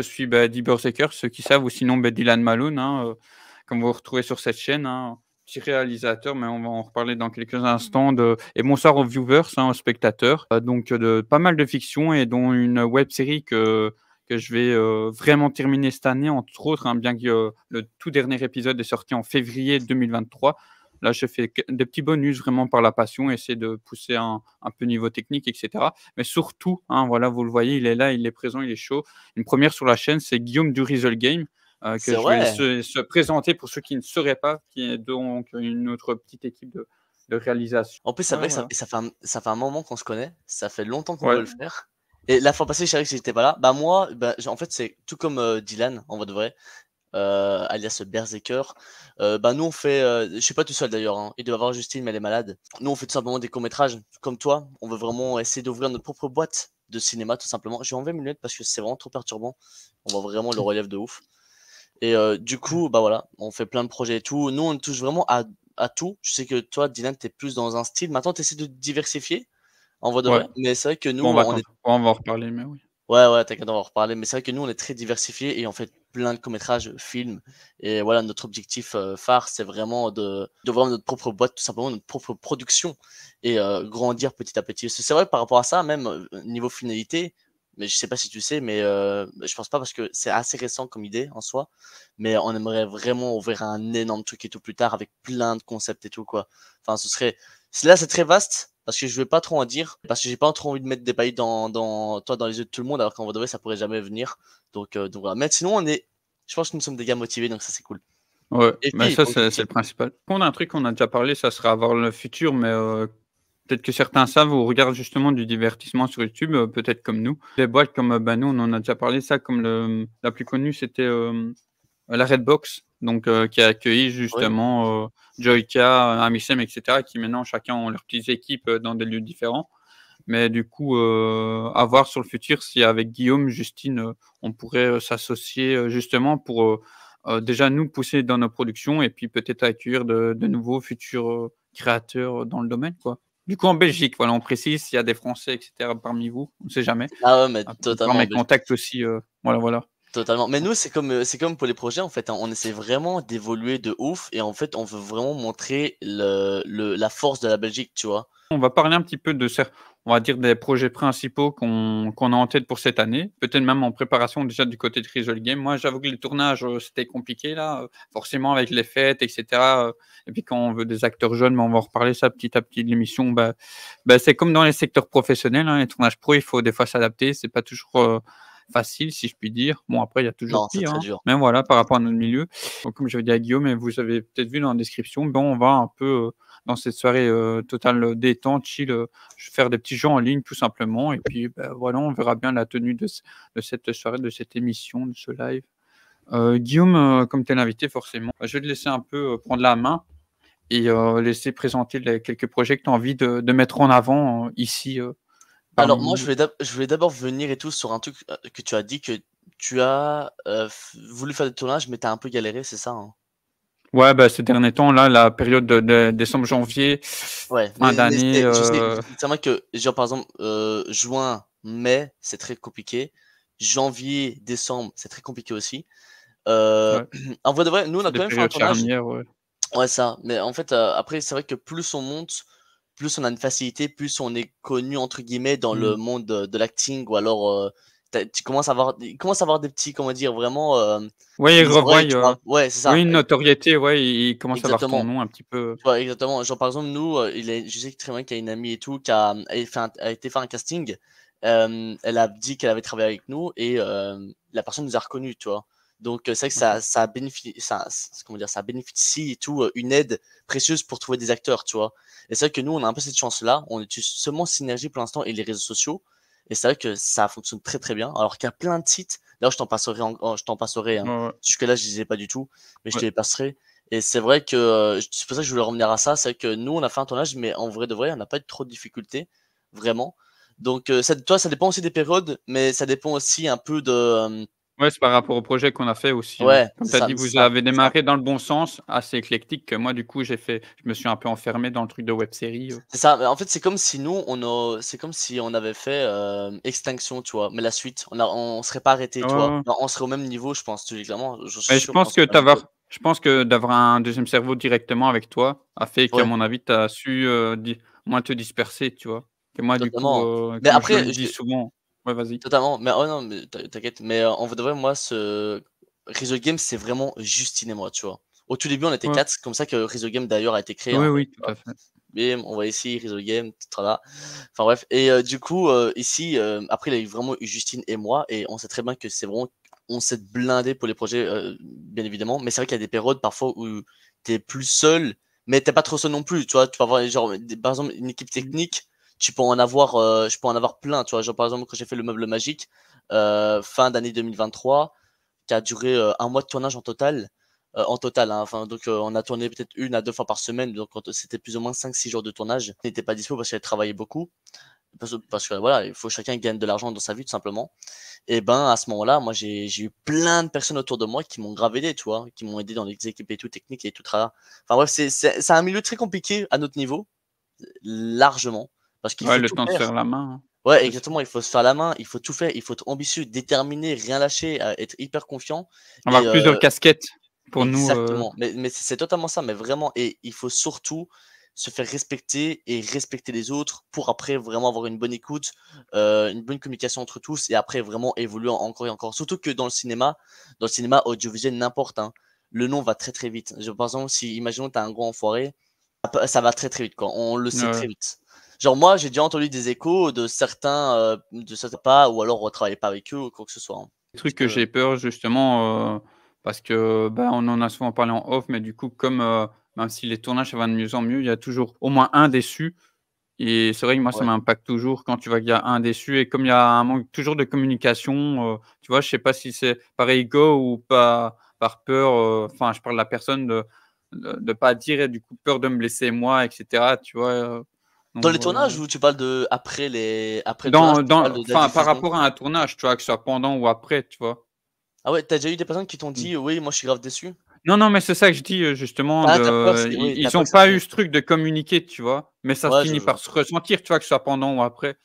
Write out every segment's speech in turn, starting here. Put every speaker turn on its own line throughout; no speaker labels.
je suis, Eddie Berserker, ceux qui savent, ou sinon, Dylan Malone, hein, comme vous retrouvez sur cette chaîne, hein. Petit réalisateur, mais on va en reparler dans quelques instants et bonsoir aux viewers, hein, aux spectateurs. Donc, de pas mal de fiction et dont une web série que je vais, vraiment terminer cette année, entre autres, hein, bien que, le tout dernier épisode est sorti en février 2023. Là, je fais des petits bonus vraiment par la passion, essayer de pousser un peu niveau technique et cetera. Mais surtout, hein, voilà, vous le voyez, il est là, il est présent, il est chaud. Une première sur la chaîne, c'est Guillaume du Rizzle Game, que
C'est
je vais
vrai.
laisser se présenter pour ceux qui ne sauraient pas, qui est donc une autre petite équipe de réalisation.
En plus, c'est
Voilà,
vrai que
voilà.
ça fait un moment qu'on se connaît. Ça fait longtemps qu'on
Ouais,
veut le faire. Et la fois passée, je savais que j'étais pas là. Bah moi, en fait, c'est tout comme Dylan, en vrai de vrai, alias Berserker. Bah nous, on fait... je suis pas tout seul d'ailleurs, hein. Il doit y avoir Justine, mais elle est malade. Nous, on fait tout simplement des courts-métrages. Comme toi, on veut vraiment essayer d'ouvrir notre propre boîte de cinéma, tout simplement. Je vais enlever mes lunettes parce que c'est vraiment trop perturbant. On voit vraiment le relief de ouf. Et du coup, bah voilà, on fait plein de projets et tout. Nous, on touche vraiment à tout. Je sais que toi, Dylan, t'es plus dans un style. Maintenant, t'essaies de diversifier, en vrai de
ouais.
vrai. Mais c'est vrai que nous,
Bon,
on est...
on va en reparler, mais oui.
Ouais, ouais, t'inquiète, on va en reparler. Mais c'est vrai que nous, on est très diversifié et on fait plein de courts-métrages, films. Et voilà, notre objectif phare, c'est vraiment de voir notre propre boîte, tout simplement, notre propre production et grandir petit à petit. C'est vrai que par rapport à ça, même niveau finalité, mais je sais pas si tu sais, mais je pense pas parce que c'est assez récent comme idée en soi. Mais on aimerait vraiment ouvrir un énorme truc et tout plus tard avec plein de concepts et tout, quoi. Enfin, ce serait. Là, c'est très vaste parce que je vais pas trop en dire parce que j'ai pas trop envie de mettre des pailles dans les yeux de tout le monde alors qu'en vrai de vrai, ça pourrait jamais venir. Donc voilà. Mais sinon, je pense que nous sommes des gars motivés, donc ça c'est cool.
Ouais,
Et
mais
puis,
ça,
ok,
c'est le principal. On a un truc qu'on a déjà parlé, ça sera voir le futur, mais peut-être que certains savent ou regardent justement du divertissement sur YouTube, peut-être comme nous. Des boîtes comme, nous, on en a déjà parlé, ça, comme la plus connue, c'était, la Redbox, donc qui a accueilli
oui.
justement, Joyka, Amisem et cetera, qui maintenant chacun ont leurs petites équipes, dans des lieux différents. Mais du coup, à voir sur le futur si avec Guillaume, Justine, on pourrait, s'associer, justement pour, déjà nous pousser dans nos productions et puis peut-être accueillir de nouveaux futurs, créateurs dans le domaine, quoi. Du coup, en Belgique, voilà, on précise s'il y a des Français et cetera parmi vous, on ne sait jamais.
Ah ouais, mais
Par
totalement en
mes
Belgique.
contacts aussi, voilà, voilà.
Totalement. Mais nous, c'est comme pour les projets, en fait, hein. On essaie vraiment d'évoluer de ouf et en fait, on veut vraiment montrer la force de la Belgique, tu vois.
On va parler un petit peu on va dire des projets principaux qu'on a en tête pour cette année, peut-être même en préparation déjà du côté de Rizzle Game. Moi, j'avoue que les tournages, c'était compliqué là, forcément avec les fêtes et cetera, et puis quand on veut des acteurs jeunes, mais on va en reparler ça petit à petit de l'émission. C'est comme dans les secteurs professionnels, hein, les tournages pro, il faut des fois s'adapter, c'est pas toujours, facile si je puis dire. Bon après il y a toujours
Non, c'est
pire,
très
hein,
dur.
mais voilà par rapport à notre milieu. Donc comme j'avais dit à Guillaume et vous avez peut-être vu dans la description, on va un peu, dans cette soirée, totale, détente, chill, faire des petits jeux en ligne tout simplement et puis, voilà, on verra bien la tenue de cette soirée, de cette émission, de ce live. Guillaume, comme tu es l'invité forcément, je vais te laisser un peu, prendre la main et laisser présenter les quelques projets que tu as envie de mettre en avant, ici,
Alors
parmi
moi,
nous.
je voulais d'abord venir et tout sur un truc que tu as dit que tu as voulu faire des tournages, mais tu as un peu galéré, c'est ça, hein?
Ouais, ces derniers temps là, la période de décembre-janvier,
Ouais,
fin
mais
d'année,
c'est vrai que, genre, par exemple, juin, mai, c'est très compliqué. Janvier, décembre, c'est très compliqué aussi. Euh,
ouais,
En vrai de vrai, nous, on
c'est
a
des
quand même fait un
périodes
tournage.
charnières, ouais.
Ouais, ça. Mais en fait, après, c'est vrai que plus on monte, plus on a une facilité, plus on est connu, entre guillemets, dans le
Mmh.
monde de l'acting, ou alors, tu commences à avoir, il commence à avoir des petits, comment dire, vraiment,
Ouais, ils
des
revoient,
oreilles, tu vois. Ouais, c'est
oui,
ça.
une notoriété, ouais, ils commencent à voir ton
Exactement.
nom un petit peu.
Tu vois, exactement. Genre, par exemple, nous, je sais très bien qu'il y a une amie et tout qui a été faire un casting. Elle a dit qu'elle avait travaillé avec nous et la personne nous a reconnus, tu vois. Donc, c'est vrai que
OK.
ça bénéficie, comment dire, ça bénéficie et tout, une aide précieuse pour trouver des acteurs, tu vois. Et c'est vrai que nous, on a un peu cette chance-là. On utilise seulement Synergie pour l'instant et les réseaux sociaux. Et c'est vrai que ça fonctionne très très bien. Alors qu'il y a plein de sites. D'ailleurs, je t'en passerai, hein.
Ouais, ouais.
Jusque-là, je ne disais pas du tout, mais je
Ouais.
te les passerai. Et c'est vrai que c'est pour ça que je voulais revenir à ça. C'est que nous, on a fait un tournage, mais en vrai de vrai, on n'a pas eu trop de difficultés, vraiment. Donc, toi, ça dépend aussi des périodes, mais ça dépend aussi un peu
Ouais, c'est par rapport au projet qu'on a fait aussi, hein.
Ouais,
Comme tu as dit,
c'est
vous
ça,
avez
c'est ça.
démarré dans le bon sens, assez éclectique. Moi, du coup, je me suis un peu enfermé dans le truc de web série.
C'est ça, mais en fait, c'est comme si nous, c'est comme si on avait fait, Extinction, tu vois? Mais la suite, on serait pas arrêté,
Ouais,
tu vois?
ouais.
Genre, on serait au même niveau, je pense, tu dis clairement, je suis
Mais je
sûr qu'on
pense que
serait au même niveau.
d'avoir un deuxième cerveau directement avec toi a fait qu'à
Ouais,
mon avis, tu as su, moins te disperser, tu vois? Que moi, du coup,
totalement. Mais
comme je
après,
le dis souvent. Ouais, vas-y.
totalement, mais oh non, mais t'inquiète, mais en vrai de vrai, moi, Rizzo Games, c'est vraiment Justine et moi, tu vois? Au tout début, on était
Ouais.
4, c'est comme ça que Rizzo Games d'ailleurs a été créé,
Oui,
en fait,
oui,
tu
tout
vois?
à fait.
Bim, on va ici, Rizzo Games, tralala. Enfin bref, et du coup, ici, après il y a eu vraiment eu Justine et moi, et on sait très bien que c'est vraiment on s'est blindé pour les projets, bien évidemment, mais c'est vrai qu'il y a des périodes parfois où tu es plus seul, mais tu pas trop seul non plus, tu vois? Tu peux avoir genre des par exemple une équipe
Mmh.
technique, tu peux en avoir, je peux en avoir plein, tu vois? Genre par exemple quand j'ai fait le meuble magique, fin d'année 2023, qui a duré, 1 mois de tournage en total, hein, enfin donc on a tourné peut-être 1 à 2 fois par semaine, donc c'était plus ou moins 5-6 jours de tournage. Il n'était pas dispo parce qu'il avait travaillé beaucoup, parce que voilà, il faut chacun gagne de l'argent dans sa vie tout simplement. Et ben, à ce moment-là, moi j'ai eu plein de personnes autour de moi qui m'ont grave aidé, tu vois? Qui m'ont aidé dans les équipes et tout, techniques et tout tralala. Enfin bref, c'est un milieu très compliqué à notre niveau, largement, parce qu'il
Ouais,
faut
le
tout
temps de se
faire.
faire la main, hein.
Ouais,
C'est ça.
exactement, il faut se faire la main, il faut tout faire, il faut être ambitieux, déterminé, rien lâcher, être hyper confiant et
Avoir plusieurs casquettes pour nous,
exactement, mais c'est totalement ça, mais vraiment, et il faut surtout se faire respecter et respecter les autres pour après vraiment avoir une bonne écoute, une bonne communication entre tous et après vraiment évoluer encore et encore. Surtout que dans le cinéma audiovisuel n'importe, hein, le nom va très, très vite. Par exemple, si imaginons tu as un gros enfoiré, ça va très, très vite quoi, on le sait
ouais.
très vite. Genre moi, j'ai déjà entendu des échos de certains pas ou alors on travaillait pas avec eux ou quoi que ce soit, hein.
Des
Parce
trucs que
que
j'ai peur justement, parce que, bah, on en a souvent parlé en off, mais du coup, comme, même si les tournages, ça va de mieux en mieux, il y a toujours au moins un déçu et c'est vrai que moi, ça
ouais,
m'impacte toujours quand tu vois qu'il y a un déçu et comme il y a un manque toujours de communication, tu vois? Je sais pas si c'est par ego ou pas par peur, enfin, je parle de la personne de pas dire et du coup, peur de me blesser moi et cetera, tu vois?
dans
Donc
les
voilà.
tournages ou tu parles de après le tournage, tu parles de la
Enfin, par
diffusion?
rapport à un tournage, tu vois? Que ce soit pendant ou après, tu vois?
Ah ouais, tu as déjà eu des personnes qui t'ont
Mmh.
dit: «Oui, moi je suis grave déçu»?
Non, non, mais c'est ça que je dis, justement
Ah, tu as peur, c'est oui, tu as
ils
peur
ont
que ça
pas
finisse
eu ce truc de communiquer, tu vois? Mais ça
ouais, je
finit par
vois.
se ressentir, tu vois? Que ce soit pendant ou après.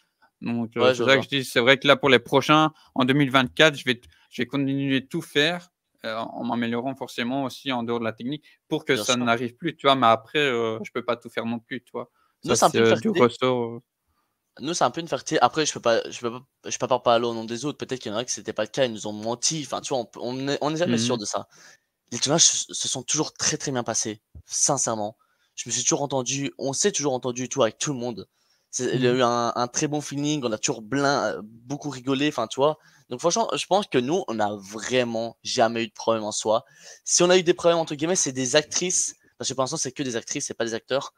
Donc
Ouais,
c'est
je
ça que
vois.
je dis, c'est vrai que là, pour les prochains, en 2024, je vais continuer de tout faire, en m'améliorant forcément aussi en dehors de la technique pour que
Bien
ça
sûr.
n'arrive plus, tu vois? Mais après, je peux pas tout faire non plus, tu vois?
Nous,
Ça,
c'est un
c'est,
peu une
du
fierté.
ressort,
Nous, c'est un peu une fierté. Après, je peux pas parler au nom des autres. Peut-être qu'il y en a que c'était pas le cas, ils nous ont menti. Enfin, tu vois, on est jamais
mmh
sûr
mh.
de ça. Les tournages se sont toujours très, très bien passés, sincèrement. Je me suis toujours entendu on s'est toujours entendu et tout avec tout le monde. Il y a
Mmh.
eu un très bon feeling, on a toujours beaucoup rigolé, enfin, tu vois? Donc franchement, je pense que nous, on a vraiment jamais eu de problème en soi. Si on a eu des problèmes entre guillemets, c'est des actrices, parce que pour l'instant, c'est que des actrices, c'est pas des acteurs.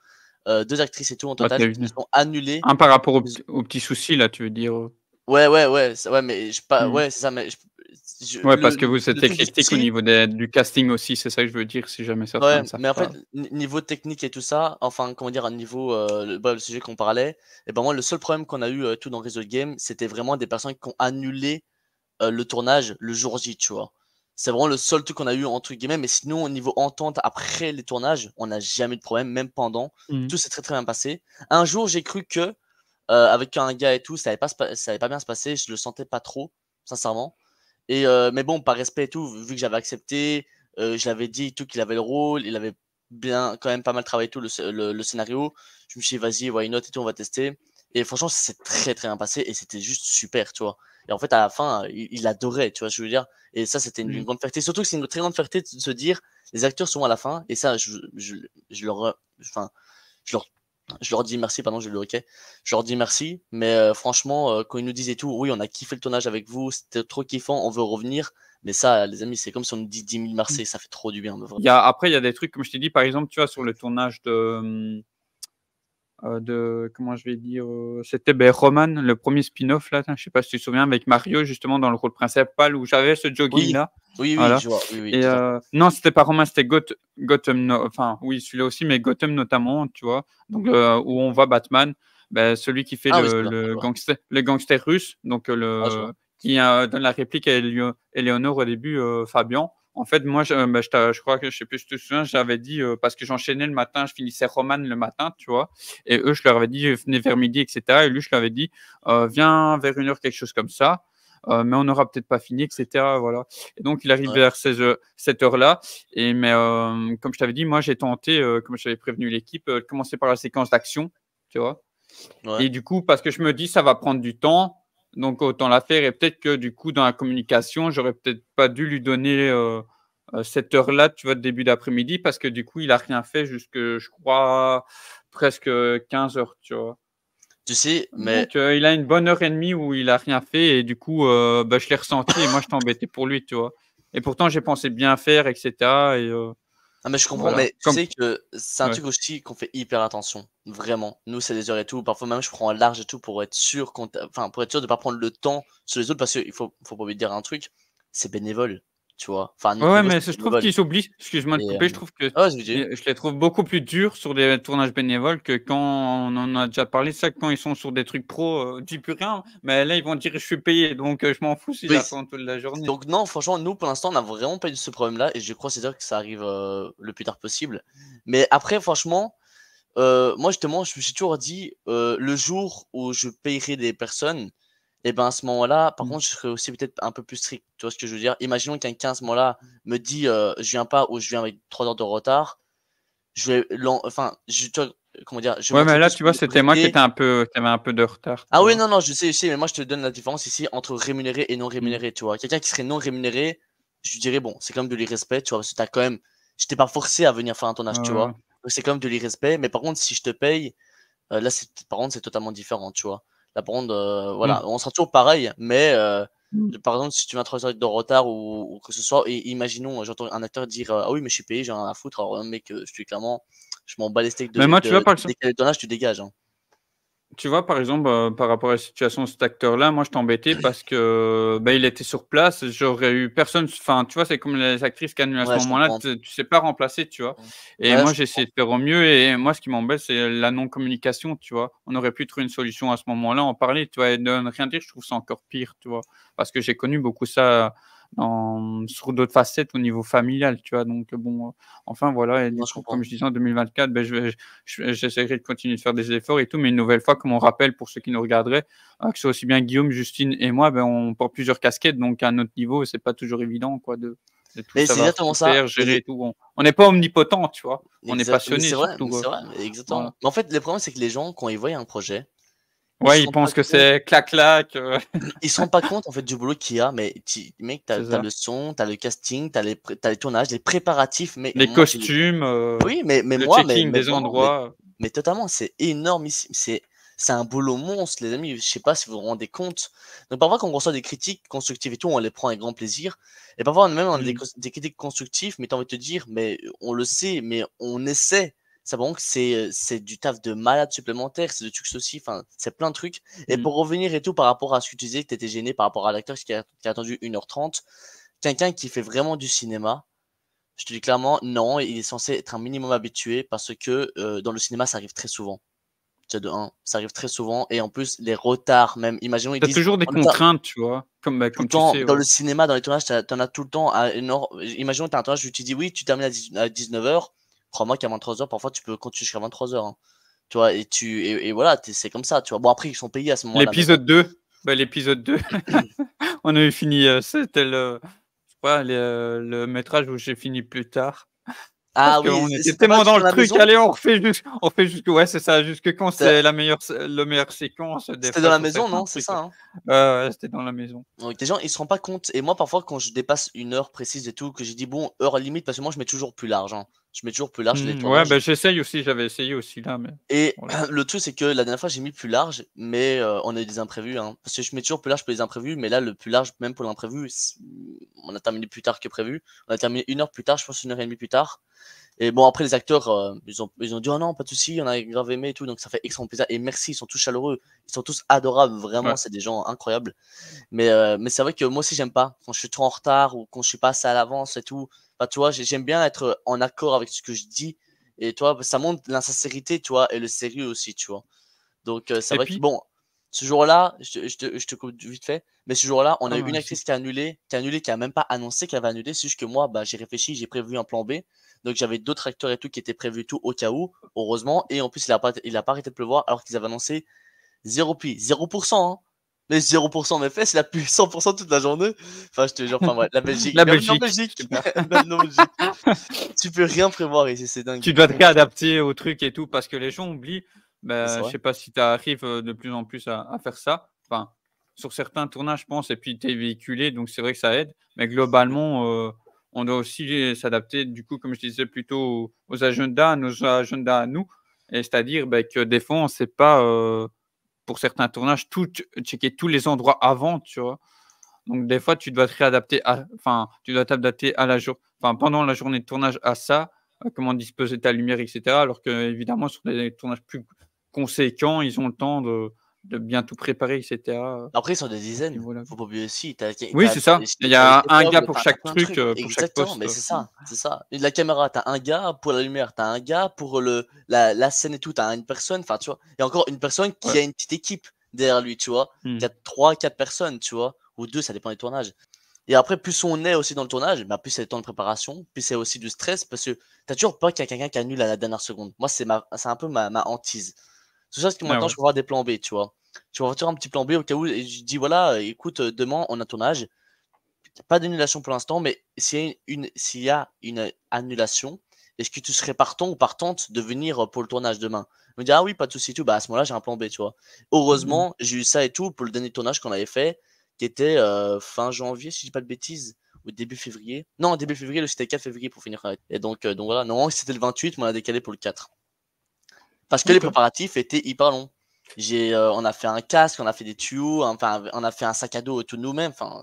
2 actrices et tout en
Bah,
total
tu
qui nous
vu.
ont annulé.
Par rapport
Ils
aux petits soucis là, tu veux dire,
Ouais, ouais, ouais, c'est ouais, mais je pas
Mmh.
ouais, c'est ça, mais
Ouais, parce que vous êtes
le truc de
éclectique au
souci.
niveau des du casting aussi, c'est ça que je veux dire, si jamais certains
Ouais,
ne savent
mais en fait,
pas.
niveau technique et tout ça, enfin, comment dire? À niveau, le sujet qu'on parlait, et ben, moi, le seul problème qu'on a eu, tout dans Resolve Game, c'était vraiment des personnes qui ont annulé, le tournage le jour J, tu vois? C'est vraiment le seul truc qu'on a eu entre guillemets, mais sinon au niveau entente après les tournages, on n'a jamais eu de problème, même pendant.
Mmh.
Tout s'est très, très bien passé. Un jour, j'ai cru que, avec un gars et tout, ça allait pas bien se passer, je le sentais pas trop, sincèrement. Et mais bon, par respect et tout, vu que j'avais accepté, je l'avais dit et tout qu'il avait le rôle, il avait bien quand même pas mal travaillé tout le scénario. Je me suis dit: «Vas-y, why not et tout, on va tester» et franchement, ça s'est très, très bien passé et c'était juste super, tu vois? Et en fait, à la fin, il adorait, tu vois ce que je veux dire? Et ça, c'était une
Mmh.
grande fierté. Surtout que c'est une très grande fierté de se dire: «Les acteurs sont à la fin» et ça, je leur, enfin, je leur je leur dis merci, pardon, j'ai eu le hoquet. Je leur dis merci, mais franchement, quand ils nous disent et tout: «Oui, on a kiffé le tournage avec vous, c'était trop kiffant, on veut revenir». Mais ça, les amis, c'est comme si on nous dit 10 000
Mmh.
merci, ça fait trop du bien, de vrai.
Il y a des trucs, comme je t'ai dit, par exemple, tu vois, sur le tournage comment je vais dire? C'était, beh, Roman, le premier spin-off là, je sais pas si tu te souviens avec Mario justement dans le rôle principal où j'avais ce jogging
Oui,
là,
oui, oui,
voilà
je vois, oui, oui,
et
tout à fait.
non, c'était pas Roman, c'était Gotham, no enfin oui, celui-là aussi, mais Gotham notamment, tu vois? Donc où on voit Batman, celui qui fait
Ah oui, c'est bien, je vois.
le gangster russe, donc
Ah, je vois.
qui donne la réplique à Éléonore au début, Fabian. En fait, moi, je crois que je sais plus si tu te souviens, j'avais dit parce que j'enchaînais le matin, je finissais Romane le matin, tu vois. Et eux, je leur avais dit, venez vers midi, etc. Et lui, je lui avais dit, viens vers 1 heure, quelque chose comme ça. Mais on n'aura peut-être pas fini, etc. Voilà. Et donc, il arrive
Ouais.
vers cette heure-là. Mais comme je t'avais dit, moi, j'ai tenté, comme j'avais prévenu l'équipe, de commencer par la séquence d'action, tu vois.
Ouais.
Et du coup, parce que je me dis, ça va prendre du temps, donc autant la faire. Et peut-être que du coup, dans la communication, j'aurais peut-être pas dû lui donner cette heure-là, tu vois, de début d'après-midi, parce que du coup, il a rien fait jusque, je crois, presque 15 heures, tu vois.
Tu sais, mais
Donc, il a une bonne heure et demie où il a rien fait, et du coup, je l'ai ressenti, et moi, je t'embêtais pour lui, tu vois. Et pourtant, j'ai pensé bien faire, etc. Et
ah, mais je comprends,
voilà.
mais tu
Comme,
sais que c'est un
ouais.
truc aussi qu'on fait hyper attention, vraiment. Nous, c'est des heures et tout. Parfois même, je prends un large et tout pour être sûr enfin, pour être sûr de pas prendre le temps sur les autres, parce qu'il faut pas oublier de dire un truc, c'est bénévole, tu vois. Enfin, à
Ouais,
notre
ouais,
niveau,
mais
c'est
je trouve
bénévole.
qu'ils s'oublient. Excuse-moi de
Et
couper, je trouve que
ah, vas-y, dis.
je les trouve beaucoup plus durs sur des tournages bénévoles que quand on en a déjà parlé, ça, quand ils sont sur des trucs pro, dis plus rien, mais là, ils vont dire: «Je suis payé», donc je m'en fous si
Oui.
j'attends toute la journée.
Donc non, franchement, nous, pour l'instant, on n'a vraiment pas eu ce problème-là, et je crois c'est dire que ça arrive le plus tard possible. Mais après, franchement, moi, justement, je me suis toujours dit, le jour où je payerai des personnes, et ben, à ce moment-là, par
Mmh.
contre, je serai aussi peut-être un peu plus strict. Tu vois ce que je veux dire? Imaginons que quelqu'un, à ce moment-là, me dit, «Je viens pas» ou «Je viens avec 3 heures de retard», je vais enfin, tu vois, comment dire? Je vais
Ouais, mais
montrer
là,
plus
tu
mon
vois, c'était moi qui
autorité.
étais un peu qui avait un peu de retard,
Ah
tu
oui,
vois?
non, non, je sais, mais moi, je te donne la différence ici entre rémunéré et non
Mmh.
rémunéré, tu vois? Quelqu'un qui serait non rémunéré, je lui dirais: «Bon, c'est quand même de l'irrespect», tu vois? Parce que tu quand même je t'ai pas forcé à venir faire un
Ouais,
tournage, tu
ouais, ouais.
vois? Donc c'est quand même de l'irrespect, mais par contre, si je te paye, là, par contre, c'est totalement différent, tu vois? Là, par contre,
Mmh.
voilà, on sera toujours pareil, mais
Mmh.
par exemple, si tu viens 3 heures de retard ou que ce soit, et imaginons, j'entends un acteur dire, «Ah oui, mais je suis payé, j'en ai rien à foutre». Alors, mec, je te dis clairement, je m'en bats les steaks
Mais moi, tu vois,
de
par exemple
décaler le tournage, tu dégages, hein.
Tu vois, par exemple, par rapport à la situation de cet acteur-là, moi, je t'embêtais parce que, il était sur place, j'aurais eu personne, enfin, tu vois, c'est comme les actrices qui annulent à ce
Ouais, je
moment-là,
comprends.
tu sais pas remplacer, tu vois? Et
Ouais,
moi,
je
j'ai essayé
comprends.
de faire au mieux, et moi, ce qui m'embête, c'est la non-communication, tu vois? On aurait pu trouver une solution à ce moment-là, en parler, tu vois? Et de ne rien dire, je trouve ça encore pire, tu vois? Parce que j'ai connu beaucoup ça sur d'autres facettes au niveau familial, tu vois? Donc bon, enfin, voilà. Et
Non,
du
je
coup,
comprends.
comme je disais, en 2024, j'essaierai de continuer de faire des efforts et tout, mais une nouvelle fois, comme on rappelle pour ceux qui nous regarderaient, que ce soit aussi bien Guillaume, Justine et moi, on porte plusieurs casquettes, donc à notre niveau, c'est pas toujours évident, quoi, de tout
Mais c'est
savoir
exactement
tout
ça,
faire, gérer et tout. On n'est pas omnipotent, tu vois? On est
mais
passionné
mais
surtout,
c'est vrai, mais
voilà.
exactement. Mais en fait, le problème, c'est que les gens, quand ils voient un projet, ils
Ouais,
se
ils
rendent pas
pensent que
compte
c'est clac clac,
ils se rendent pas compte, en fait, du boulot qu'il y a, mais mec,
c'est
tu as
ça.
le son, tu as le casting, tu as les tournages, les préparatifs, mais
Les
moi, j'ai
costumes,
oui, mais
le
moi,
checking
mais
des
vraiment,
endroits,
mais totalement, c'est énormissime. C'est un boulot monstre, les amis. Je sais pas si vous vous rendez compte. Donc, parfois, quand on reçoit des critiques constructives et tout, on les prend avec grand plaisir. Et parfois, même, on a
mmh,
des critiques constructives, mais t'as envie de te dire, mais on le sait, mais on essaie. Ça vraiment que c'est du taf de malade supplémentaire, c'est de trucs aussi, enfin, c'est plein de trucs. Et
mmh.
pour revenir et tout par rapport à ce que tu disais, que t'étais gêné par rapport à l'acteur qui a attendu 1h30, quelqu'un qui fait vraiment du cinéma, je te dis clairement, non, il est censé être un minimum habitué parce que dans le cinéma, ça arrive très souvent. Tu de un, ça arrive très souvent, et en plus, les retards, même, imaginons, ils
Tu
disent,
toujours des
en même temps,
contraintes, tu vois?
tout le
Comme tu
temps,
sais,
dans
ouais.
le cinéma, dans les tournages, t'en as tout le temps. Imaginons, tu as un tournage où tu dis oui, tu termines à 19h. Crois-moi qu'à 23h, parfois, tu peux continuer jusqu'à 23h, hein. Tu vois, et voilà, c'est comme ça, tu vois. Bon, après, ils sont payés à ce moment-là, mais bon.
L'épisode 2, l'épisode 2, on avait fini, c'était je crois le métrage où j'ai fini plus tard. Parce
Ah oui,
qu'on était
c'était pas
tellement dans
jusqu'à
le
la
truc,
maison?
allez, on refait jusque ouais, c'est ça, jusque quand c'est la meilleure séquence, des
C'était dans
fois
la
sur
maison,
certains
non? C'est
trucs.
ça, hein?
Ouais, ouais, c'était dans la maison.
Donc les gens, ils se rendent pas compte, et moi, parfois, quand je dépasse 1 heure précise et tout, que j'ai dit: «Bon, heure limite», parce que moi, je mets toujours plus large, hein. Je mets toujours plus large les
Mmh, ouais,
tournages.
j'essaye aussi, j'avais essayé aussi là, mais
Et
voilà.
le truc, c'est que la dernière fois, j'ai mis plus large, mais on a eu des imprévus, hein. Parce que je mets toujours plus large pour les imprévus, mais là, le plus large, même pour l'imprévu, on a terminé plus tard que prévu. On a terminé 1 heure plus tard, je pense 1 heure et demie plus tard. Et bon, après, les acteurs, ils ont dit: «Oh non, pas de souci, on a grave aimé et tout», donc ça fait extrêmement plaisir. Et merci, ils sont tous chaleureux, ils sont tous adorables, vraiment,
Ouais.
c'est des gens incroyables. Mais c'est vrai que moi aussi, j'aime pas quand je suis trop en retard ou quand je suis pas assez à l'avance et tout. Enfin, tu vois, j'aime bien être en accord avec ce que je dis. Et toi, ça montre l'insincérité, tu vois, et le sérieux aussi, tu vois. Donc, c'est
Et
vrai que
puis
bon, Ce jour-là, je te coupe vite fait, mais ce jour-là, on
Ah
a eu
bah,
une
merci.
actrice qui a même pas annoncé qu'elle avait annulé. C'est juste que moi, bah, j'ai réfléchi, j'ai prévu un plan B. Donc j'avais d'autres acteurs et tout qui étaient prévus et tout au cas où, heureusement. Et en plus, il a pas arrêté de pleuvoir alors qu'ils avaient annoncé 0 pli, 0%, hein. Mais 0% mais fait, il a plu 100% toute la journée. Enfin, je te jure, enfin, ouais, la Belgique,
La
bienvenue en
Belgique,
Belgique,
super.
bienvenue en Belgique. Tu peux rien prévoir ici, c'est dingue.
Tu dois te réadapter au truc et tout parce que les gens oublient.
Mais c'est
Bah, je
vrai.
sais pas si tu arrives de plus en plus à faire ça. Enfin, sur certains tournages, je pense, et puis tu es véhiculé, donc c'est vrai que ça aide. Mais globalement, on doit aussi s'adapter, du coup, comme je disais, plutôt aux agendas, à nos agendas à nous. Et c'est-à-dire bah, que des fois, on ne sait pas, pour certains tournages, checker tous les endroits avant, tu vois. Donc des fois, tu dois te réadapter enfin, tu dois t'adapter enfin, pendant la journée de tournage à ça, comment disposer ta lumière, et cetera. Alors qu'évidemment, sur des tournages plus conséquents, ils ont le temps de bien tout préparer, et cetera,
Après, ils sont des
à ce
dizaines.
niveau-là.
Faut pas oublier aussi. T'as,
Oui,
t'as,
c'est
t'as
ça.
les,
Il y
t'as les
a un gars
capobles,
pour
t'as
chaque
plein de
truc,
trucs.
pour chaque
Exactement,
poste.
mais c'est ça, c'est ça. Et la caméra, t'as un gars pour la lumière, t'as un gars pour la scène et tout, t'as une personne, enfin, tu vois. Et encore une personne qui
Ouais.
a une petite équipe derrière lui, tu vois.
Mmh.
3, 4 personnes, tu vois. Ou 2, ça dépend des tournages. Et après, plus on est aussi dans le tournage, bah, plus c'est le temps de préparation, plus c'est aussi du stress, parce que t'as toujours peur qu'il y a quelqu'un qui annule à la dernière seconde. Moi, c'est un peu ma hantise. C'est ça, parce que
Ah
maintenant,
ouais.
je peux avoir des plans B, tu vois. Je vais avoir toujours un petit plan B au cas où, et je dis, voilà, écoute, demain, on a tournage. Pas d'annulation pour l'instant, mais s'il y a une annulation, est-ce que tu serais partant ou partante de venir pour le tournage demain? Me dire, ah oui, pas de souci et tout, bah à ce moment-là, j'ai un plan B, tu vois.
Mmh.
Heureusement, j'ai eu ça et tout pour le dernier tournage qu'on avait fait, qui était fin janvier, si je dis pas de bêtises, ou début février. Non, début février, c'était le 4 février pour finir. Et donc voilà, normalement, c'était le 28, mais on a décalé pour le 4. Parce que les
OK.
préparatifs étaient hyper longs. On a fait un casque, on a fait des tuyaux, enfin, on a fait un sac à dos tout nous-mêmes. Enfin,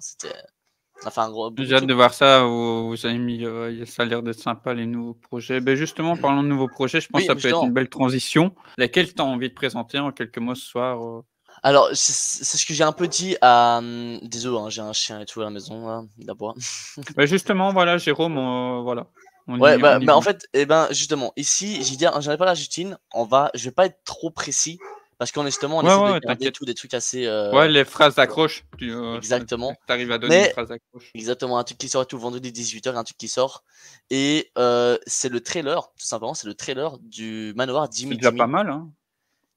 on a fait beaucoup
J'ai
de
hâte
trucs.
de voir ça, vous avez mis, ça a l'air d'être sympa les nouveaux projets. Beh, justement, parlant de nouveaux projets, je pense que
Oui,
ça peut être une
justement.
belle transition. Laquelle tu as envie de présenter en quelques mots ce soir,
Alors, c'est ce que j'ai un peu dit à. Désolé, hein, j'ai un chien et tout à la maison, là, il aboie.
Bah, justement, voilà, Jérôme, voilà,
Ouais,
on
bah,
y
en
vient.
fait, justement, ici, j'en ai pas la Justine. Je vais pas être trop précis parce qu'on justement, on
Ouais,
essaie
ouais,
de
ouais,
garder
t'inquiète.
tout des trucs assez.
Ouais, les phrases d'accroche, tu
Exactement.
arrives à donner une
Mais,
phrase d'accroche.
exactement, un truc qui sort et tout vendredi 18h, un truc qui sort. Et c'est le trailer, tout simplement, c'est le trailer du manoir
C'est
Jimmy
déjà pas
Jimmy
mal, hein.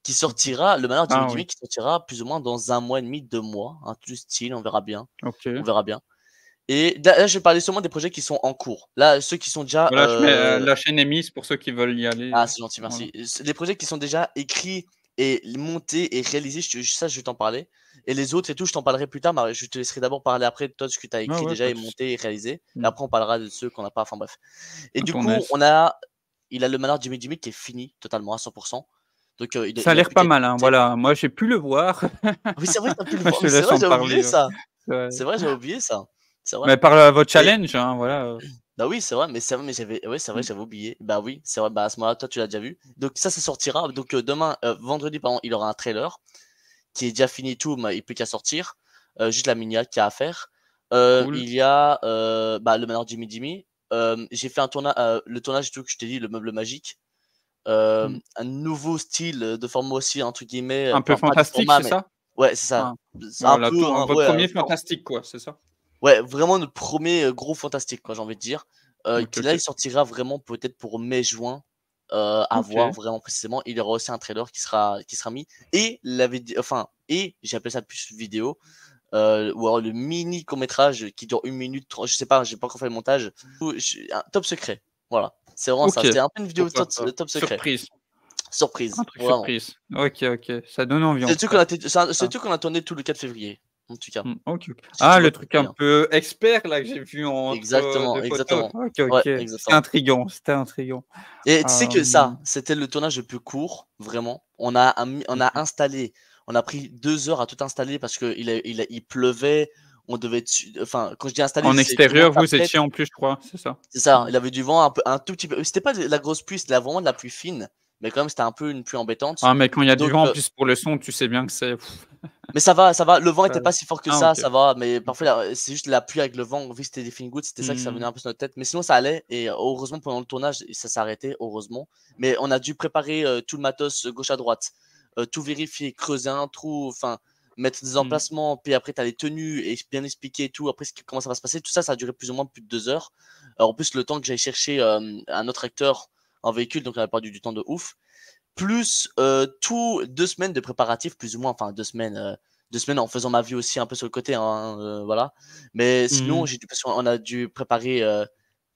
qui
OK.
sortira, le manoir Jimmy
Ah oui,
Jimmy qui sortira plus ou moins dans un mois et demi, 2 mois, un truc du style, on verra bien. On
OK.
verra bien. Et là, je vais parler seulement des projets qui sont en cours. Là, ceux qui sont déjà.
Voilà, je mets, la chaîne est mise pour ceux qui veulent y aller,
Ah, c'est gentil,
voilà.
merci. Les projets qui sont déjà écrits et montés et réalisés, ça, je vais t'en parler. Et les autres et tout, je t'en parlerai plus tard, mais je te laisserai d'abord parler après de toi, de ce que tu as
Ouais,
écrit
ouais,
déjà
pas
et
de souci.
monté et réalisé. Et
Mmh.
après, on parlera de ceux qu'on n'a pas. Enfin, bref. Et
À
du
ton
coup,
aise.
il a le manoir Jimmy Jimmy qui est fini totalement à 100%. Donc,
Ça a
il a
l'air
plus
pas
qu'à être
mal, hein,
monté.
voilà. Moi, j'ai pu le voir.
Oui, c'est vrai, t'as pu le
Moi,
voir.
je te
Mais c'est
laisse
vrai,
en
j'ai oublié
parler,
ça.
ouais.
C'est vrai, j'ai oublié ça. C'est vrai.
Mais par, votre
Et
challenge, hein, voilà,
bah oui, c'est vrai, mais c'est vrai, mais j'avais, ouais, c'est vrai,
mmh.
j'avais oublié. Bah oui, c'est vrai, bah à ce moment-là, toi, tu l'as déjà vu. Donc ça sortira. Donc demain, vendredi, pardon, il aura un trailer qui est déjà fini et tout, mais il peut qu'à sortir. Juste la miniature qu'il y a à faire.
Cool.
Il y a bah, le manoir Jimmy Jimmy. J'ai fait le tournage et tout que je t'ai dit, le meuble magique.
Mmh.
Un nouveau style de format aussi, entre guillemets,
Un peu
enfin pas de
fantastique,
format,
c'est
mais
ça?
ouais, c'est ça.
Enfin,
C'est un
voilà,
peu,
ton votre
ouais,
premier fantastique, quoi, c'est ça?
ouais, vraiment notre premier gros fantastique, quoi, j'ai envie de dire.
OK,
Qui là, il
OK.
sortira vraiment peut-être pour mai-juin, à voir
OK.
vraiment précisément. Il y aura aussi un trailer qui sera mis et et j'ai appelé ça plus vidéo, ou alors le mini court-métrage qui dure 1 minute 30, je sais pas, j'ai pas encore fait le montage. Ou un top secret, voilà, c'est vraiment ça.
OK,
C'est un peu une vidéo
pourquoi pas.
top secret,
Surprise, un
surprise,
truc
vraiment.
surprise. OK, OK, ça donne envie en tout cas.
C'est le
Ah,
truc qu'on a tourné tout le 4 février, en tout cas,
OK, OK.
si tu
Ah,
vois
le
tout
truc
très
un
bien.
peu expert là que j'ai vu entre,
Exactement,
2 photos.
exactement.
OK,
Ouais,
OK. C'était
exactement.
intriguant, c'était intriguant.
Et tu sais que
Hem,
ça, c'était le tournage le plus court, vraiment. On a
OK.
installé, on a pris 2 heures à tout installer parce qu'il pleuvait, on devait enfin, quand je dis installer,
En
c'est tout le monde
extérieur, vous
s'apprête.
étiez en plus, je crois, c'est ça?
C'est ça,
Mmh.
il avait du vent un tout petit peu. C'était pas de la grosse pluie, c'était vraiment de la pluie fine, mais quand même, c'était un peu une pluie embêtante.
Ah, mais quand il y a du
Donc,
vent en plus pour le son, tu sais bien que c'est
mais ça va, le vent
ça
était pas si fort que
ah OK.
ça va, mais parfois,
OK.
c'est juste la pluie avec le vent, vu que c'était des fine gouttes, c'était ça que ça venait
Mmh.
un peu sur notre tête. Mais sinon, ça allait et heureusement, pendant le tournage, ça s'est arrêté, heureusement. Mais on a dû préparer tout le matos gauche à droite. tout vérifier, creuser un trou, enfin, mettre des
Mmh.
emplacements, puis après, tu as les tenues et bien expliquer tout. Après, comment ça va se passer, tout ça, ça a duré plus ou moins plus de 2 heures. Alors, en plus, le temps que j'aille chercher un autre acteur en véhicule, donc on a perdu du temps de ouf. Plus tout 2 semaines de préparatifs, plus ou moins, enfin 2 semaines en faisant ma vie aussi un peu sur le côté, hein, voilà. Mais sinon,
Mmh.
parce qu'on a dû préparer.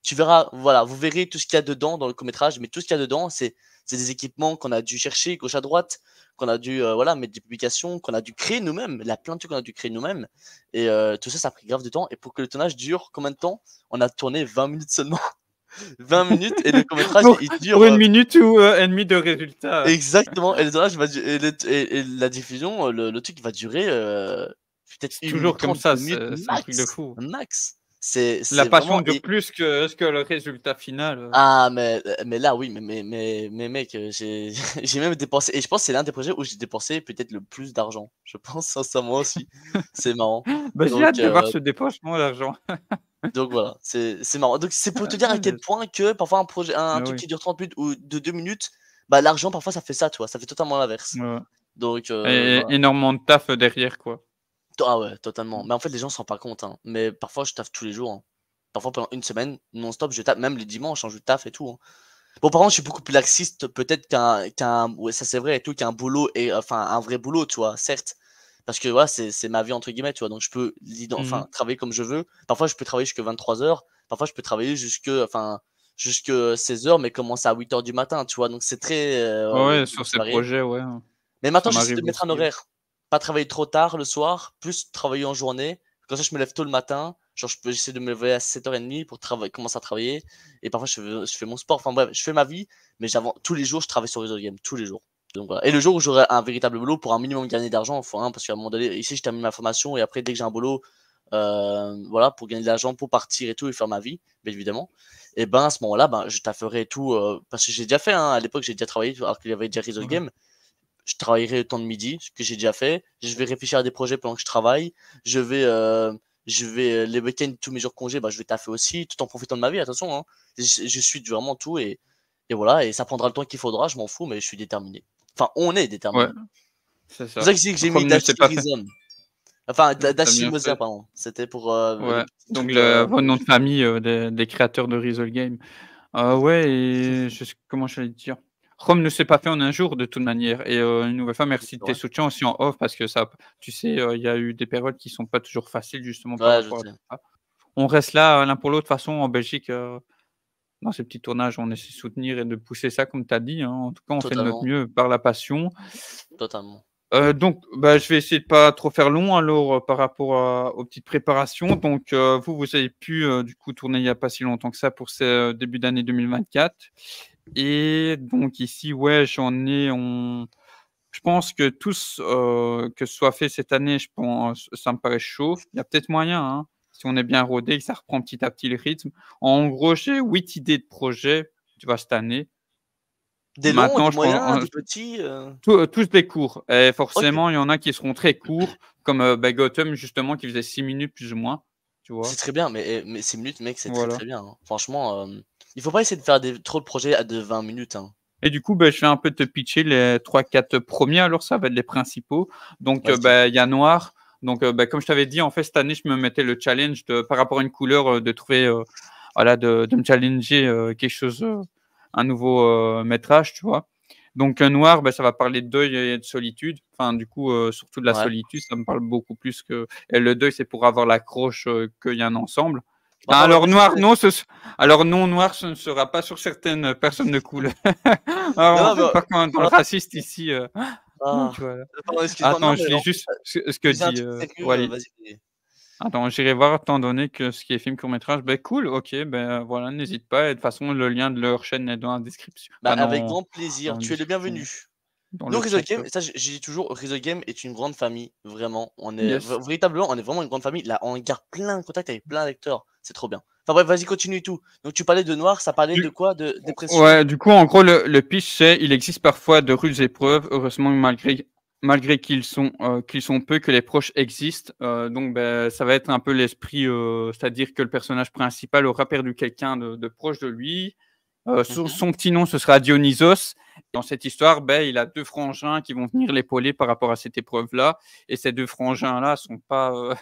Tu verras, voilà, vous verrez tout ce qu'il y a dedans dans le court-métrage, mais tout ce qu'il y a dedans, c'est des équipements qu'on a dû chercher gauche à droite, qu'on a dû voilà, mettre des publications, qu'on a dû créer nous-mêmes. Il y a plein de trucs qu'on a dû créer nous-mêmes. Et tout ça, ça a pris grave de temps. Et pour que le tournage dure combien de temps? On a tourné 20 minutes seulement. 20 minutes et le court-métrage,
Pour
il
pour
dure.
1 minute ou et demie de résultat.
Exactement, et le tournage va et la diffusion, le truc va durer peut-être
C'est
1 minute
toujours comme
30,
ça,
2 minutes
c'est un truc de
max,
fou.
max.
La
C'est
passion
vraiment.
dure plus que le résultat final,
Ah, mais là, oui, mais mec, j'ai j'ai même dépensé, et je pense que c'est l'un des projets où j'ai dépensé peut-être le plus d'argent. Je pense sincèrement aussi. C'est marrant.
Bah, j'ai
Donc
hâte de voir ce dépensement d'argent.
donc voilà, c'est marrant. Donc c'est pour te dire à quel point que parfois un
Ah
truc
oui,
qui dure 30 minutes ou de 2 minutes, bah, l'argent parfois ça fait ça, tu vois? Ça fait totalement l'inverse.
ouais, ouais.
Donc
Et
voilà.
énormément de taf, derrière, quoi.
Ah ouais, totalement.
Mmh.
Mais en fait, les gens se rendent pas compte, hein. Mais parfois, je taffe tous les jours, hein. Parfois, pendant une semaine, non-stop, je taffe. Même les dimanches, hein, je taffe et tout, hein. Bon, par contre, je suis beaucoup plus laxiste, peut-être ouais, ça c'est vrai et tout, qu'un boulot et enfin, un vrai boulot, tu vois, certes. Parce que voilà, c'est ma vie, entre guillemets, tu vois. Donc, je peux
Mmh mh.
enfin, travailler comme je veux. Parfois, je peux travailler jusqu'à 23 heures. Parfois, je peux travailler enfin, jusque 16 heures, mais commencer à 8 heures du matin, tu vois. Donc, c'est très,
Ouais, ouais, sur
c'est
ces
varié.
projets, ouais,
Mais
ça
maintenant, j'essaie de
m'arrive
mettre un
aussi.
horaire. Pas travailler trop tard le soir, plus travailler en journée. Comme ça, je me lève tôt le matin. Genre, j'essaie de me lever à 7h30 pour commencer à travailler. Et parfois, je fais mon sport. Enfin bref, je fais ma vie. Mais tous les jours, je travaille sur Result Game. Tous les jours. Donc voilà. Et le jour où j'aurai un véritable boulot pour un minimum gagner d'argent, faut un, parce qu'à un moment donné, ici, je termine ma formation et après, dès que j'ai un boulot, voilà, pour gagner de l'argent, pour partir et tout et faire ma vie, bien évidemment. Et ben à ce moment-là, ben, je tafferai et tout. Parce que j'ai déjà fait, hein, à l'époque, j'ai déjà travaillé alors qu'il y avait déjà Result
Ouais.
Game. Je travaillerai le temps de midi, ce que j'ai déjà fait. Je vais réfléchir à des projets pendant que je travaille. Je vais les week-ends, tous mes jours de congé, bah, je vais taffer aussi, tout en profitant de ma vie, attention, hein. Je suis vraiment tout et voilà, et ça prendra le temps qu'il faudra, je m'en fous, mais je suis déterminé. Enfin, on est
Ouais,
déterminé.
c'est
C'est pour ça
ça.
que j'ai mis
Rome ne s'est
Dashi
pas fait.
Rhizome. Enfin,
Tu
Dashi
bien
Moser,
fait.
pardon. C'était pour le
Ouais,
petit
donc
truc.
le votre nom de famille, des créateurs de Rizzle Game. Ouais et je sais comment j'allais te dire? Rome ne s'est pas fait en un jour de toute manière et une nouvelle fois merci de
C'est
tes
vrai.
soutiens aussi en off parce que ça tu sais, il y a eu des périodes qui sont pas toujours faciles justement par
Ouais, je
rapport à
sais.
tout ça. On reste là, l'un pour l'autre. De toute façon en Belgique, dans ces petits tournages, on essaie de soutenir et de pousser ça comme tu as dit, hein. En tout cas, on fait de notre
Totalement,
mieux par la passion.
totalement.
Donc bah, je vais essayer de pas trop faire long alors, par rapport aux petites préparations. Donc vous avez pu, du coup tourner il y a pas si longtemps que ça pour ce début d'année 2024 et donc ici, ouais, je pense que tous, que ce soit fait cette année, je pense ça me paraît chaud. Il y a peut-être moyen, hein, si on est bien rodé, que ça reprend petit à petit le rythme. En gros, j'ai 8 idées de projets, tu vois, cette année.
Des longs,
Maintenant,
des
je pense
moyens, des petits.
tous des courts et
Ok.
forcément, il y en a qui seront très courts comme, bah, Gotham justement qui faisait 6 minutes plus ou moins, tu
C'est
vois?
très bien, mais 6 minutes, mec, c'est très,
Voilà
très bien, hein. Franchement, il faut pas essayer de faire trop de projets à de 20 minutes, hein.
et du coup, bah, je vais un peu te pitcher les 3-4 premiers alors ça va être les principaux. Donc,
Vas-y.
bah, il y a noir, donc, bah, comme je t'avais dit, en fait, cette année, je me mettais le challenge de par rapport à une couleur, de trouver, voilà, de me challenger, quelque chose, un nouveau, métrage, tu vois? Donc, noir, bah, ça va parler de deuil et de solitude, enfin, du coup, surtout de la
Ouais.
solitude, ça me parle beaucoup plus que et le deuil, c'est pour avoir l'accroche, qu'il y a un ensemble.
Bah,
Ah,
parle-moi
alors
plus
noir,
de.
non, alors non, noir, ce ne sera pas sur certaines personnes de couleur. Ah,
Non,
on
non,
rentre
mais
pas quand dans le
parle
raciste ici,
ah,
tu vois?
pardon, excuse-moi. Non,
Attends, je
mais
lis
en
juste
plus,
ce que
tu disais un
dit,
truc sérieux,
Walid.
vas-y.
Attends, j'irai voir étant donné que ce qui est film court métrage, beh, cool, OK, ben, voilà, n'hésite pas et de toute façon le lien de leur chaîne est dans la description,
Bah,
enfin
avec grand plaisir,
dans la
tu es le
description,
bienvenu.
dans
Nous,
le
Resolve
chat,
Game, ça, j'ai dit toujours, Resolve Game est une grande famille, vraiment.
yes.
Véritablement, on est vraiment une grande famille. Là, on garde plein de contacts avec plein d'acteurs. C'est trop bien. Enfin bref, vas-y, continue tout. Donc, tu parlais de noir, ça parlait de
Du
quoi? De dépression?
Ouais, du coup, en gros, le pitch, c'est: il existe parfois de rudes épreuves, heureusement malgré qu'ils sont peu, que les proches existent. Donc beh, ça va être un peu l'esprit, c'est-à-dire que le personnage principal aura perdu quelqu'un de proche de lui. Son
Mhm.
son petit nom, ce sera Dionysos Dans cette histoire, il a 2 frangins qui vont venir l'épauler par rapport à cette épreuve-là et ces 2 frangins-là sont pas,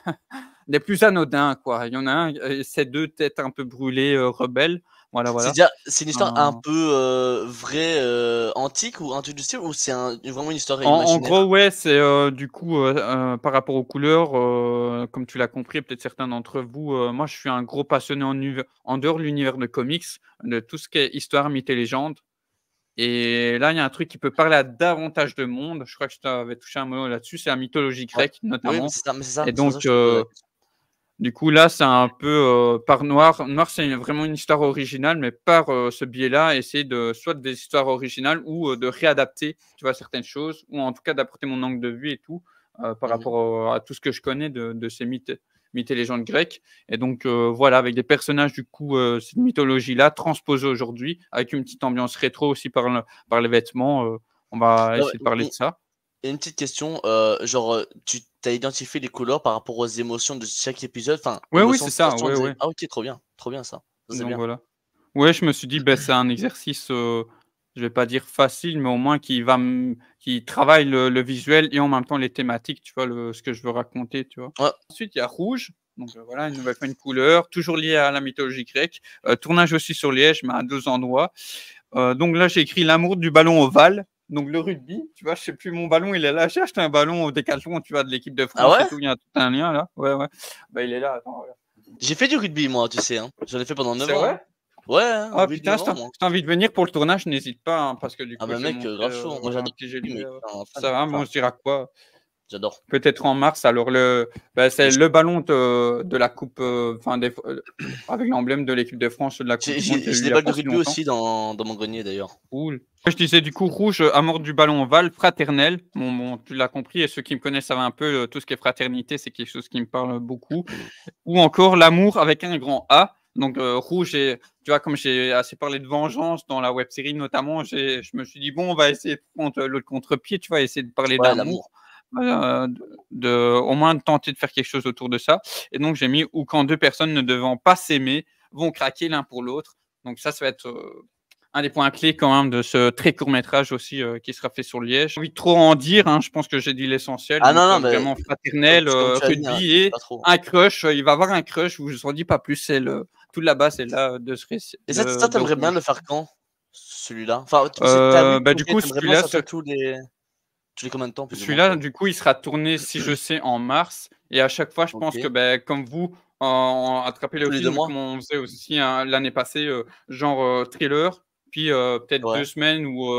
des plus anodins, quoi. Il y en a un, c'est 2 têtes un peu brûlées, rebelles. Voilà.
C'est une histoire un
Heu,
peu vraie, antique ou un truc du style, ou c'est vraiment une histoire
en gros,
imaginaire?
ouais, c'est, du coup, par rapport aux couleurs, comme tu l'as compris, peut-être certains d'entre vous, moi je suis un gros passionné en dehors de l'univers de comics, de tout ce qui est histoire, mythes et légendes. Et là, il y a un truc qui peut parler à davantage de monde. Je crois que je t'avais touché un mot là-dessus, c'est la mythologie
Ouais.
grecque
Oui, mais
notamment.
c'est ça,
Et
c'est pour ça
donc,
que je te posais la question.
du coup, là, c'est un peu, par Noir. Noir, c'est vraiment une histoire originale, mais par, ce biais-là, essayer de soit des histoires originales ou, de réadapter, tu vois, certaines choses ou en tout cas d'apporter mon angle de vue et tout, par
Mmh.
rapport à tout ce que je connais de ces mythes et légendes grecques et donc, voilà, avec des personnages du coup, cette mythologie-là transposée aujourd'hui avec une petite ambiance rétro aussi par les vêtements, on va
Ouais, ouais,
essayer de parler de ça.
et une petite question, genre, tu as identifié les couleurs par rapport aux émotions de chaque épisode, enfin,
Oui, oui,
émotions,
c'est ça,
sensations
ouais,
des
ouais,
ah OK, trop bien, ça. Ça, c'est
donc
bien.
voilà. Ouais, je me suis dit: «Beh, c'est un exercice, je vais pas dire facile, mais au moins qui travaille le visuel et en même temps les thématiques», tu vois? Ce que je veux raconter, tu vois?
Ouais,
Ensuite, il y a rouge, donc voilà, une nouvelle fois une couleur, toujours liée à la mythologie grecque. Tournage aussi sur Liège, mais à 2 endroits. Donc là, j'ai écrit l'amour du ballon ovale, donc le rugby, tu vois? Je sais plus, mon ballon, il est là. J'ai acheté un ballon au Décathlon, tu vois? De l'équipe de
ah
France et
ouais?
tout, il y a tout un lien là. Ouais, ouais. Il est là, attends, regarde.
J'ai fait du rugby moi, tu sais, hein. J'en ai fait pendant 9
C'est
ans, hein.
vrai?
Ouais, hein,
Ah
8-9
putain,
ans moi.
si tu as envie de venir pour le tournage, n'hésite pas, hein, parce que du
Ah
coup,
bah
je vais
mec,
montrer,
grave chaud. Moi
voilà un
j'adore
petit
le
joli,
rugby, mec, je suis un fan.
ça va, bon,
Enfin,
on se dira quoi?
j'adore.
Peut-être en mars, alors
Mais
c'est le ballon de la coupe, enfin des avec l'emblème de l'équipe de France de la coupe du monde qu'il y a eu
j'ai
il
des
y a
balles de
pas si
rugby
longtemps.
aussi dans mon grenier d'ailleurs.
Cool. Je disais du coup rouge, amour du ballon ovale, fraternel. Bon, tu l'as compris et ceux qui me connaissent savent un peu, tout ce qui est fraternité, c'est quelque chose qui me parle beaucoup. Ou encore l'amour avec un grand A. Donc, rouge et tu vois, comme j'ai assez parlé de vengeance dans la web série notamment, je me suis dit: «Bon, on va essayer de prendre l'autre contre-pied», tu vois? Essayer de parler
Ouais, l'amour.
d'amour, au moins de tenter de faire quelque chose autour de ça et donc j'ai mis: «Ou quand 2 personnes ne devant pas s'aimer, vont craquer l'un pour l'autre». Donc ça va être, un des points clés quand même de ce très court métrage aussi, qui sera fait sur Liège. J'ai pas envie de trop en dire, hein, je pense que j'ai dit l'essentiel,
Ah non,
donc
non, mais
vraiment fraternel,
comme tu as dit, hein,
rugby
dis
et
pas trop.
un crush, il va avoir un crush, je vous en dis pas plus, c'est le tout là-bas, c'est là de ce réci
Et ça,
de
tu aimerais bien
rouge.
le faire quand? Celui-là? Enfin, tu as vu,
Du
OK, tu
coup,
aimerais bien
celui-là
sortir
ce
tous les combien de temps plus ou moins,
celui-là,
quoi?
du coup, il sera tourné, si je sais, en mars et à chaque fois, je pense que,
OK.
comme vous, en attraper-les au
Tous les 2
film,
mois?
comme on faisait aussi, hein, l'année passée, genre, thriller, puis, peut-être
Ouais.
2 semaines ou,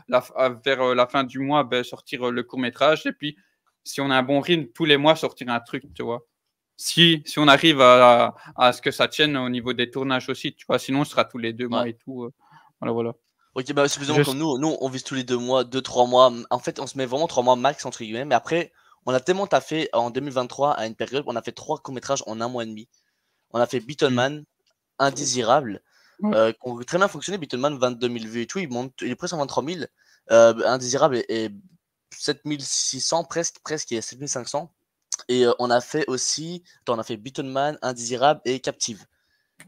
vers, la fin du mois, sortir, le court métrage et puis, si on a un bon rythme, tous les mois sortir un truc, tu vois? Si on arrive à ce que ça tienne au niveau des tournages aussi, tu vois? Sinon, ce sera tous les 2
Ouais.
mois et tout, voilà.
OK, bah, c'est plus ou moins
Je
comme nous. Nous, on vise tous les 2 mois, 2-3 mois. En fait, on se met vraiment 3 mois «max» entre guillemets, mais après, on a tellement taffé en 2023 à une période, on a fait 3 courts métrages en 1 mois et demi. On a fait
mmh,
Beatleman, Indésirable,
ouais,
qui ont très bien fonctionné. Beatleman, 22 000 vues et tout, il est presque à 23 000. Indésirable est 7 600 presque, il est 7 500. Et on a fait aussi attends, on a fait Beatleman, Indésirable et Captive.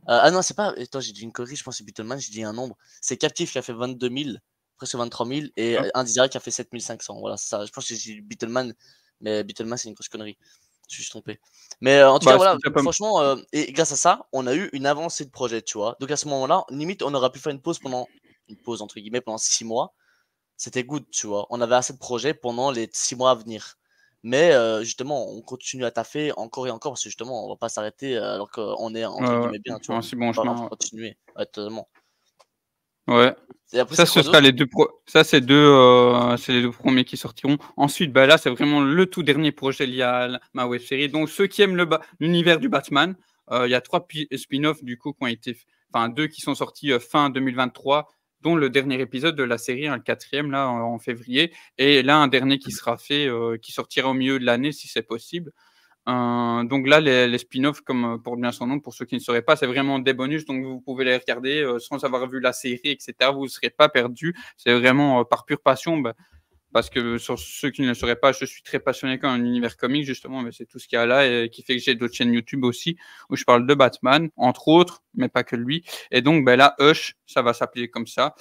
Ah non, c'est pas attends, j'ai dit une connerie, je pense que c'est Beatleman, j'ai dit un nombre. C'est Captive qui a fait 22 000, presque 23 000, et
ah,
Indésirable qui a fait 7 500. Voilà, c'est ça. Je pense que j'ai dit Beatleman, mais Beatleman, c'est une grosse connerie. Je me suis trompé. Mais en tout cas,
c'est
voilà,
déjà pas m
franchement, et grâce à ça, on a eu une avancée de projet, tu vois? Donc à ce moment-là, limite, on aurait pu faire une «pause» entre guillemets, pendant 6 mois. C'était good, tu vois? On avait assez de projets pendant les 6 mois à venir. Mais justement, on continue à taffer encore et encore parce que justement, on va pas s'arrêter, alors qu'on est entre
ouais,
guillemets «bien», tu vois?
un si bon
On va
chemin, ouais.
continuer. Ouais, totalement.
Ouais.
Et après,
Ça,
c'est
ce
quoi
sera
d'autre?
les 2 c'est les 2 premiers qui sortiront. Ensuite, là, c'est vraiment le tout dernier projet lié à ma web série. Donc ceux qui aiment l'univers du Batman, il y a 3 spin-off du coup qui ont été enfin 2 qui sont sortis, fin 2023, dont le dernier épisode de la série, hein, le 4e là, en février et là, un dernier qui sera fait, qui sortira au milieu de l'année si c'est possible. Donc là, les spin-offs, comme, porte bien son nom, pour ceux qui ne sauraient pas, c'est vraiment des bonus, donc vous pouvez les regarder, sans avoir vu la série et cetera. Vous ne serez pas perdus. C'est vraiment, par pure passion, parce que sur ceux qui ne le sauraient pas, je suis très passionné quand même univers comique, justement, mais c'est tout ce qu'il y a là et qui fait que j'ai d'autres chaînes YouTube aussi où je parle de Batman, entre autres, mais pas que lui. Et donc, ben là, Hush, ça va s'appeler comme ça.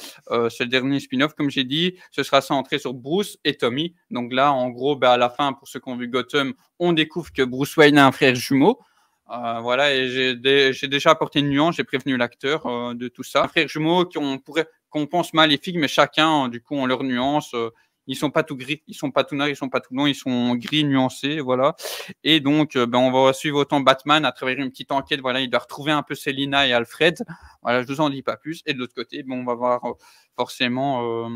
C'est le dernier spin-off, comme j'ai dit. Ce sera centré sur Bruce et Tommy. Donc là, en gros, ben à la fin, pour ceux qui ont vu Gotham, on découvre que Bruce Wayne a un frère jumeau. Voilà, et j'ai déjà apporté une nuance, j'ai prévenu l'acteur de tout ça. Un frère jumeau qu'on pense maléfique, mais chacun, du coup, ont leur nuance. Ils sont pas tout gris, ils sont pas tout noirs, ils sont pas tout blancs, ils sont gris nuancés, voilà. Et donc, on va suivre autant Batman à travers une petite enquête. Voilà, il doit retrouver un peu Selina et Alfred. Voilà, je vous en dis pas plus. Et de l'autre côté, on va voir forcément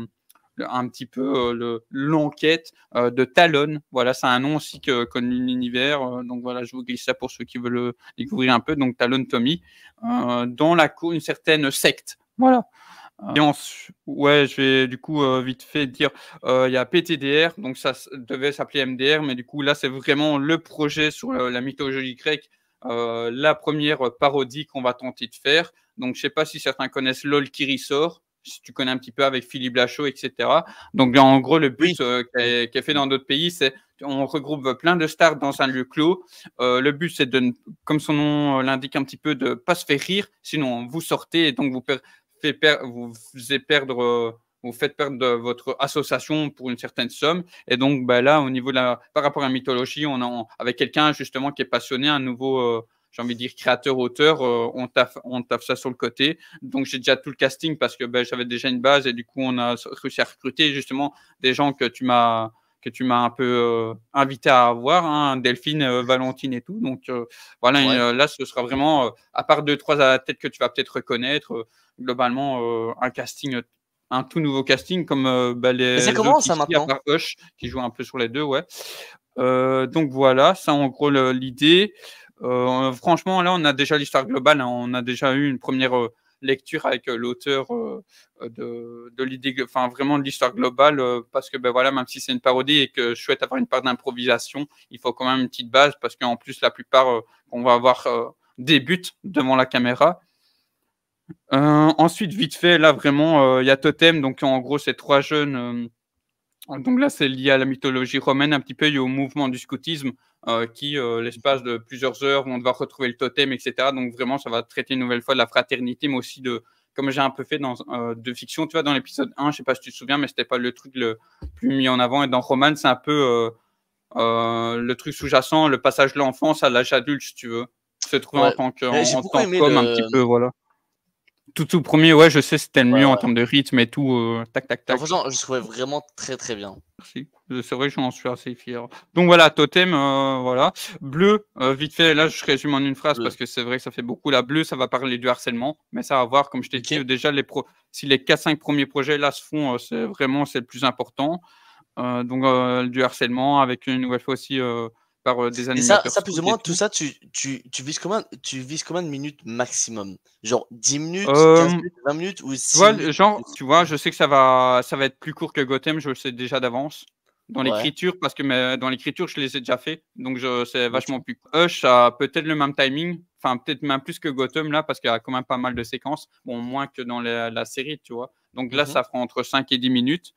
un petit peu l'enquête de Talon. Voilà, c'est un nom aussi que connu l'univers. Donc voilà, je vous glisse ça pour ceux qui veulent le découvrir un peu. Donc Talon Tommy, dans une certaine secte. Voilà. Ouais, je vais du coup vite fait dire, il y a PTDR, donc ça devait s'appeler MDR, mais du coup là c'est vraiment le projet sur la mythologie grecque, la première parodie qu'on va tenter de faire. Donc je sais pas si certains connaissent LOL Kirisor, si tu connais un petit peu avec Philippe Lachaud, etc. Donc en gros le but qui est fait dans d'autres pays, c'est on regroupe plein de stars dans un lieu clos. Le but c'est de, comme son nom l'indique un petit peu, de pas se faire rire, sinon vous sortez et donc vous faites perdre votre association pour une certaine somme. Et donc, là, au niveau par rapport à la mythologie, avec quelqu'un justement qui est passionné, un nouveau, j'ai envie de dire, créateur-auteur, on taffe ça sur le côté. Donc, j'ai déjà tout le casting parce que j'avais déjà une base et du coup, on a réussi à recruter justement des gens que tu m'as un peu invité à avoir, hein, Delphine, Valentine et tout. Donc, voilà, là, ce sera vraiment, à part 2-3 à la tête que tu vas peut-être reconnaître, globalement un casting, un tout nouveau casting comme les
ça commence
autres ici, à part Hush qui joue un peu sur les deux, ouais. Donc voilà, ça en gros l'idée. Franchement, là, on a déjà l'histoire globale, hein, on a déjà eu une première lecture avec l'auteur de l'idée, enfin vraiment de l'histoire globale, parce que voilà, même si c'est une parodie et que je souhaite avoir une part d'improvisation, il faut quand même une petite base parce qu'en plus la plupart qu'on va avoir débutent devant la caméra. Ensuite, vite fait, là vraiment, il y a Totem, donc en gros, c'est 3 jeunes. Donc là, c'est lié à la mythologie romaine un petit peu et au mouvement du scoutisme qui, l'espace de plusieurs heures, vont devoir retrouver le totem, etc. Donc vraiment, ça va traiter une nouvelle fois de la fraternité, mais aussi comme j'ai un peu fait de fiction, tu vois, dans l'épisode 1, je sais pas si tu te souviens, mais c'était pas le truc le plus mis en avant. Et dans Roman, c'est un peu le truc sous-jacent, le passage de l'enfance à l'âge adulte, si tu veux. Se trouver en tant qu'homme, un petit peu, voilà. Tout premier, ouais, je sais, c'était le mieux en termes de rythme et tout, tac, tac, tac.
Franchement, je trouvais vraiment très, très bien.
Merci. C'est vrai que j'en suis assez fier. Donc voilà, Totem, voilà. Bleu, vite fait, là, je résume en une phrase parce que c'est vrai que ça fait beaucoup. La Bleu, ça va parler du harcèlement, mais ça va voir, comme je t'ai dit, déjà, si les 4-5 premiers projets là se font, c'est le plus important. Donc du harcèlement avec une nouvelle fois aussi par des animateurs.
Et ça plus ou moins, tout ça, tu vises combien de minutes maximum? Genre 10 minutes, 15 minutes, 20 minutes ou 6 minutes?
Tu vois, je sais que ça va être plus court que Gotham, je le sais déjà d'avance. Dans l'écriture, parce que dans l'écriture, je les ai déjà fait, donc c'est vachement plus. Hush a peut-être le même timing, enfin peut-être même plus que Gotham là, parce qu'il y a quand même pas mal de séquences, bon moins que dans la série, tu vois. Donc là, ça fera entre 5 et 10 minutes.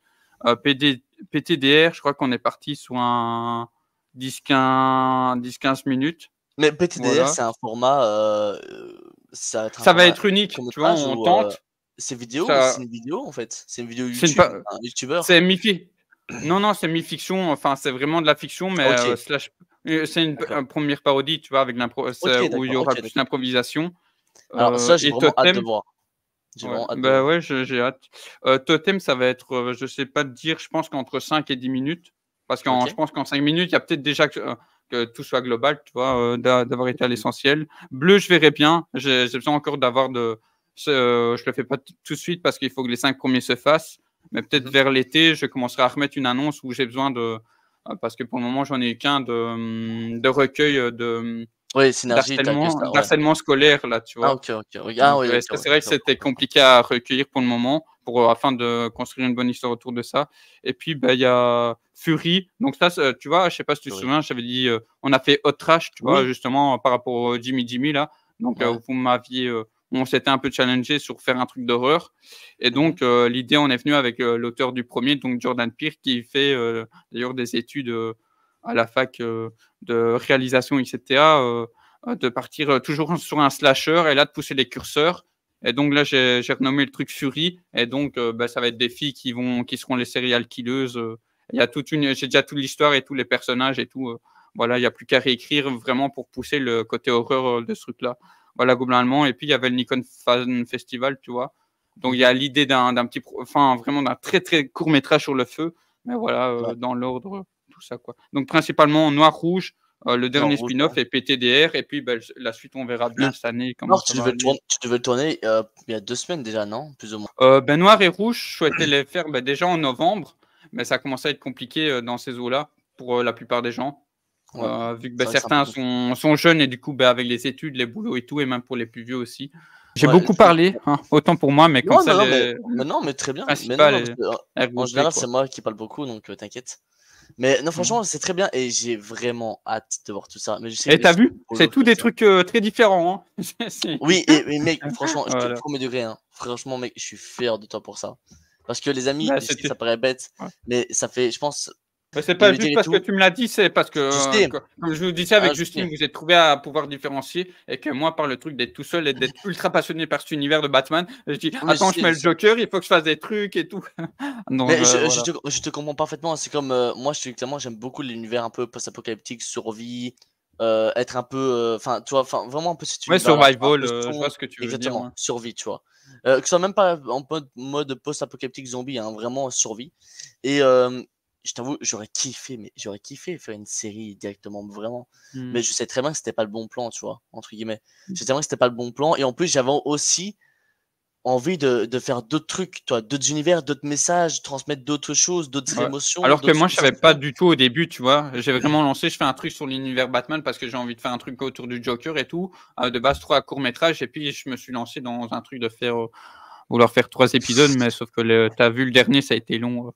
PTDR, je crois qu'on est parti sur un 10-15 minutes.
Mais PTDR, c'est un format.
Ça va être unique, tu vois, on tente.
C'est vidéo, c'est une vidéo en fait. C'est une vidéo YouTube, un YouTuber.
C'est mi-fiction. Non, c'est mi-fiction, enfin, c'est vraiment de la fiction, mais c'est une première parodie, tu vois, avec où il y aura plus d'improvisation.
Alors, ça, j'ai vraiment hâte de voir.
Ouais, j'ai hâte. Totem, ça va être, je sais pas te dire, je pense qu'entre 5 et 10 minutes. Parce que je pense qu'en 5 minutes, il y a peut-être déjà que tout soit global, tu vois, d'avoir été à l'essentiel. Bleu, je verrai bien. J'ai besoin encore d'avoir je le fais pas tout de suite parce qu'il faut que les 5 premiers se fassent. Mais peut-être vers l'été, je commencerai à remettre une annonce où j'ai besoin parce que pour le moment, j'en ai eu qu'un de recueil d'harcèlement scolaire, là, tu vois.
Ok.
C'est vrai que c'était compliqué à recueillir pour le moment, afin de construire une bonne histoire autour de ça. Et puis, il y a Fury. Donc ça, tu vois, je sais pas si tu te souviens, j'avais dit, on a fait Hot Trash, tu vois, justement, par rapport au Jimmy, là. Donc, vous m'aviez on s'était un peu challengé sur faire un truc d'horreur. Et donc, l'idée on est venue avec l'auteur du premier, donc Jordan Peele, qui fait d'ailleurs des études à la fac de réalisation, etc., de partir toujours sur un slasher et là de pousser les curseurs. Et donc là, j'ai renommé le truc Fury. Et donc, ça va être des filles qui seront les serial killeuses. Il y a j'ai déjà toute l'histoire et tous les personnages et tout. Voilà, il n'y a plus qu'à réécrire vraiment pour pousser le côté horreur de ce truc-là. Voilà, globalement. Et puis, il y avait le Nikon Fan Festival, tu vois. Donc, il y a l'idée vraiment d'un très, très court métrage sur le feu. Mais voilà,
Ouais.
dans l'ordre, tout ça, quoi. Donc, principalement noir-rouge, le
Non,
dernier
rouge,
spin-off
ouais.
est PTDR. Et puis, la suite, on verra bien
Le
cette année comment
Noir,
ça va aller.
tu devais le tourner il y a 2 semaines déjà, non? Plus ou moins.
Noir et rouge, je souhaitais les faire déjà en novembre, mais ça commençait à être compliqué dans ces eaux-là pour la plupart des gens.
Ouais,
Vu que
c'est vrai que c'est un peu
certains
compliqué.
sont jeunes et du coup, avec les études, les boulots et tout, et même pour les plus vieux aussi. J'ai
Ouais,
beaucoup parlé, hein, autant pour moi, mais comme
non,
ça,
non, non,
le
non, mais très bien. Mais non,
principal
non, parce
est
que, en
regroupé,
général, c'est
quoi.
moi qui parle beaucoup, donc t'inquiète. Mais non,
Mmh.
franchement, c'est très bien et j'ai vraiment hâte de voir tout ça. Mais je sais que
Et
les
tu
filles
vu?
vont
C'est tous
bloquer
des
ça.
trucs très différents, hein. C'est
Oui, et mec, franchement, je te
voilà.
premier degré, hein. Franchement, mec, je suis fier de toi pour ça. Parce que les amis,
Bah,
je sais que ça
c'était
paraît bête,
ouais.
mais ça fait, je pense,
Mais c'est
de
pas
lui dire
juste
et
parce que
tout.
tu me l'as dit, c'est parce que,
Je sais,
comme je vous disais
hein,
avec
je
Justine,
sais.
vous êtes trouvés à pouvoir différencier et que moi, par le truc d'être tout seul et d'être ultra passionné par cet univers de Batman, je dis:
Mais
«Attends, je mets
je
le
sais.
Joker, il faut que je fasse des trucs et tout». Donc
Mais
voilà.
je te comprends parfaitement. C'est comme moi, clairement, j'aime beaucoup l'univers un peu post-apocalyptique, survie, être un peu, enfin, tu vois, enfin, vraiment un peu cet
Ouais,
univers-là, tu vois, un
survival,
peu
je vois
sombre,
ce que tu veux dire, ouais.
exactement, survie, tu vois. Que ce soit même pas en mode post-apocalyptique zombie, hein, vraiment survie. Et je t'avoue, j'aurais kiffé faire une série directement, vraiment.
Mmh.
Mais je sais très bien que c'était pas le bon plan, tu vois, entre guillemets. Je sais très bien que c'était pas le bon plan. Et en plus, j'avais aussi envie de faire d'autres trucs, toi, d'autres univers, d'autres messages, transmettre d'autres choses, d'autres
Ouais.
émotions,
Alors que
d'autres
moi, je savais pas
sensations.
du tout au début, tu vois? J'ai vraiment lancé, je fais un truc sur l'univers Batman parce que j'ai envie de faire un truc autour du Joker et tout, de base 3 courts-métrages et puis je me suis lancé dans un truc de vouloir faire 3 épisodes, mais sauf que tu vu le dernier, ça a été long.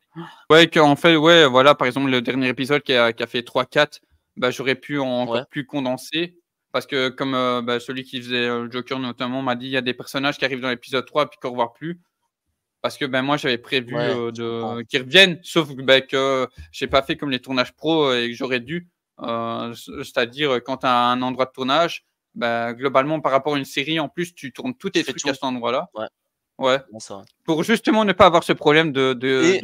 Ouais, qu'en fait, ouais, voilà, par exemple, le dernier épisode qui a fait 3-4, j'aurais pu
Ouais,
encore plus condenser parce que comme, celui qui faisait, le Joker notamment m'a dit: «Il y a des personnages qui arrivent dans l'épisode 3 puis qu'on revoit plus». Parce que, moi, j'avais prévu,
ouais, je comprends.
de qu'ils reviennent, sauf que, que j'ai pas fait comme les tournages pro et que j'aurais dû. C'est-à-dire, quand tu as un endroit de tournage, globalement, par rapport à une série, en plus, tu tournes tous
Tu
tes
fais
trucs à
tout.
cet endroit-là.
Ouais,
Ouais,
bon ça.
pour justement ne pas avoir ce problème
Et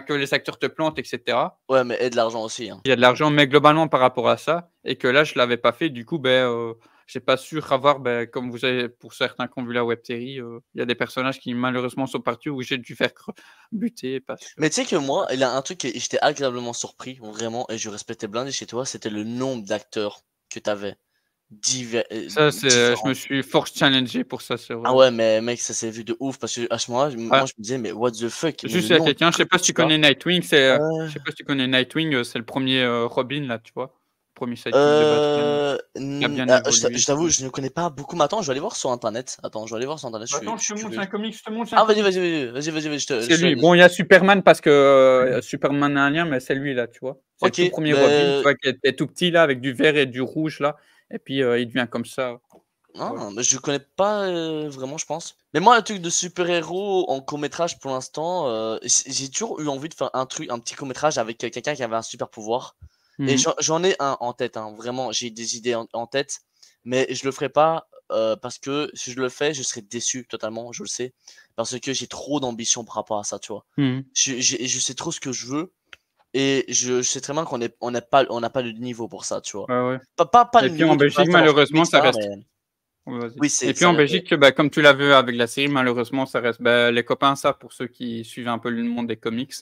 que les acteurs te plantent et cetera.
ouais, mais et de l'argent aussi, hein.
Il y a de l'argent, mais globalement par rapport à ça et que là, je l'avais pas fait, du coup, j'ai pas su avoir, comme vous avez pour certains qui ont vu la web série, il y a des personnages qui malheureusement sont partis où j'ai dû faire buter parce que
Mais tu sais que moi, il y a un truc et j'étais agréablement surpris, vraiment, et je respectais blindé chez toi, c'était le nombre d'acteurs que tu avais,
ça, je me
différents.
suis force challengé pour ça, c'est
Ah
vrai.
ouais, mais mec, ça s'est vu de ouf parce que à ce moment-là,
Ouais,
moi je me disais: «Mais what the fuck?» Mais le
juste il y a
nombre de
quelqu'un, je sais
trucs que
pas si tu
tu as.
connais Nightwing,
Heu
je sais pas si tu connais Nightwing, c'est le premier Robin là, tu vois? Premier sidekick de Batman, qui a bien
Je
évolué.
t'avoue, je ne connais pas beaucoup, mais attends, je vais aller voir sur internet. Attends, je vais aller voir sur internet,
Attends,
je
je
suis
te montre
curieux.
un comics, je te montre un
Ah vas-y,
comics.
vas-y, vas-y, vas-y, vas-y, vas-y,
C'est
je te
lui. Bon, il y a Superman parce que, Superman a un lien, mais c'est lui là, tu vois? C'est le
OK,
tout premier Robin, tu
beh,
vois? Qui était tout petit là, avec du vert et du rouge là et puis, il devient comme ça. Voilà.
non, mais je connais pas, vraiment, je pense. Mais moi, un truc de super-héros en court-métrage pour l'instant, j'ai toujours eu envie de faire un petit court-métrage avec, quelqu'un qui avait un super pouvoir et
Mmh mh.
j'en ai un en tête, hein, vraiment, j'ai des idées en tête, mais je le ferai pas, parce que si je le fais, je serai déçu totalement, je le sais, parce que j'ai trop d'ambition par rapport à ça, tu vois?
Mmh.
Je sais trop ce que je veux et je sais très bien on n'a pas le niveau pour ça, tu vois?
Ouais, ouais
Pas
et
le
puis en
niveau du
Belgique,
Fast
malheureusement,
Comics
ça
là,
reste
mais
ouais, vas-y
oui,
et puis
ça
en
reste
Belgique, comme tu l'as vu avec la série, malheureusement, ça reste, les copains savent pour ceux qui suivent un peu le monde des comics,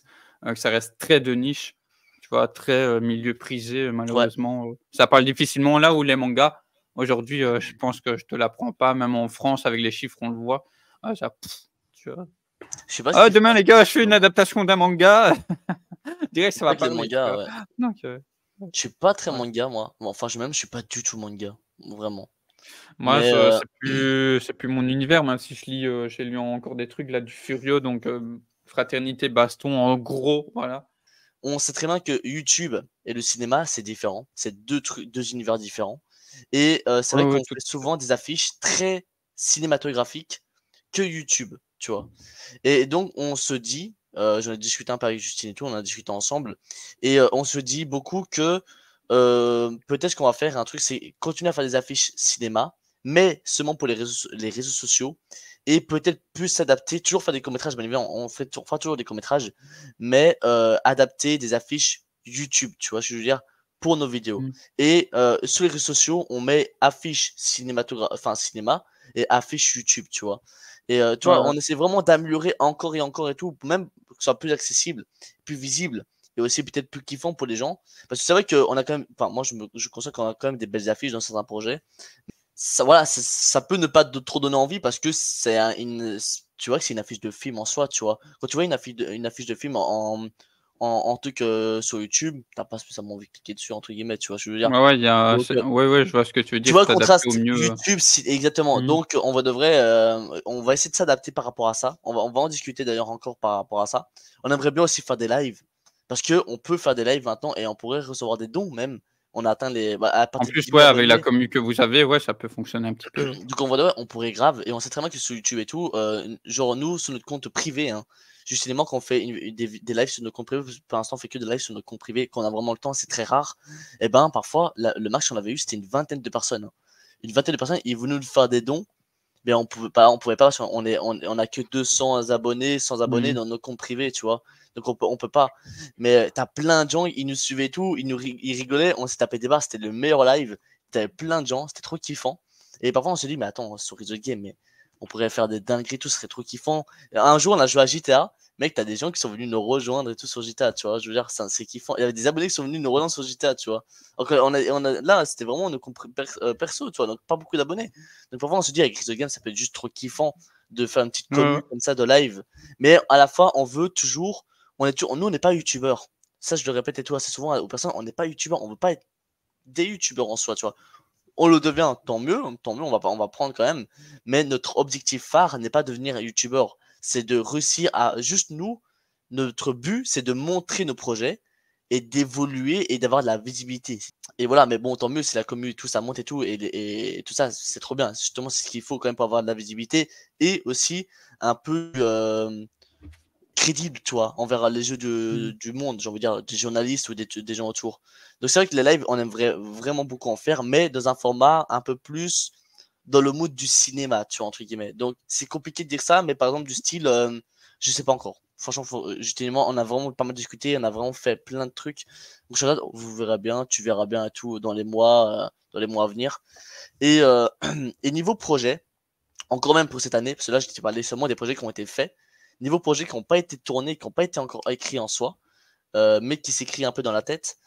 que ça reste très de niche, tu vois? Très, milieu prisé,
ouais.
malheureusement, ça parle difficilement là où les mangas, aujourd'hui, je pense que je te l'apprends pas, même en France avec les chiffres, on le voit, ça tu vois?
Je sais pas ce
«Ah
qu'ils font
demain
en
les gars, je
France,
fais une adaptation d'un manga», direct ça
c'est
va
vrai que les
parler, tu
mangas,
vois?
ouais.
Donc
Je suis pas très
ouais.
manga moi. Bon, enfin, je suis pas du tout manga, vraiment.
Moi,
Mais
c'est plus mon univers, même si j'ai lu encore des trucs là du Furio, donc fraternité, baston, en gros, voilà.
on sait très bien que YouTube et le cinéma, c'est différent. C'est 2 univers différents et c'est
Ouais,
vrai
ouais,
qu'on
tout
fait
à fait.
souvent des affiches très cinématographique que YouTube, tu vois. Et donc, on se dit, j'en ai discuté un peu avec Justine et tout, on en a discuté ensemble, et on se dit beaucoup que peut-être ce qu'on va faire, un truc, c'est continuer à faire des affiches cinéma, mais seulement pour les réseaux sociaux, et peut-être plus s'adapter, toujours faire des courts-métrages, bien évidemment, on fera toujours des courts-métrages, mais adapter des affiches YouTube, tu vois ce que je veux dire, pour nos vidéos.
Mmh.
Et sur les réseaux sociaux, on met affiches enfin cinéma et affiches YouTube, tu vois. Et tu
Ouais,
vois,
ouais.
on essaie vraiment d'améliorer encore et encore et tout, même pour que ce soit plus accessible, plus visible et aussi peut-être plus kiffant pour les gens. Parce que c'est vrai qu'on a quand même, enfin, moi je conçois qu'on a quand même des belles affiches dans certains projets. Ça, voilà, ça peut ne pas trop donner envie parce que tu vois que c'est une affiche de film en soi, tu vois. Quand tu vois une affiche de film en truc sur YouTube, t'as pas spécialement envie de cliquer dessus, entre guillemets, tu vois ce que je veux dire.
Ouais, ouais, il y a
Donc,
c'est ouais, ouais, je vois ce que tu veux
tu
dire,
vois le
s'adapter au
contraste
mieux,
YouTube, exactement.
mmh.
Donc, on va essayer de s'adapter par rapport à ça. On va en discuter d'ailleurs encore par rapport à ça. On aimerait bien aussi faire des lives parce que on peut faire des lives maintenant et on pourrait recevoir des dons même. On a atteint à
En
partir de
plus,
10 000
ouais, avec la
abonnés.
commu que vous avez, ouais, ça peut fonctionner un petit peu.
Donc en vrai de vrai, on pourrait grave, et on sait très bien que sur YouTube et tout, genre nous, sur notre compte privé, hein, justement quand on fait des lives sur notre compte privé, pour l'instant on fait que des lives sur notre compte privé, quand on a vraiment le temps, c'est très rare, et ben parfois, le max qu'on avait eu, c'était une vingtaine de personnes, hein. Une vingtaine de personnes, ils venaient nous faire des dons, mais on pouvait pas, parce qu'on on a que 200 abonnés, 100 abonnés
Mmh.
dans nos comptes privés, tu vois. Donc on peut pas. Mais t'as plein de gens, ils nous suivaient et tout, ils rigolaient, on s'est tapé des barres, c'était le meilleur live. T'avais plein de gens, c'était trop kiffant. Et parfois on se dit, mais attends, sur The Game, mais on pourrait faire des dingueries, tout ce serait trop kiffant. Un jour, on a joué à GTA, mec, t'as des gens qui sont venus nous rejoindre et tout sur GTA, tu vois. Je veux dire, c'est kiffant. Il y avait des abonnés qui sont venus nous rejoindre sur GTA, tu vois. Donc là, c'était vraiment nos comptes perso, tu vois, donc pas beaucoup d'abonnés. Donc parfois on se dit avec The Game, ça peut être juste trop kiffant de faire une petite
Ouais, ouais.
commu comme ça de live. Mais à la fois, on veut toujours, nous on n'est pas youtubeurs. Ça, je le répète et tout assez souvent aux personnes, on n'est pas youtubeurs, on veut pas être des youtubeurs en soi, tu vois. On le devient, tant mieux, on va prendre quand même. Mais notre objectif phare n'est pas de devenir un youtubeur, c'est de réussir à juste nous, notre but, c'est de montrer nos projets et d'évoluer et d'avoir de la visibilité. Et voilà, mais bon, tant mieux si la commu, tout ça monte et tout, et tout ça, c'est trop bien. Justement, c'est ce qu'il faut quand même pour avoir de la visibilité et aussi un peu crédible, tu vois, envers les yeux
Mmh.
du monde, j'ai envie de dire, des journalistes ou des gens autour. Donc c'est vrai que les lives, on aimerait vraiment beaucoup en faire, mais dans un format un peu plus dans le mood du cinéma, tu vois, entre guillemets. Donc c'est compliqué de dire ça, mais par exemple du style, je sais pas encore. Franchement, justement, on a vraiment pas mal discuté, on a vraiment fait plein de trucs. Donc Charlotte, vous verrez bien, tu verras bien et tout dans les mois à venir. Et, et niveau projet, encore même pour cette année, parce que là, je t'ai parlé seulement des projets qui ont été faits. Niveau projets qui n'ont pas été tournés, qui n'ont pas été encore écrits en soi, mais qui s'écrit un peu dans la tête.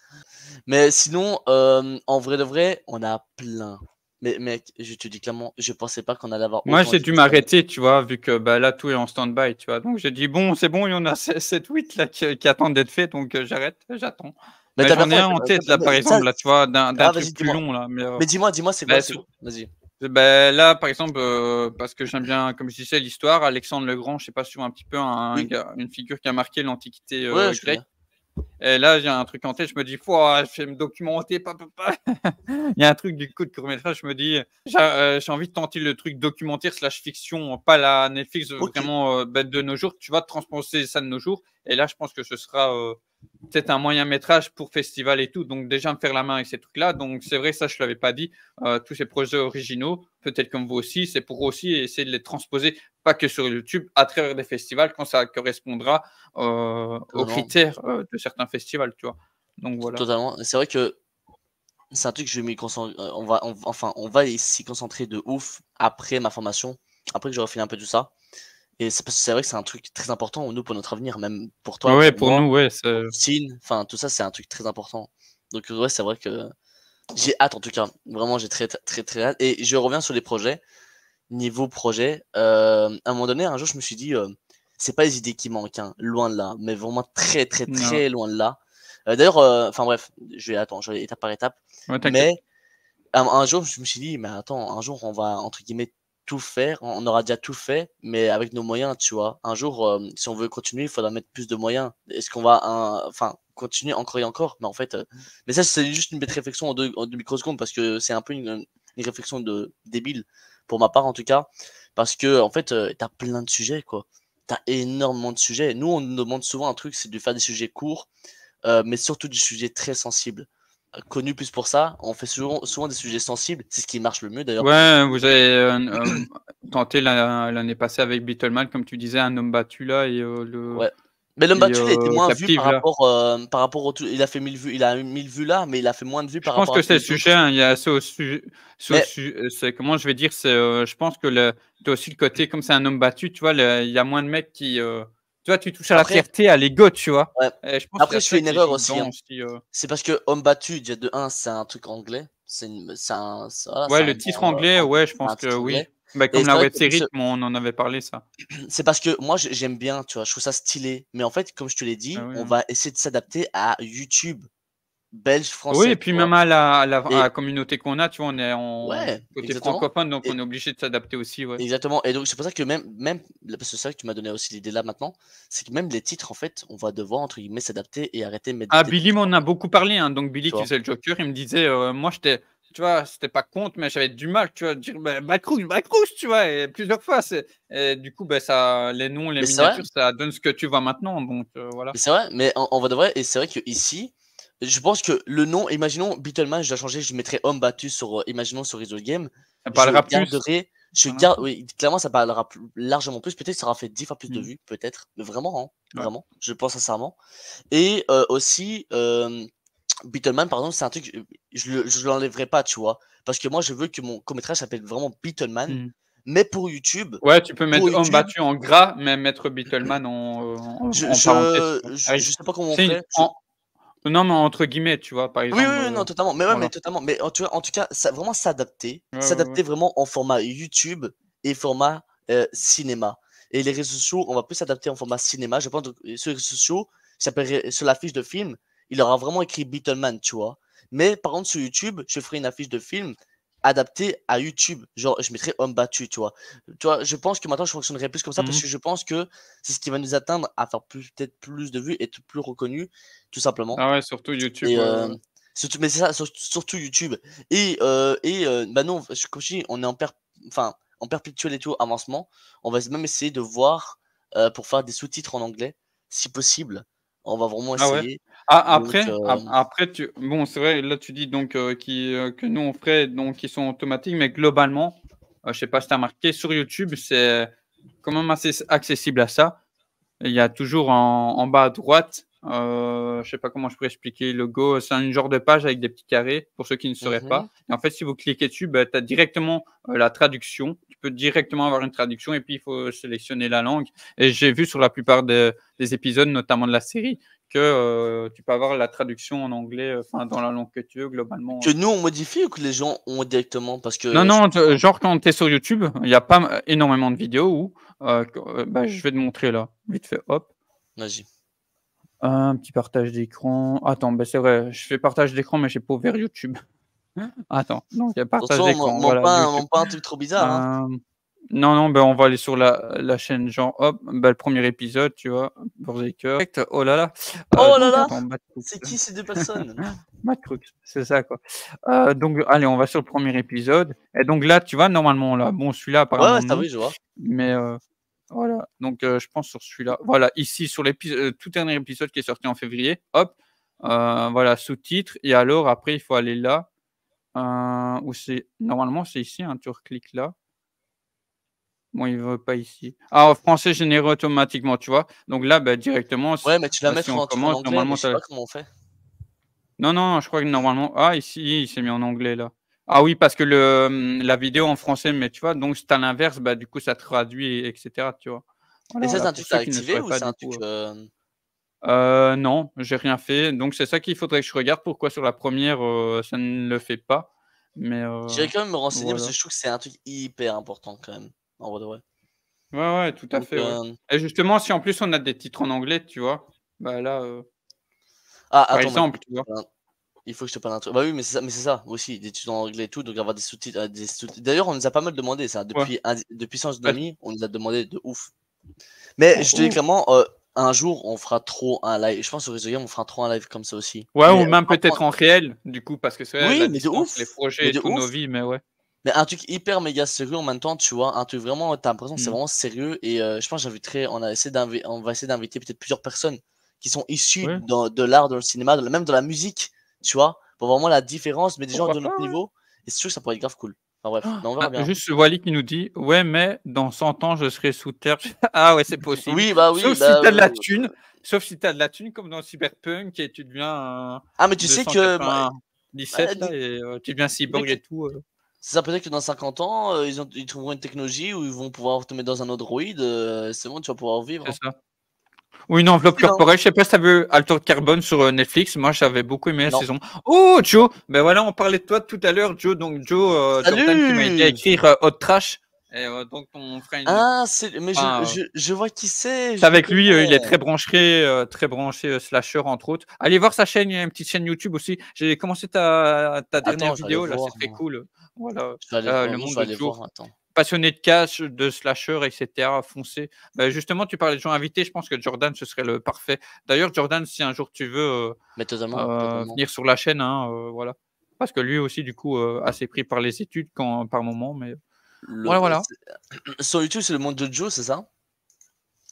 Mais sinon, en vrai de vrai, on a plein. Mais mec, je te dis clairement, je pensais pas qu'on allait avoir
Moi,
autant
j'ai
d'idées
dû
cette année.
m'arrêter, tu vois? Vu que, bah, là, tout est en stand-by, tu vois? Donc j'ai dit: «Bon, c'est bon, il y en a 7-8 là qui attendent d'être faits, donc j'arrête, j'attends».
Mais
Mais
t'as bien
j'en ai
fait.
un en tête là, par
Ça,
exemple, là, tu vois? D'un
ah, vas-y,
truc plus
dis-moi.
long là, mais
Mais dis-moi, c'est quoi,
bah,
c'est quoi? Vas-y.
bah, là, par exemple, parce que j'aime bien, comme je disais, l'histoire, Alexandre le Grand, je sais pas si tu vois un petit peu
Oui,
une figure qui a marqué l'Antiquité,
ouais, je
grecque.
connais.
Et là, j'ai un truc en tête, je me dis: «Pouah, je vais me documenter, pa pa pa». Il y a un truc du coup de court-métrage, je me dis: J'ai envie de tenter le truc documentaire/fiction, pas la Netflix,
Ok,
vraiment, bah, de nos jours». Tu vas transposer ça de nos jours et là, je pense que ce sera, peut-être un moyen métrage pour festival et tout, donc déjà me faire la main avec ces trucs-là, donc c'est vrai, ça je l'avais pas dit, tous ces projets originaux, peut-être comme vous aussi, c'est pour aussi essayer de les transposer, pas que sur YouTube, à travers des festivals quand ça correspondra, aux
totalement.
critères, de certains festivals, tu vois? Donc voilà.
Totalement. C'est vrai que c'est un truc que je vais m'y concentrer. Enfin, on va s'y concentrer de ouf après ma formation, après que j'aurai fini un peu tout ça. Et c'est parce que c'est vrai que c'est un truc très important, nous, pour notre avenir, même pour
Ouais,
toi,
ouais,
pour
pour
moi,
nous, ouais,
pour
c'est
Justine, enfin, tout ça, c'est un truc très important. Donc, ouais, c'est vrai que j'ai hâte, en tout cas. Vraiment, j'ai très, très, très hâte. Et je reviens sur les projets. Niveau projet, à un moment donné, un jour, je me suis dit, c'est pas les idées qui manquent, hein, loin de là, mais vraiment très, très,
non,
très loin de là. D'ailleurs, enfin bref, je vais étape par étape.
ouais, t'inquiète.
Mais un jour, je me suis dit: «Mais attends, un jour, on va, entre guillemets, tout faire. On aura déjà tout fait, mais avec nos moyens», tu vois? Un jour, si on veut continuer, il faudra mettre plus de moyens. Est-ce qu'on va, enfin, continuer encore et encore? Mais en fait, mais ça, c'est juste une bête réflexion en 2 microsecondes parce que c'est un peu une réflexion de débile. pour ma part en tout cas, parce que en fait, t'as plein de sujets, quoi. T'as énormément de sujets. Nous, on nous demande souvent un truc, c'est de faire des sujets courts, mais surtout du sujet très sensible. Connu plus pour ça, on fait souvent des sujets sensibles, c'est ce qui marche le mieux d'ailleurs.
Ouais, vous avez tenté l'année passée avec Beatleman, comme tu disais, un homme battu là et
Ouais. Mais l'homme
et
battu, il a été moins vu
Captive là.
par rapport au tout. Il a fait 1000 vues, il a eu 1000 vues là, mais il a fait moins de vues
Je
par
pense
rapport à
que
tous
c'est le
les
sujet,
autres.
hein, il y a
Mais
c'est comment je vais dire, c'est je pense que tu as aussi le côté comme c'est un homme battu, tu vois, il y a moins de mecs qui tu vois, tu touches à la
après,
fierté, à l'ego, tu vois.
ouais.
Et je pense qu'il y
Après,
a
je fais
ça
une
qui
erreur
joue
aussi,
dedans
hein.
aussi.
C'est parce que homme battu, déjà de 1, c'est un truc anglais. Voilà,
Ouais, le titre anglais, ouais, je
c'est
pense
un
que
titre
oui.
anglais.
Bah,
Et
comme
c'est
la
vrai
web
que
série, on en avait parlé ça.
c'est parce que moi, j'aime bien, tu vois, je trouve ça stylé. Mais en fait, comme je te l'ai
Ah
dit,
oui,
on
hein.
va essayer de s'adapter à YouTube belge,
Oui,
français,
et
tu
puis
vois.
même à
Et
la communauté qu'on a, tu vois, on est en
ouais,
côté
exactement.
francophone, donc on
Et
est obligé de s'adapter aussi, ouais.
exactement. Et donc, c'est pour ça que même, parce que c'est vrai que tu m'as donné aussi l'idée là maintenant, c'est que même les titres, en fait, on va devoir, entre guillemets, s'adapter et arrêter de mettre
Ah,
des
Billy
titres,
m'en a beaucoup parlé, hein, donc Billy
tu
qui
vois.
faisait le Joker, il me disait, moi j'étais tu vois, c'était pas contre, mais j'avais du mal, tu vois, de dire: «Bah, Backroos», tu vois? Et plusieurs fois, et du coup, bah, ça les noms, les
Mais c'est vrai,
miniatures, ça donne ce que tu vois maintenant, donc voilà.
mais on va de vrai, et c'est vrai que ici, je pense que le nom, imaginons Beatleman, je dois changer, je mettrais homme battu sur, imaginons sur Resolve Game,
Ça
je
parlera plus,
garderai,
voilà.
oui, clairement, ça parlera largement plus, peut-être ça aura fait 10 fois plus de
Mmh.
vues, peut-être, mais vraiment, hein,
Ouais.
vraiment, je pense sincèrement. Et aussi, Beatleman, par exemple, c'est un truc, je l'enlèverai pas, tu vois, parce que moi, je veux que mon court-métrage s'appelle vraiment Beatleman,
Mmh.
mais
Ouais, tu peux
pour
mettre homme
YouTube,
battu en gras, mais mettre Beatleman en parenthèse, tu vois?
je sais pas comment on
C'est
ferait,
en non, mais entre guillemets, tu vois? Par
oui, oui,
exemple,
oui, non, totalement. Mais ouais, mais
voilà.
totalement. Mais tu vois, en tout cas, vraiment
Ouais, ouais, ouais.
s'adapter vraiment en format YouTube et format cinéma. Et les réseaux sociaux, on va plus s'adapter en format cinéma. Je pense que sur les réseaux sociaux, sur la fiche de film, il aura vraiment écrit Beatleman, tu vois. Mais par contre, sur YouTube, je ferai une affiche de film adaptée à YouTube. Genre, je mettrai homme battu, tu vois. Tu vois, je pense que maintenant, je fonctionnerai plus comme ça parce
Mmh.
que je pense que c'est ce qui va nous atteindre à faire peut-être plus de vues et être plus reconnus, tout simplement.
Ah ouais, surtout YouTube,
Et
ouais, ouais, ouais.
surtout, mais c'est ça, surtout YouTube. Bah non, comme je dis, on est enfin, en perpétuel et tout avancement. On va même essayer de voir pour faire des sous-titres en anglais, si possible. On va vraiment
Ah ouais?
essayer.
A
Donc,
après ap après tu bon, c'est vrai, là, tu dis donc que nous on ferait donc qui sont automatiques, mais globalement, je sais pas si tu as remarqué sur YouTube, c'est quand même assez accessible à ça. Il y a toujours en bas à droite, je sais pas comment je pourrais expliquer le logo, c'est un genre de page avec des petits carrés, pour ceux qui ne sauraient
mhm.
pas, et en fait, si vous cliquez dessus, bah, tu as directement, la traduction. Tu peux directement avoir une traduction et puis il faut sélectionner la langue, et j'ai vu sur la plupart des épisodes, notamment de la série, que, tu peux avoir la traduction en anglais, enfin dans la langue que tu veux globalement,
Que nous on modifie ou que les gens ont directement? Parce
Non,
que
non, genre quand tu es sur YouTube, il y a pas énormément de vidéos où, bah, je vais te montrer là, vite fait, hop.
vas-y.
Un petit partage d'écran. Attends, bah, c'est vrai, je fais partage d'écran, mais j'ai pas ouvert YouTube. Attends, donc il y a partage
Attention,
d'écran, voilà, YouTube.
montre pas un truc trop bizarre, hein.
Hem, non, non, ben, on va aller sur la chaîne genre hop, bah, le premier épisode, tu vois? Berserker. Oh là là,
Oh là
donc
là!
attends, Bad Crooks.
C'est qui ces deux personnes?
Bad Crooks, c'est ça, quoi. Donc allez, on va sur le premier épisode, et donc là, tu vois, normalement, là, bon, celui-là
Ouais, ouais,
apparemment
ça
non,
oui, je vois.
mais voilà, donc je pense sur celui-là. Voilà, ici sur tout dernier épisode qui est sorti en février, hop, voilà, sous-titres, et alors après il faut aller là, où c'est normalement c'est ici, hein, tu recliques là. Bon, il veut pas ici. Ah, en français généré automatiquement, tu vois? Donc là, bah, directement,
Ouais, mais tu vas
si
mettre
on
en truc en
commence,
anglais, mais
normalement
je sais
tu
pas comment on fait.
non, non, je crois que normalement ici, il s'est mis en anglais là. Ah oui, parce que la vidéo en français, mais tu vois? Donc c'est à l'inverse, bah, du coup ça traduit, et cetera, tu vois?
Et
Voilà,
ça, c'est
voilà,
un
pour
truc que tu
ceux qui ne
activé
sauraient
ou
pas
c'est
du
un
coup,
truc,
Non, j'ai rien fait, donc c'est ça qu'il faudrait que je regarde pourquoi sur la première ça ne le fait pas, mais
j'irai quand même me renseigner parce que
voilà.
je trouve que c'est un truc hyper important quand même, en vrai de vrai.
Ouais, ouais, tout à
Donc,
fait, ouais, et justement, si en plus on a des titres en anglais, tu vois? Bah, là,
ah
par
attends, mais
exemple, tu vois?
il faut que je te parle d'un truc. Bah oui, mais c'est ça aussi, des tutos en anglais et tout, donc avoir des sous-titres, d'ailleurs, on nous a pas mal demandé ça,
Ouais,
depuis Sens
bah,
Demi, on nous a demandé de ouf. Mais
oh,
je te dis
oh.
clairement, un jour, on fera trop un live. Je pense sur Rezo Game, on fera trop un live comme ça aussi.
Ouais,
Mais
ou même
franchement
peut-être en réel, du coup, parce que c'est vrai,
oui,
la
mais de
distance, les
ouf!
projets
Mais
et
de
tout, nos
ouf!
vies, mais ouais.
Mais un truc hyper méga sérieux en même temps, tu vois, un truc vraiment, t'as l'impression que c'est
Mmh.
vraiment sérieux et je pense que j'inviterai on va essayer d'inviter peut-être plusieurs personnes qui sont issues
Ouais,
de l'art, dans le cinéma, même de la musique, tu vois? Pour vraiment la différence, mais des gens
pourquoi
de
pas,
notre
ouais.
niveau et c'est sûr que ça pourrait être grave cool. Enfin bref, mais on verra
Ah,
bien.
juste Wally qui nous dit: «Ouais, mais dans 100 ans, je serai sous terre». Ah ouais, c'est possible.
Oui,
Sauf si
bah,
tu as de la thune, sauf si tu as de la thune comme dans Cyberpunk et tu deviens,
ah mais tu sais que moi
297
dis
là et tu deviens
mec,
cyborg et tout,
c'est ça, peut-être que dans 50 ans, ils trouveront une technologie où ils vont pouvoir te mettre dans un androïde, c'est bon, tu vas pouvoir vivre,
c'est
hein.
ça. Ou une enveloppe
Possible, hein?
corporelle, je sais pas si tu as vu Altered Carbone sur, Netflix, moi j'avais beaucoup aimé la
Non.
saison. Oh Joe! Ben voilà, on parlait de toi tout à l'heure Joe, donc Joe, Jordan qui m'a aidé à
Salut!
écrire, Hot Trash et donc on fera une
Ah, c'est mais
enfin,
je vois qui c'est,
c'est
je le
avec lui, il est
connais.
très branché, slasher entre autres. Allez voir sa chaîne, il y a une petite chaîne YouTube aussi. J'ai commencé ta dernière
Attends, je vais aller
vidéo là, c'est
voir,
très
moi.
cool. Voilà,
Je vais aller voir,
le
moi, je
monde
vais
de
aller
Joe,
voir, attends.
passionné de cash, de slasher et cetera, foncez. Bah, justement, tu parlais de gens invités, je pense que Jordan, ce serait le parfait. D'ailleurs, Jordan, si un jour tu veux,
Mais totalement, totalement.
venir sur la chaîne, hein, voilà. Parce que lui aussi, du coup, assez pris par les études quand par moment, mais voilà,
Le
voilà.
sur YouTube, c'est le monde de Joe, c'est ça?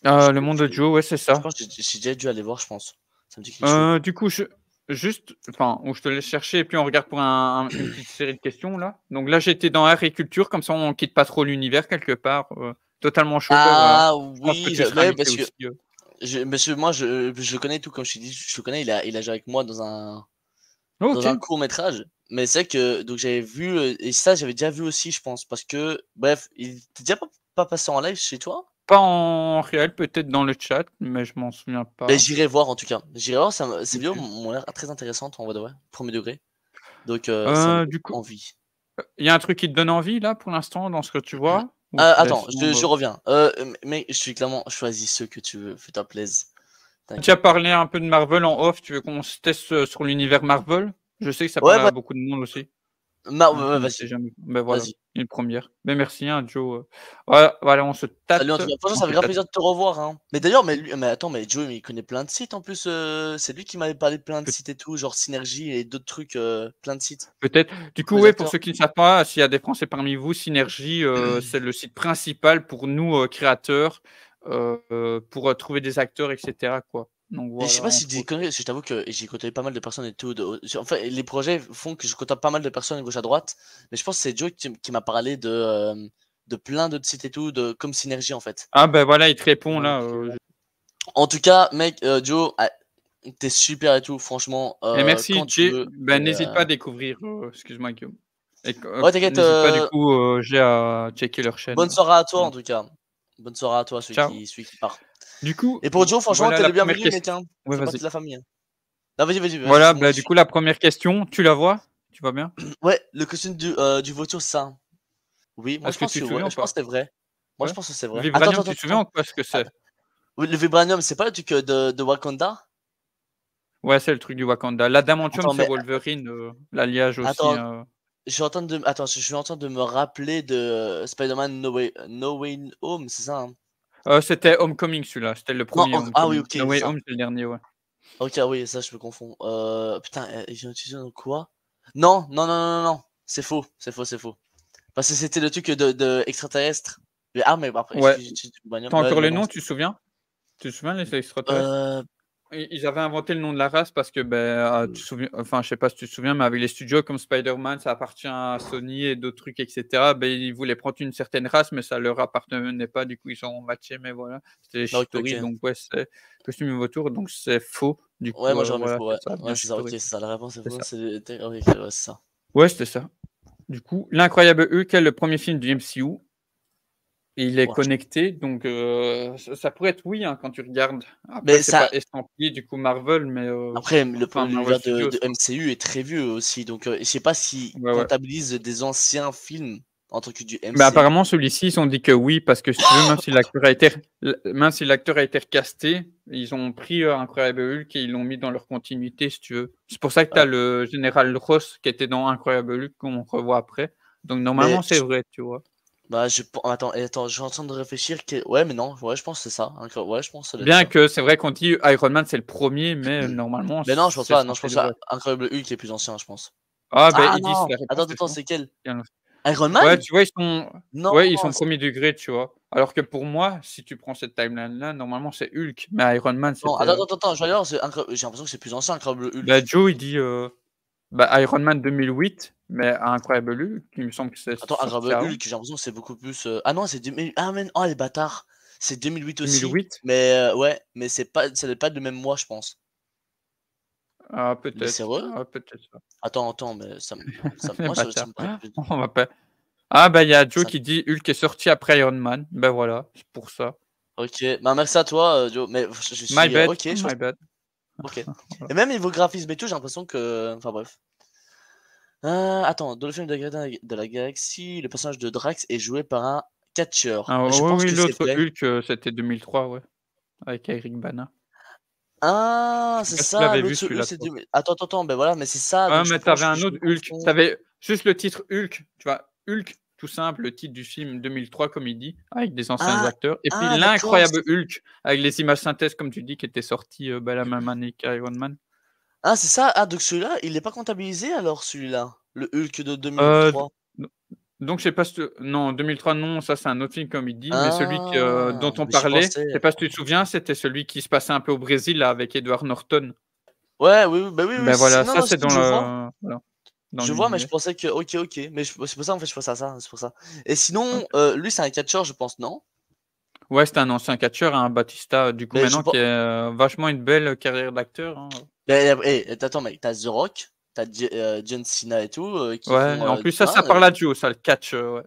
Le monde de Joe, ouais, c'est
Je
ça.
pense que j'ai déjà dû aller voir, je pense. Ça me dit quelque chose.
Du coup, je te laisse chercher et puis on regarde pour une petite série de questions là. Donc là, j'étais dans art et culture, comme ça on quitte pas trop l'univers quelque part, totalement chaud quoi, voilà.
Ah
Je pense que
oui,
tu seras
ouais,
invité
parce que
aussi,
parce que moi, je le connais tout, comme je t'ai dit, je le connais, il a joué avec moi dans un
OK.
court métrage. Mais c'est vrai que donc j'avais vu, et ça, j'avais déjà vu aussi, je pense, parce que bref, il était déjà pas passé en live chez toi?
Pas en réel, peut-être dans le chat, mais je m'en souviens
Beh,
pas.
j'irai voir en tout cas. J'irai voir, ces vidéos
OK.
m'ont l'air très intéressantes en vrai de vrai, 1er degré. Donc ça me donne
Du coup,
envie.
il y a un truc qui te donne envie là, pour l'instant, dans ce que tu vois? Ou tu
Attends,
laisses
je reviens. Mais je suis clairement choisis ceux que tu veux, fais-toi plaisir,
tu as
t'inquiète pas.
parlé un peu de Marvel en off, tu veux qu'on se teste, sur l'univers Marvel? Je sais que ça
Ouais,
parle
bah,
à beaucoup de monde aussi. Donc on ne sait
vas-y,
jamais. Ben voilà,
vas-y.
une première. Mais merci, hein, Joe, voilà, voilà, on se
Salut en
tâte,
tout cas. Franchement,
on
ça fait
se
grave
tâte.
plaisir de te revoir, hein. Mais d'ailleurs, mais attends, mais Joe, il connaît plein de sites en plus, c'est lui qui m'avait parlé de plein de
Peut
sites et tout, genre Synergie et d'autres trucs, plein de sites
peut-être. Du
pour
coup,
les
ouais, pour
acteurs.
ceux qui ne savent pas, s'il y a des Français parmi vous, Synergie, c'est le site principal pour nous, créateurs, pour, trouver des acteurs et cetera, quoi. Donc
Et je sais
voilà,
pas si je
entre
dis des
autres.
conneries, parce que je t'avoue que j'ai côtoyé pas mal de personnes et tout en fait, les projets font que je côtoie pas mal de personnes à gauche à droite, mais je pense que c'est Joe qui m'a parlé de plein d'autres sites et tout, comme Synergie en fait.
Ah ben voilà, il te répond
Donc,
là,
en tout cas, mec, Joe, tu super et tout, franchement,
et merci
quand tu
Jay.
veux.
Ben n'hésite pas à découvrir, excuse-moi Guillaume et
Ouais, t'inquiète,
n'hésite pas du coup, Jay, à checker leur chaîne,
bonne soirée à toi
voilà.
en tout cas. Bonne soirée à toi,
Ciao.
celui qui part.
Du coup,
Et pour Joe, franchement,
voilà
t'es
la
le
première
bienvenu, mec,
question.
hein.
Ouais,
Fais partie
vas-y.
de la famille, hein. Non, vas-y,
Voilà,
c'est bon,
bah,
je
du
suis.
coup, la première question, tu la vois? Tu vois bien?
Ouais, le costume du vautour, c'est ça, hein? Oui, moi
Est-ce
je
que
pense
tu
que
te
ouais,
souviens ou
je pense
pas?
que c'est vrai. Moi je
Ouais?
pense que c'est vrai. Attends,
Vibranium,
attends,
tu
attends,
te souviens
attends.
ou pas ce que
Att
c'est?
Oui, le vibranium, c'est pas le truc, de Wakanda?
Ouais, c'est le truc du Wakanda. L'adamantium,
Attends,
c'est
mais
Wolverine, l'alliage aussi,
attends, je suis en train de me rappeler de Spider-Man No Way Home, c'est ça, hein?
c'était Homecoming celui-là, c'était le
Non,
premier
ah oui,
Homecoming.
OK,
No
c'est
Way
ça.
Home, c'est le dernier, ouais.
OK, ah oui, ça je me confonds. Putain, j'ai utilisé dans quoi? Non, non, non, non, non, non, c'est faux, c'est faux, c'est faux. Parce que c'était le truc de extraterrestre. Mais bah, après,
Ouais.
j'ai utilisé du vibranium.
Tu as encore
Ouais,
les
non,
noms,
c'est
tu te souviens? Tu te souviens les extraterrestres?
heu,
Ils avaient inventé le nom de la race parce que, tu te souviens enfin, je sais pas si tu te souviens, mais avec les studios comme Spider-Man, ça appartient à Sony et d'autres trucs et cetera, ils voulaient prendre une certaine race, mais ça leur appartenait pas, du coup, ils ont matché, mais voilà. C'était les
OK,
Chitauri,
OK.
donc ouais, c'est costume et vautour, donc c'est faux. Du
Ouais,
coup,
moi j'aurais mis
voilà,
faux,
c'est
ouais.
ça,
Ouais,
bien
c'est ça, OK,
Chitauri,
c'est ça. La réponse est
c'est
fausse,
ça.
OK, OK, ouais, c'est ça.
Ouais, c'était ça. Du coup, L'incroyable Hulk est le premier film du MCU. Il est
Wesh.
connecté, donc ça pourrait être oui, hein, quand tu regardes. Après,
Mais
c'est
ça
pas estampillé, du coup, Marvel, mais
après
enfin, Marvel
l'univers
Studios,
de
quoi.
MCU est très vieux aussi, donc je sais pas s'ils
Ouais, ouais.
comptabilisent des anciens films en tant que du
Bah,
MCU.
apparemment, celui-ci, ils ont dit que oui, parce que si tu veux, même si l'acteur a été recasté, ils ont pris, Incroyable Hulk et ils l'ont mis dans leur continuité, si tu veux. C'est pour ça que tu as
Ouais,
le général Ross qui était dans Incroyable Hulk qu'on revoit après. Donc
mais
normalement, c'est vrai, tu vois?
bah, attends, je suis en train de réfléchir ouais, mais non, ouais, je pense que c'est ça, ouais, je pense que ça doit être
Bien
ça.
que c'est vrai qu'on dit Iron Man, c'est le premier, mais normalement,
Mais non, je pense
c'est
pas, non, je
censé
pense
être vrai.
pas. Incroyable Hulk est plus ancien, je pense.
Ah,
Ah
ils disent
non!
la
Attends,
réponse, c'est
attends,
faux.
c'est quel? Iron
Ouais,
Man?
tu vois, ils sont
Non,
ouais, ils sont
c'est
1er degré, tu vois? Alors que pour moi, si tu prends cette timeline-là, normalement, c'est Hulk, mais Iron Man,
non,
c'était,
attends, je vais aller voir, j'ai l'impression que c'est plus ancien, Incroyable
bah,
Hulk.
Joe, il dit, bah, Iron Man 2008, mais Incroyable Hulk, il me semble que c'est
Attends,
sorti
Incroyable
avant.
Hulk, j'ai l'impression que c'est beaucoup plus, ah non, c'est 2000, ah mais oh les bâtards! C'est 2008 aussi,
2008?
mais ouais, mais ça n'est pas le même mois, je pense.
Ah,
Mais
peut-être.
sérieux?
Ah, peut-être ça.
Attends, mais
Les
moi ça
bâtards.
me paraît plus
On va pas ah, bah, il y a Joe
ça
qui dit: «Hulk est sorti après Iron Man». Ben voilà, c'est pour ça.
OK, bah, merci à toi, Joe, mais je
My
suis,
bad,
OK, je
my bad.
OK,
Voilà.
et même niveau graphisme et tout, j'ai l'impression que enfin bref. Attends, dans le film de Gardiens de la Galaxie, le personnage de Drax est joué par un catcheur.
Ah
Je
oui,
pense
oui,
que c'est
l'autre
vrai.
Hulk, c'était 2003, ouais, avec Eric Bana.
Ah,
Je sais
c'est
pas si tu
ça,
l'avais vu
l'autre Hulk,
celui-là,
c'est
toi?
2000, attends, ben voilà, mais c'est ça,
Ah,
donc je
mais tu avais
pense que
un
je
autre
me
Hulk. Tu
confonds.
avais juste le titre Hulk, tu vois? Hulk, tout simple, le titre du film 2003 comme il dit, avec des anciens
Ah,
acteurs et puis
ah d'accord,
l'incroyable Hulk avec les images synthèse comme tu dis qui était sorti, bah, la même année qu'Iron Man.
c'est ça, ah donc celui-là, il est pas comptabilisé alors celui-là? Le Hulk de
D
2003?
donc je sais pas si tu non 2003 non, ça c'est un autre film comme il dit, mais celui que
Ah,
dont on
mais j'y
parlait,
pensais.
je sais pas si tu te souviens, c'était celui qui se passait un peu au Brésil là avec Edward Norton.
Ouais, oui, bah, oui,
Ben
si,
voilà,
non,
ça
non,
c'est
si,
dans
je vois.
le voilà, dans
Je vois, mais je
l'univers.
pensais que OK, mais c'est pour ça, en fait, je pensais à ça, c'est pour ça. Et sinon,
OK.
lui, c'est un catcheur, je pense, non?
Ouais, c'était un ancien catcheur, hein, Batista, du coup
Mais je
maintenant
pen
qui a, vachement une belle carrière d'acteur, hein.
beh, attends, mec, tu The Rock, tu John Cena et tout, qui
Ouais,
font,
en plus
tu
ça,
vois?
ça parle à Joe, ça, le catch, ouais.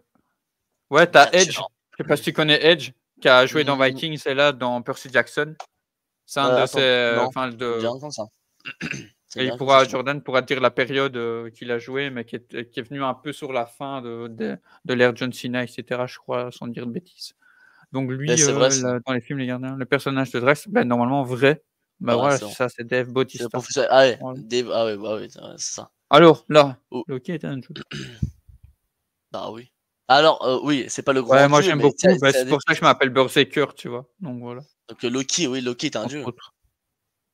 Ouais, tu Edge,
Catcheur.
je sais pas si tu connais Edge, qui a joué dans
Mmh,
Vikings et là dans Percy Jackson. C'est un de
attends,
ses
non,
enfin
ça me dit
de
rien comme ça. Ça me
et
dit
il
rien comme ça,
pourra
tu vois?
Jordan pourra dire la période, qu'il a joué, mais qui est venu un peu sur la fin de l'ère John Cena et cetera, je crois, sans dire de bêtises. Donc
Mais
lui,
c'est vrai ça.
là, dans les films Les Gardiens, le personnage de Drax, bah, normalement vrai, bah,
Ouais,
voilà,
c'est
c'est
bon.
ça, c'est Dave
C'est le
Bautista.
professeur, ah ouais,
Voilà.
Dave, ah ouais, bah ouais, c'est ça.
Alors là,
Oh,
Loki est un dieu.
bah oui. Alors, oui, c'est pas le
Ouais,
grand
moi
dieu,
j'aime
mais
beaucoup, bah,
c'est un
c'est
des
pour ça que je
titres.
m'appelle Berserker, tu vois? Donc voilà,
Donc Loki, oui, Loki est un
entre
dieu.
autres.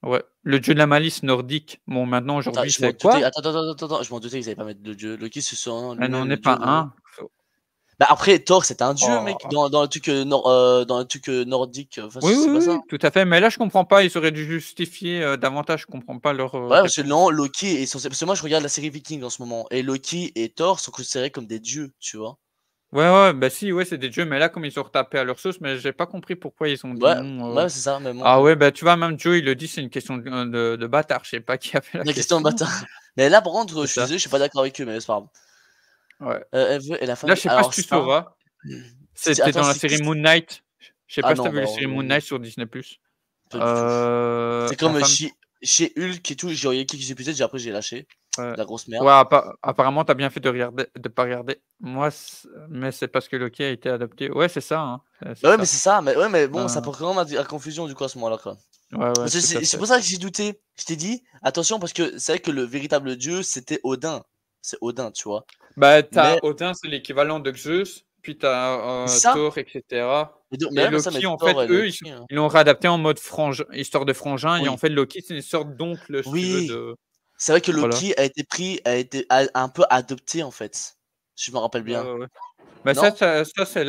Ouais, le dieu de la malice nordique. Bon, maintenant
Attends,
aujourd'hui,
je m'en
c'est
doutais,
quoi?
je m'en doutais qu'ils allaient pas mettre de dieu. Loki, c'est son
Elle
lui-même
n'en est
le dieu
pas
nordique.
un. Faut
Bah, après Thor, c'est un dieu, mec,
oh.
dans le truc, dans le truc, nordique, enfin,
Oui, oui,
c'est pas ça?
oui, tout à fait, mais là je comprends pas, ils auraient dû justifier, davantage, je comprends pas leur,
Ouais, parce que non,
réponse.
Loki est censé, parce que moi je regarde la série Vikings en ce moment, et Loki et Thor sont considérés comme des dieux, tu vois?
Ouais, ouais, bah, si, ouais, c'est des dieux, mais là, comme ils ont retapé à leur sauce, mais j'ai pas compris pourquoi ils ont dit
Ouais,
non,
ouais, c'est ça, mais
ah
bon,
ouais, bah, tu vois, même Joe, il le dit, c'est une question de bâtard, je sais pas qui a fait la
la question de
question.
bâtard. Mais là, par contre, je
C'est
suis
ça,
désolé, je suis pas d'accord avec eux, mais c'est pas grave.
ouais.
Et la fin
Là,
de
je sais pas si
alors
tu
ça,
sauras, c'était
attends,
dans la
c'est qui
série
c
Moon Knight. Je sais
ah
pas si tu
non,
vu
bah
la
alors,
série Moon Knight sur Disney+.
pas du tout. C'est
La
comme,
femme
chez Hulk et tout, j'ai regardé quelques épisodes, après j'ai lâché.
ouais.
La grosse merde.
Ouais, apparemment, tu as bien fait de pas regarder. Moi, mais c'est parce que Loki a été adapté. Ouais, c'est ça, hein, c'est
Bah ouais, mais
ça.
c'est ça, mais ouais, mais bon, ça
Heu,
porte quand même à confusion du coup à ce moment-là, quoi.
ouais, ouais,
Parce que
tout à
c'est
fait.
pour ça que j'ai douté. Je t'ai dit: «Attention» parce que c'est vrai que le véritable dieu, c'était Odin. C'est Odin, tu vois?
Bah, tu
Mais
as Odin, c'est l'équivalent de Zeus, puis tu as,
ça,
Thor et cetera
mais
et
ouais, mais ça, mais
Loki, en
Thor
fait,
et
eux,
Loki,
ils l'ont réadapté en mode histoire de frangin et en
oui,
fait, Loki, c'est une sorte d'oncle, si tu veux,
oui,
de
c'est vrai que
voilà.
Loki a été un peu adopté, en fait, si je me rappelle
Ouais,
bien,
ouais, ouais. Bah,
non?
ça, c'est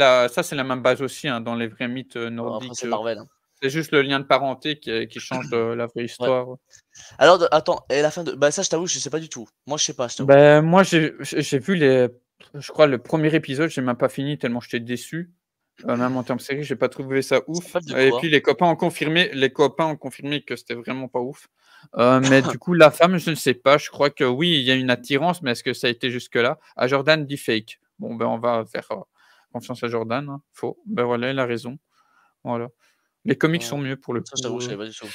la même base aussi, hein, dans les vrais mythes,
Bon après
nordiques,
c'est Marvel, hein.
c'est juste le lien de parenté qui change de la vraie
Ouais.
histoire, ouais.
Alors de attends, et la fin de bah ça, je t'avoue, je sais pas du tout. Moi, je sais pas, je t'avoue.
Ben moi, j'ai vu je crois le premier épisode, j'ai même pas fini tellement j'étais déçu. Même en termes série, j'ai pas trouvé ça
Ça
ouf
parle de
et
quoi?
puis les copains ont confirmé que c'était vraiment pas ouf. Mais du coup, la femme, je ne sais pas, je crois que oui, il y a une attirance, mais est-ce que ça a été jusque-là? À Jordan dit fake. Bon, ben, on va faire, confiance à Jordan, hein. Faux. Ben voilà, il a raison. Voilà. Les comics sont mieux pour le
Ça, je t'avoue,
coup,
je savais pas du tout.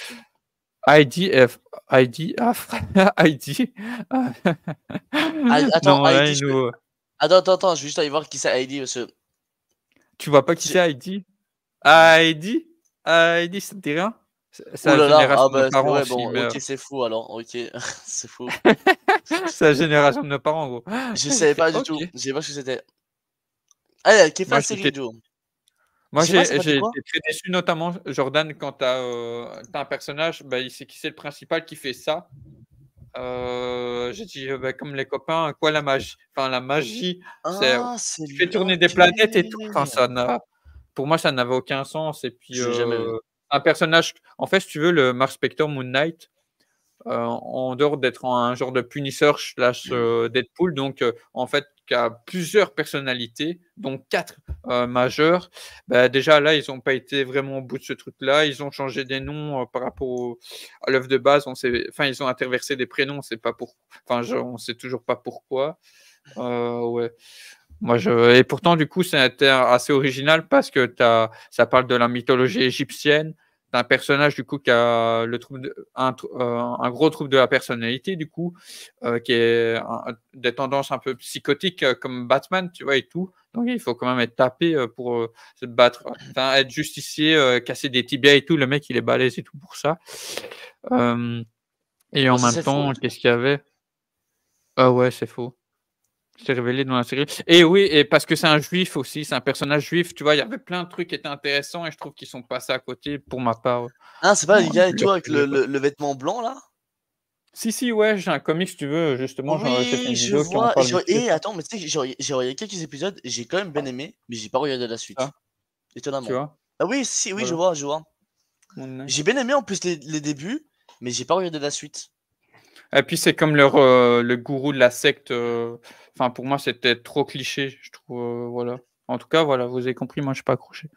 Heidi F Heidi ah frère Heidi.
Ah, attends,
Non, là,
Heidi,
il
je peux
nous,
attends, je vais juste aller voir qui c'est Heidi parce que
tu vois pas qui
tu
c'est Heidi? Heidi? Heidi, ça te dit rien? C'est
ouh
la
là là,
génération
ah
de nos
bah, c'est
parents
ouais,
aussi,
bon,
mais,
OK, c'est fou alors, OK, c'est fou.
c'est la génération de nos parents, gros.
Je
J'ai
savais
fait:
pas du
«OK».
tout, je savais pas ce que c'était. Ah,
Moi,
Keffa
j'étais
Joe.
moi,
J'ai pas, ça s'appelle
j'ai
quoi?
été très déçu, notamment Jordan, quand tu as un personnage, bah, il sait qui c'est le principal qui fait ça. J'ai dit, bah, comme les copains, quoi la magie? Enfin la magie, c'est
Ah, c'est
tu fais
l
tourner des
OK.
planètes et tout, enfin ça n'a pour moi ça n'avait aucun sens et puis,
Je l'ai jamais vu.
un personnage en fait, si tu veux, le Mark Spector, Moon Knight, en dehors d'être un genre de Punisher slash, Deadpool donc, en fait, qui a plusieurs personnalités, dont 4 majeures. Bah, déjà là, ils ont pas été vraiment au bout de ce truc-là. Ils ont changé des noms, par rapport à l'œuvre de base. Ils ont interversé des prénoms, on sait pas on sait toujours pas pourquoi. Ouais. Moi, et pourtant, du coup, c'était assez original parce que ça parle de la mythologie égyptienne, d'un personnage, du coup, qui a un gros trouble de la personnalité, du coup, qui est des tendances un peu psychotiques comme Batman, tu vois, et tout. Donc, il faut quand même être tapé pour se battre, enfin, être justicier, casser des tibias et tout. Le mec, il est balèze et tout pour ça. Euh, et en
Ouais, ça,
même
c'est faux,
temps,
ouais.
qu'est-ce qu'il y avait? Ah ouais, c'est faux. C'est révélé dans la série. Et oui, et parce que c'est un juif aussi, c'est un personnage juif, tu vois, il y avait plein de trucs qui étaient intéressants et je trouve qu'ils sont passés à côté pour ma part.
Ah, c'est pas le
Bon,
gars et
je
tout
leur
avec
faisais pas.
le vêtement blanc là?
Si, si, ouais, j'ai un comic si tu veux, justement, j'ai fait
Oui,
une
je
vidéo qui en
vois.
parle vite fait.
Attends, mais tu sais que j'ai regardé quelques épisodes, j'ai quand même bien aimé, mais j'ai pas regardé la
Ça,
suite.
tu
Étonnamment.
vois,
Ah oui, si, oui, je
voilà,
vois, je vois.
Moon
J'ai
Knight.
bien aimé en plus les débuts, mais j'ai pas regardé la suite.
Et puis c'est comme le gourou de la secte, enfin pour moi c'était trop cliché, je trouve, voilà. En tout cas, voilà, vous avez compris, moi je suis pas accroché.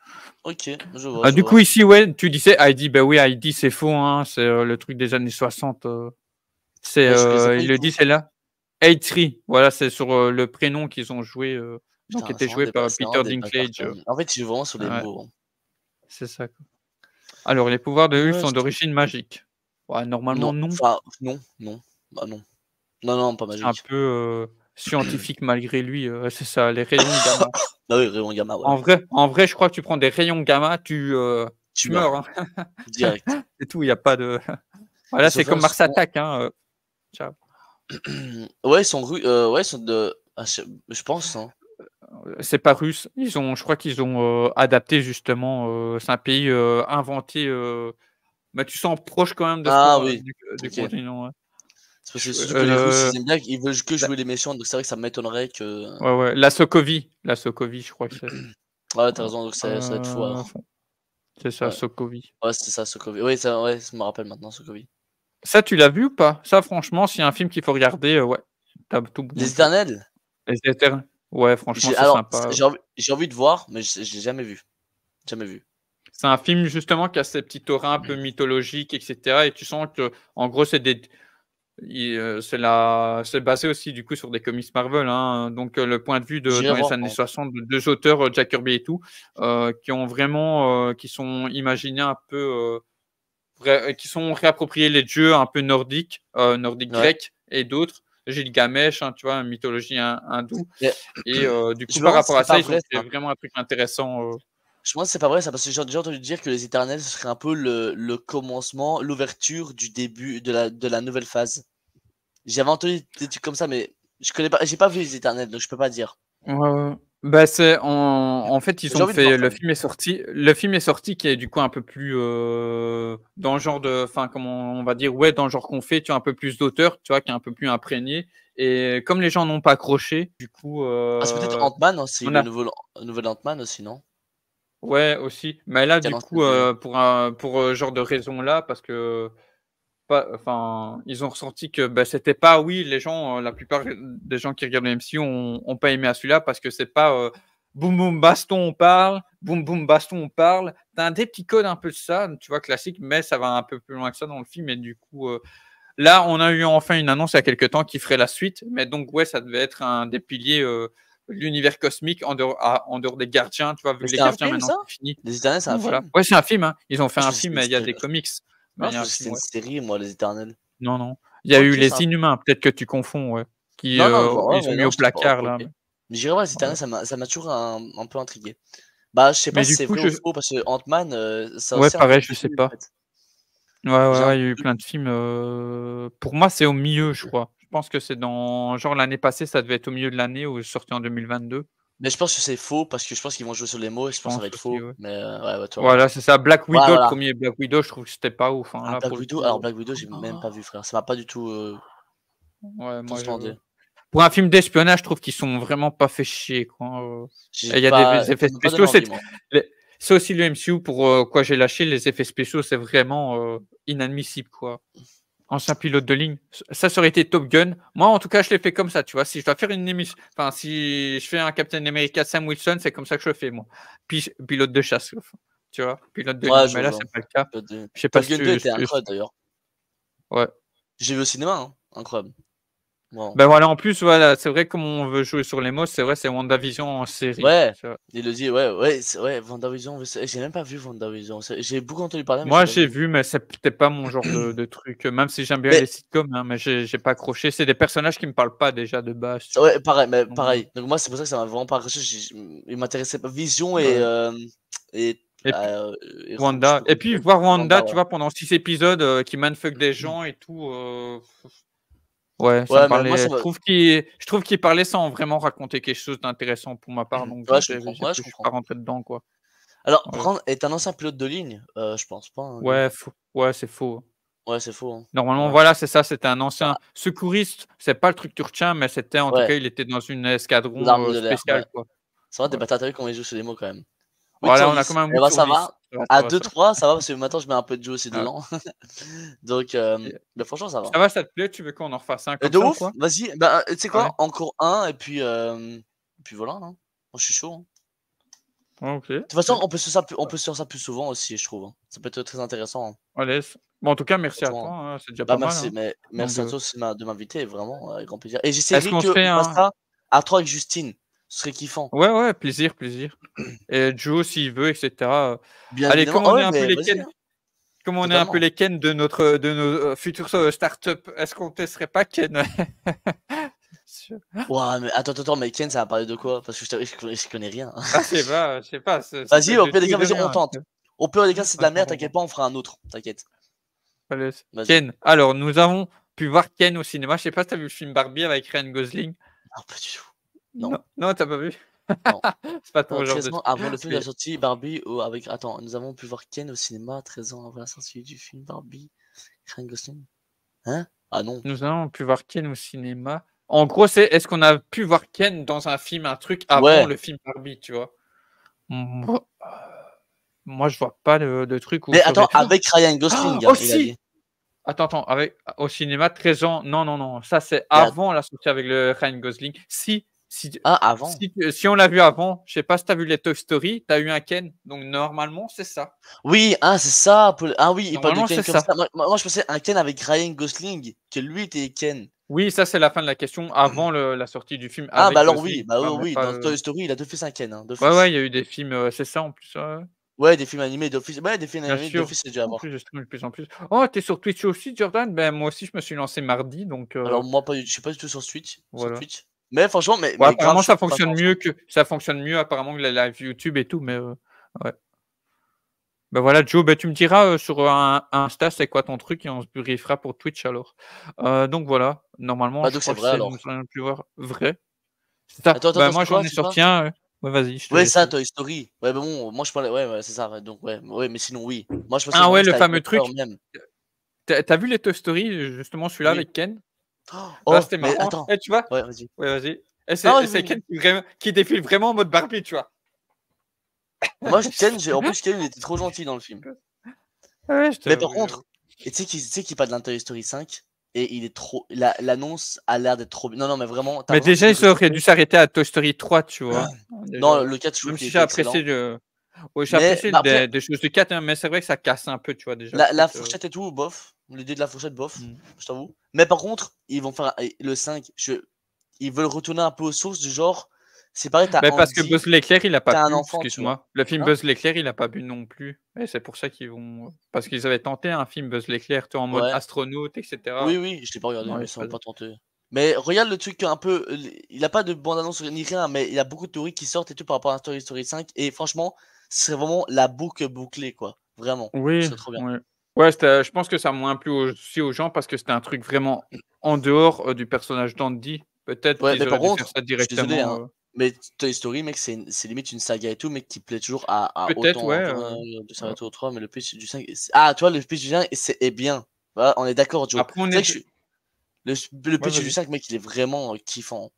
OK, je vois,
Ah,
je
du coup
vois.
ici, ouais, tu disais Heidi, bah oui, Heidi c'est faux, hein, c'est le truc des années 60.
Je connaissais pas
Il
du
le
tout.
dit, c'est là. A3, voilà, c'est sur, le prénom qu'ils ont joué, donc qui
Putain,
était joué par
c'est vraiment
Peter
des bad
Dinklage,
personnes. En fait, je suis vraiment sur les
ouais,
mots, hein.
c'est ça, quoi. Alors les pouvoirs de Hulk
Ouais,
sont d'origine magique. Ouais, normalement
non,
non.
enfin, non, non. Bah non. Non, non, pas
C'est un
magique.
peu, scientifique malgré lui, c'est ça, les rayons gamma.
Bah oui, Rayon Gamma, ouais.
En vrai, je crois que tu prends des rayons gamma,
Tu
tu meurs,
meurs,
hein.
direct.
C'est tout, il y a pas de
Ils
voilà,
sont
c'est
faire
comme Mars
justement
Attack, hein, ciao.
ouais, ouais, ils sont de ah, je pense, hein.
C'est pas russe. Je crois qu'ils ont, adapté justement, c'est un pays, inventé, bah, tu sens proche quand même de ce
Ah
qu'on
oui,
du
OK.
continent, ouais.
C'est parce que
Je
surtout que les Russes, ils
heu,
aiment bien, ils veulent que
la
jouer les méchants, donc c'est vrai que ça m'étonnerait que
ouais, ouais, la Sokovie, je crois que c'est.
ouais, tu
Voilà,
raison, donc ça doit être faux alors.
fond c'est ça,
Ouais.
Sokovie.
Ouais, c'est ça, Sokovie. Oui, ça, ouais, je me rappelle maintenant, Sokovie.
Ça, tu l'as vu ou pas? Ça, franchement, s'il y a un film qu'il faut regarder, ouais, tu as tout bon
Les
dedans.
Éternels?
Les Éternes, ouais, franchement,
J'ai
c'est
alors,
sympa.
j'ai envie de voir, mais je l'ai jamais vu. Jamais vu.
C'est un film justement qui a ces petits aura un peu mythologiques et cetera et tu sens qu'en gros, c'est basé aussi du coup sur des comics Marvel, hein, donc le point de vue
J'irai
dans les
voir
années
par contre.
60 de 2 auteurs, Jack Kirby et tout, qui ont vraiment, qui sont imaginés un peu, qui sont réappropriés les dieux un peu nordiques
Ouais.
grecs et d'autres. Gilgamesh, hein, tu vois, mythologie hindoue
Mais
et du
je
coup,
me
par
demande si
rapport à
c'est pas
ça, ils ont
vrai
fait
ça.
vraiment un truc intéressant,
Je me demande si c'est pas vrai ça, parce que j'ai déjà entendu dire que les Éternels, ce serait un peu le commencement, l'ouverture du début de la nouvelle phase. J'avais entendu des trucs comme ça, mais je connais pas, j'ai pas vu les Éternels, donc je peux pas dire.
ouais, ouais. Bah, en fait, ils
J'ai
ont
envie de voir
fait
quand même.
le film est sorti qui est du coup un peu plus, dans le genre de enfin, comment on va dire? Ouais, dans le genre qu'on fait, tu vois? Un peu plus d'auteur, tu vois? Qui est un peu plus imprégné et comme les gens n'ont pas accroché, du coup,
Ah, c'est peut-être Ant-Man aussi,
on a
le nouvel Ant-Man aussi, non?
ouais, aussi, mais là,
Qui a
du
lancé
coup,
des
pour, genre de raison-là, parce que pas enfin, ils ont ressenti que, bah, c'était pas oui, les gens, la plupart des gens qui regardent le MCU ont pas aimé à celui-là parce que c'est pas, boum boum baston, on parle, boum boum baston, on parle. Tu as des petits codes un peu de ça, tu vois, classique, mais ça va un peu plus loin que ça dans le film et du coup, là, on a eu enfin une annonce il y a quelque temps qui ferait la suite, mais donc ouais, ça devait être un des piliers, de l'univers cosmique en dehors des gardiens, tu vois? Vu
mais
que les
c'était un
gardiens
film
maintenant
ça?
c'est fini.
Les Éternels, c'est un
Donc voilà.
film?
Ouais, c'est un film, hein. Ils ont fait
Ah, je
un
pensais que
film,
c'était
mais il y a
une
des
série.
comics, mais
Non,
il y
je
a un
pensais que c'était
film,
une
ouais.
série, moi, les Éternels.
Non, non. Il y a eu
OK,
Les
ça
Inhumains, peut-être que tu confonds, ouais,
non, non, ouais,
ils ont
mais
mis
non,
au
je dis pas OK,
placard
OK.
là, mais
Mais j'irai voir les
voilà.
Éternels, ça m'a toujours un peu intrigué. Bah, je sais pas
Mais
si
du
c'est
coup,
vrai ou faux parce que Ant-Man, ça a
ouais,
aussi un
pareil,
peu
je sais
déçu, en
pas.
fait.
Ouais, ouais,
J'ai un
ouais, il y a
peu
eu
de
plein de films, pour moi, c'est au milieu, je crois. Je pense que c'est dans genre l'année passée, ça devait être au milieu de l'année ou sorti en 2022,
mais je pense que c'est faux parce que je pense qu'ils vont jouer sur les mots et je
je
pense que ça va
pense
être
aussi,
faux,
ouais.
mais ouais, ouais, tu as raison.
Voilà, c'est ça. Black
Ouais,
Widow, le
voilà.
1er Black Widow, je trouve que c'était pas ouf, hein,
Ah,
là, pour
Black
le
Widow?
coup,
Alors Black Widow, j'ai même pas vu, frère. Ça m'a pas du tout.
Ouais, moi,
Tous bandés.
pour un film d'espionnage, je trouve qu'ils sont vraiment pas fait chier, quoi, et
J'ai
il y a
pas
des effets
ça m'a pas donné
spéciaux,
envie, moi.
c'est aussi le MCU pour, quoi j'ai lâché, les effets spéciaux, c'est vraiment, inadmissible, quoi. Ancien pilote de ligne, ça aurait été Top Gun. Moi, en tout cas, je l'ai fait comme ça, tu vois? Si je dois faire une émission, enfin, si je fais un Captain America Sam Wilson, c'est comme ça que je le fais, moi. Pilote de chasse, tu vois? Pilote de
Ouais,
ligne,
je
mais là,
vois.
c'est pas le cas.
Top Gun
Je sais pas
Top
si
Gun 2
tu
était incroyable d'ailleurs.
ouais.
J'ai vu au cinéma, hein, incroyable. Vraiment.
Ben voilà, en plus, voilà, c'est vrai, comme on veut jouer sur les mots, c'est vrai, c'est WandaVision en série,
Ouais,
tu vois?
il le dit, ouais, c'est ouais, WandaVision, j'ai même pas vu WandaVision. J'ai beaucoup entendu parler, mais j'ai
Moi,
pas
j'ai
vu.
vu, mais c'est peut-être pas mon genre de truc, même si j'aime bien
Mais
les sitcoms, hein, mais j'ai pas accroché. C'est des personnages qui me parlent pas déjà de base, tu vois?
ouais, pareil, mais
Donc
pareil. Donc moi, c'est pour ça que ça m'a vraiment pas accroché. Il m'intéressait pas. Vision
ouais
et,
et puis
et je sais
Wanda
plus
et
comment il
puis
s'appelle.
voir Wanda,
Wanda,
tu
ouais.
vois, pendant 6 épisodes, qui mindfuck des gens et tout, ouais, ça me
Ouais, mais moi,
parlait.
ça me
Je trouve qu'il parlait sans vraiment raconter quelque chose d'intéressant pour ma part, donc
ouais,
je suis pas
je comprends.
rentré dedans, quoi.
Alors, par
Ouais.
contre, être un ancien pilote de ligne, je pense pas, hein, lui.
Ouais, faux. Ouais, c'est faux.
Ouais, c'est faux, hein.
Normalement,
Ouais.
voilà, c'est ça, c'était un
Bah,
ancien secouriste. C'est pas le truc que tu retiens, mais c'était en tout
ouais,
cas, il était dans une
de
escadron,
l'armée de l'air, ouais.
spéciale, quoi.
Ça va, des
Ouais.
bâtards, tu vu comment ils jouent sur les mots quand même. 8
Voilà,
sur
on a quand
10.
même un
Eh
8
ben,
sur
ça
10.
va.
Ça va, ça
À
va,
deux
ça va.
trois ça va parce que maintenant je mets un peu de jeu aussi
Ouais.
dedans. Donc,
Et
mais franchement, ça va.
ça va, ça te plaît? Tu veux qu'on en refasse un comme
De
ça ou
ouf,
quoi?
vas-y, bah, tu sais
Ouais.
quoi? Encore un et puis voilà, hein. Moi, je suis chaud, hein.
Ouais, OK,
De toute façon,
OK.
on peut se faire ça plus souvent aussi, je trouve, hein. Ça peut être très intéressant, hein,
Allez, bon, en tout cas, merci à toi,
franchement.
hein, c'est déjà
Bah,
pas mal, hein. Donc,
merci à toi aussi de m'inviter, vraiment, avec grand plaisir et
est-ce
j'essaierai
qu'on se fait
qu'on fasse
un
ça à 3 avec Justine. Ce serait kiffant.
ouais, ouais, plaisir, plaisir et Joe s'il veut et cetera,
Bien
allez,
évidemment. Ah ouais, mais vas-y, hein,
comme on est un peu
totalement.
les Ken de nos, futures, start-up, est-ce qu'on testerait pas Ken? Sur
Ouah, mais attends, mais Ken, ça va parler de quoi? Parce que je connais rien.
ah, je sais pas, ça peut
Vas-y,
être
au
de
pire des
tout et
cas,
de
vas-y, on
rien,
tente. Au pire des cas, c'est de la
Attends,
merde,
on va
t'inquiète pas, on fera un autre, t'inquiète.
allez,
Vas-y.
Ken. Alors, nous avons pu voir Ken au cinéma. Je sais pas si tu as vu le film Barbie avec Ryan Gosling?
Non, pas du tout. Non,
Non, non, tu as pas vu?
non.
C'est pas
Non,
ton genre
13
de
mois
truc.
avant le film de la
Mais
sortie, Barbie, avec attends, nous avons pu voir Ken au cinéma 13 ans avant la sortie du film Barbie, Ryan Gosling. Hein? Ah non.
nous avons pu voir Ken au cinéma. En gros, c'est est-ce qu'on a pu voir Ken dans un film, un truc avant
Ouais.
le film Barbie, tu vois? Moi, moi, je vois pas de truc où
Mais
ça
attends,
aurait
avec Ryan
oh!
Gosling, hein,
Oh
il a
si!
dit.
Attends, avec au cinéma 13 ans, non, non, non, ça c'est
Mais att
avant la sortie avec le Ryan Gosling.
ah, avant?
Si on l'a vu avant, je sais pas si tu as vu les Toy Story, tu as eu un Ken, donc normalement c'est ça.
Oui, ah, c'est ça, pour le ah oui, il parle de
Normalement c'est
Ken comme
ça.
ça. Moi, je pensais un Ken avec Ryan Gosling, que lui était Ken.
Oui, ça c'est la fin de la question, avant la sortie du film
Ah, bah
avec
alors oui,
Gosling,
bah
tu
oui,
vois? Mais
oui,
pas
dans
le
Toy Story, il a d'office un Ken, hein,
ouais, ouais,
d'office.
il y a eu des films, c'est ça en plus, ouais, ouais.
Ouais, des films animés d'office. Ouais, des films
Bien
animés
sûr.
d'office, c'est dû
En
avoir.
plus, je stream de plus en plus. Oh, tu es sur Twitch aussi, Jordan? Ben, moi aussi je me suis lancé mardi, donc
Alors moi, pas du je suis pas du tout sur
voilà.
Twitch. Mais franchement,
Ouais,
mais grave
apparemment
chaud qu'on fasse ça ensemble.
ça fonctionne mieux apparemment que la live YouTube et tout, mais ouais. Bah, voilà, Joe, bah, tu me diras, sur un Insta, c'est quoi ton truc et on se briefera pour Twitch alors. Donc voilà, normalement,
Bah
je
donc c'est
crois que
vrai
c'est nous
alors.
allons plus voir vrai. C'est ça. Bah, moi,
C'est
j'en
quoi?
ai
C'est quoi?
sorti un, ouais, vas-y, je te
Ouais,
laisse,
ça, Toy Story. Ouais, bah bon, moi je parlais ouais, c'est ça, ouais, donc ouais, mais sinon oui. Moi je pensais
Ah
vraiment
ouais,
que
le
c'était avec
fameux
l'acteur
truc.
même.
Tu as vu les Toy Story, justement celui-là
Oui.
avec Ken? Bah,
Oh,
c'était
mais
marrant.
attends.
Eh, tu vois?
Ouais, vas-y.
Ouais, vas-y. Et
Non,
c'est
vas-y.
Ken qui défile vraiment en mode Barbie, tu vois?
Moi, Ken,
Je
en plus, Ken, il était trop gentil dans le film.
te ouais, je
Mais par
t'avoue, j'avoue.
contre, et tu sais qu'il parle d'un Toy Story 5 et il est trop l'annonce a l'air d'être trop bien. Non, non, mais vraiment, tu as
Mais
l'impression que c'est
déjà,
des
ils auraient
costumes.
dû s'arrêter à Toy Story 3, tu vois?
Non,
Déjà.
le 4, je trouve
Même
qu'il
si j'ai
était
apprécié
excellent.
le ouais, j'ai
Mais
apprécié
bah, après,
des choses du 4, hein, mais c'est vrai que ça casse un peu, tu vois, déjà le
la
truc,
fourchette et tout, bof. L'idée de la fourchette, bof,
mmh.
je t'avoue. Mais par contre, ils vont faire le 5, ils veulent retourner un peu aux sources du genre, c'est pareil, tu as
Beh, parce que
Andy,
Buzz l'éclair, il a pas
tu as un
pu,
enfant, tu vois?
excuse-moi. Le film
Hein?
Buzz l'éclair, il a pas bu non plus et c'est pour ça qu'ils vont parce qu'ils avaient tenté un film Buzz l'éclair, tu vois, en mode
Ouais.
astronaute et
Oui,
cetera.
oui, je l'ai pas regardé,
Non,
mais
laisse
ça m'a
pas
pas tenté. Mais regarde le truc un peu, il a pas de bande annonce ni rien, mais il y a beaucoup de théories qui sortent et tout par rapport à Toy Story 5 et franchement, ce serait vraiment la boucle bouclée, quoi. Vraiment, ce
oui,
serait trop bien.
ouais. Ouais, c'était je pense que ça a moins plu aussi aux gens parce que c'était un truc vraiment en dehors, du personnage d'Andy. Peut-être
Ouais, mais
qu'ils
par
auraient dû faire
contre,
ça
je suis désolé,
directement,
hein, mais Toy Story, mec, c'est limite une saga et tout, mais qui plaît toujours à
peut-être,
autant,
ouais,
hein, de s'arrêter au 3, mais le pitch du 5 ah, tu vois, le pitch du 5 est bien. Voilà, on est d'accord, Joe.
après on
C'est
est
vrai que
d
Le
Ouais,
pitch du
vas-y.
5, mec, il est vraiment kiffant.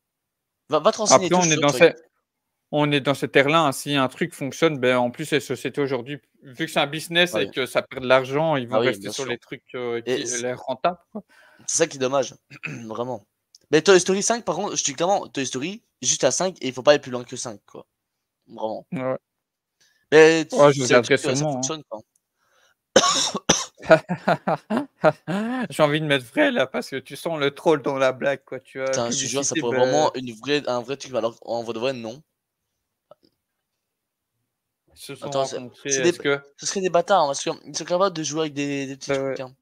Va te renseigner
Après,
tout, je suis sûr que tu vas kiffer.
on est dans cette ère-là, hein. Si un truc fonctionne, ben, en plus, les sociétés aujourd'hui, vu que c'est un business
Ah
et
oui,
que ça perd de l'argent, ils
ah
vont
oui,
rester
bien
sur
sûr.
les trucs
Et
qui l'air rentables, quoi.
c'est ça qui est dommage, vraiment. Mais Toy Story 5, par contre, je dis clairement, Toy Story, juste à 5, et il faut pas aller plus loin que 5, quoi. Vraiment.
Ouais.
Mais
Ouais, je
c'est le
regarderai
truc, ça
sûrement,
fonctionne, quoi.
hein. J'ai envie de mettre vrai là parce que tu sens le troll dans la blague, quoi. Tu as
Putain, je te jure, ça
publicité,
pourrait
ben,
vraiment un vrai truc, alors en vrai de vrai, non.
ils se sont
Attends,
rencontrés.
c'est des,
Est-ce que
ce serait des bâtards, hein, parce qu'ils sont capables de jouer avec des petits
ouais,
trucs, hein.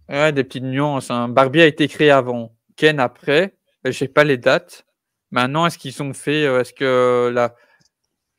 ouais, des petites nuances, hein. Barbie a été créé avant, Ken après. J'ai pas les dates. Maintenant, est-ce qu'ils ont fait, est-ce que la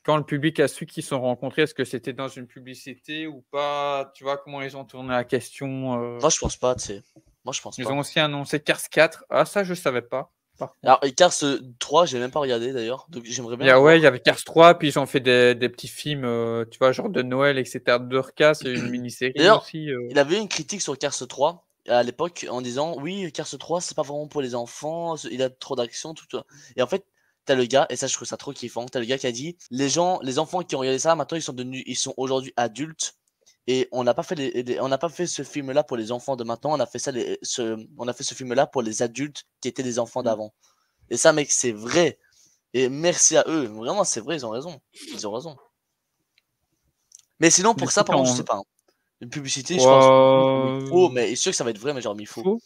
quand le public a su qu'ils se sont rencontrés, est-ce que c'était dans une publicité ou pas? Tu vois comment ils ont tourné la question,
Moi, je pense pas, tu sais. Moi, je pense
Ils ont
pas.
aussi annoncé Cars 4. Ah ça, je savais pas, par
Alors,
contre.
et Cars 3, j'ai même pas regardé d'ailleurs, donc j'aimerais
Il
bien
y
le
a ouais, il y
voir.
avait Cars 3, puis ils ont fait des petits films, tu vois, genre de Noël et cetera. Dorcas, il y a une mini-série
D'ailleurs,
aussi,
il avait eu une critique sur Cars 3 à l'époque en disant oui, Cars 3, c'est pas vraiment pour les enfants, il a trop d'action, tout ça. Et en fait, t'as le gars, et ça je trouve ça trop kiffant, t'as le gars qui a dit les enfants qui ont regardé ça, maintenant ils sont aujourd'hui adultes. Et on n'a pas fait on n'a pas fait ce film-là pour les enfants de maintenant, on a fait ce film-là pour les adultes qui étaient les enfants
Mmh.
d'avant. Et ça, mec, c'est vrai. Et merci à eux. Vraiment, c'est vrai, ils ont raison. Ils ont raison. Mais sinon,
Du
pour
coup,
ça,
tu
par contre, je sais
en
pas, hein. Une publicité, je pense, genre il faut,
heu,
mais c'est sûr que ça va être vrai, mais genre il faut.
faux?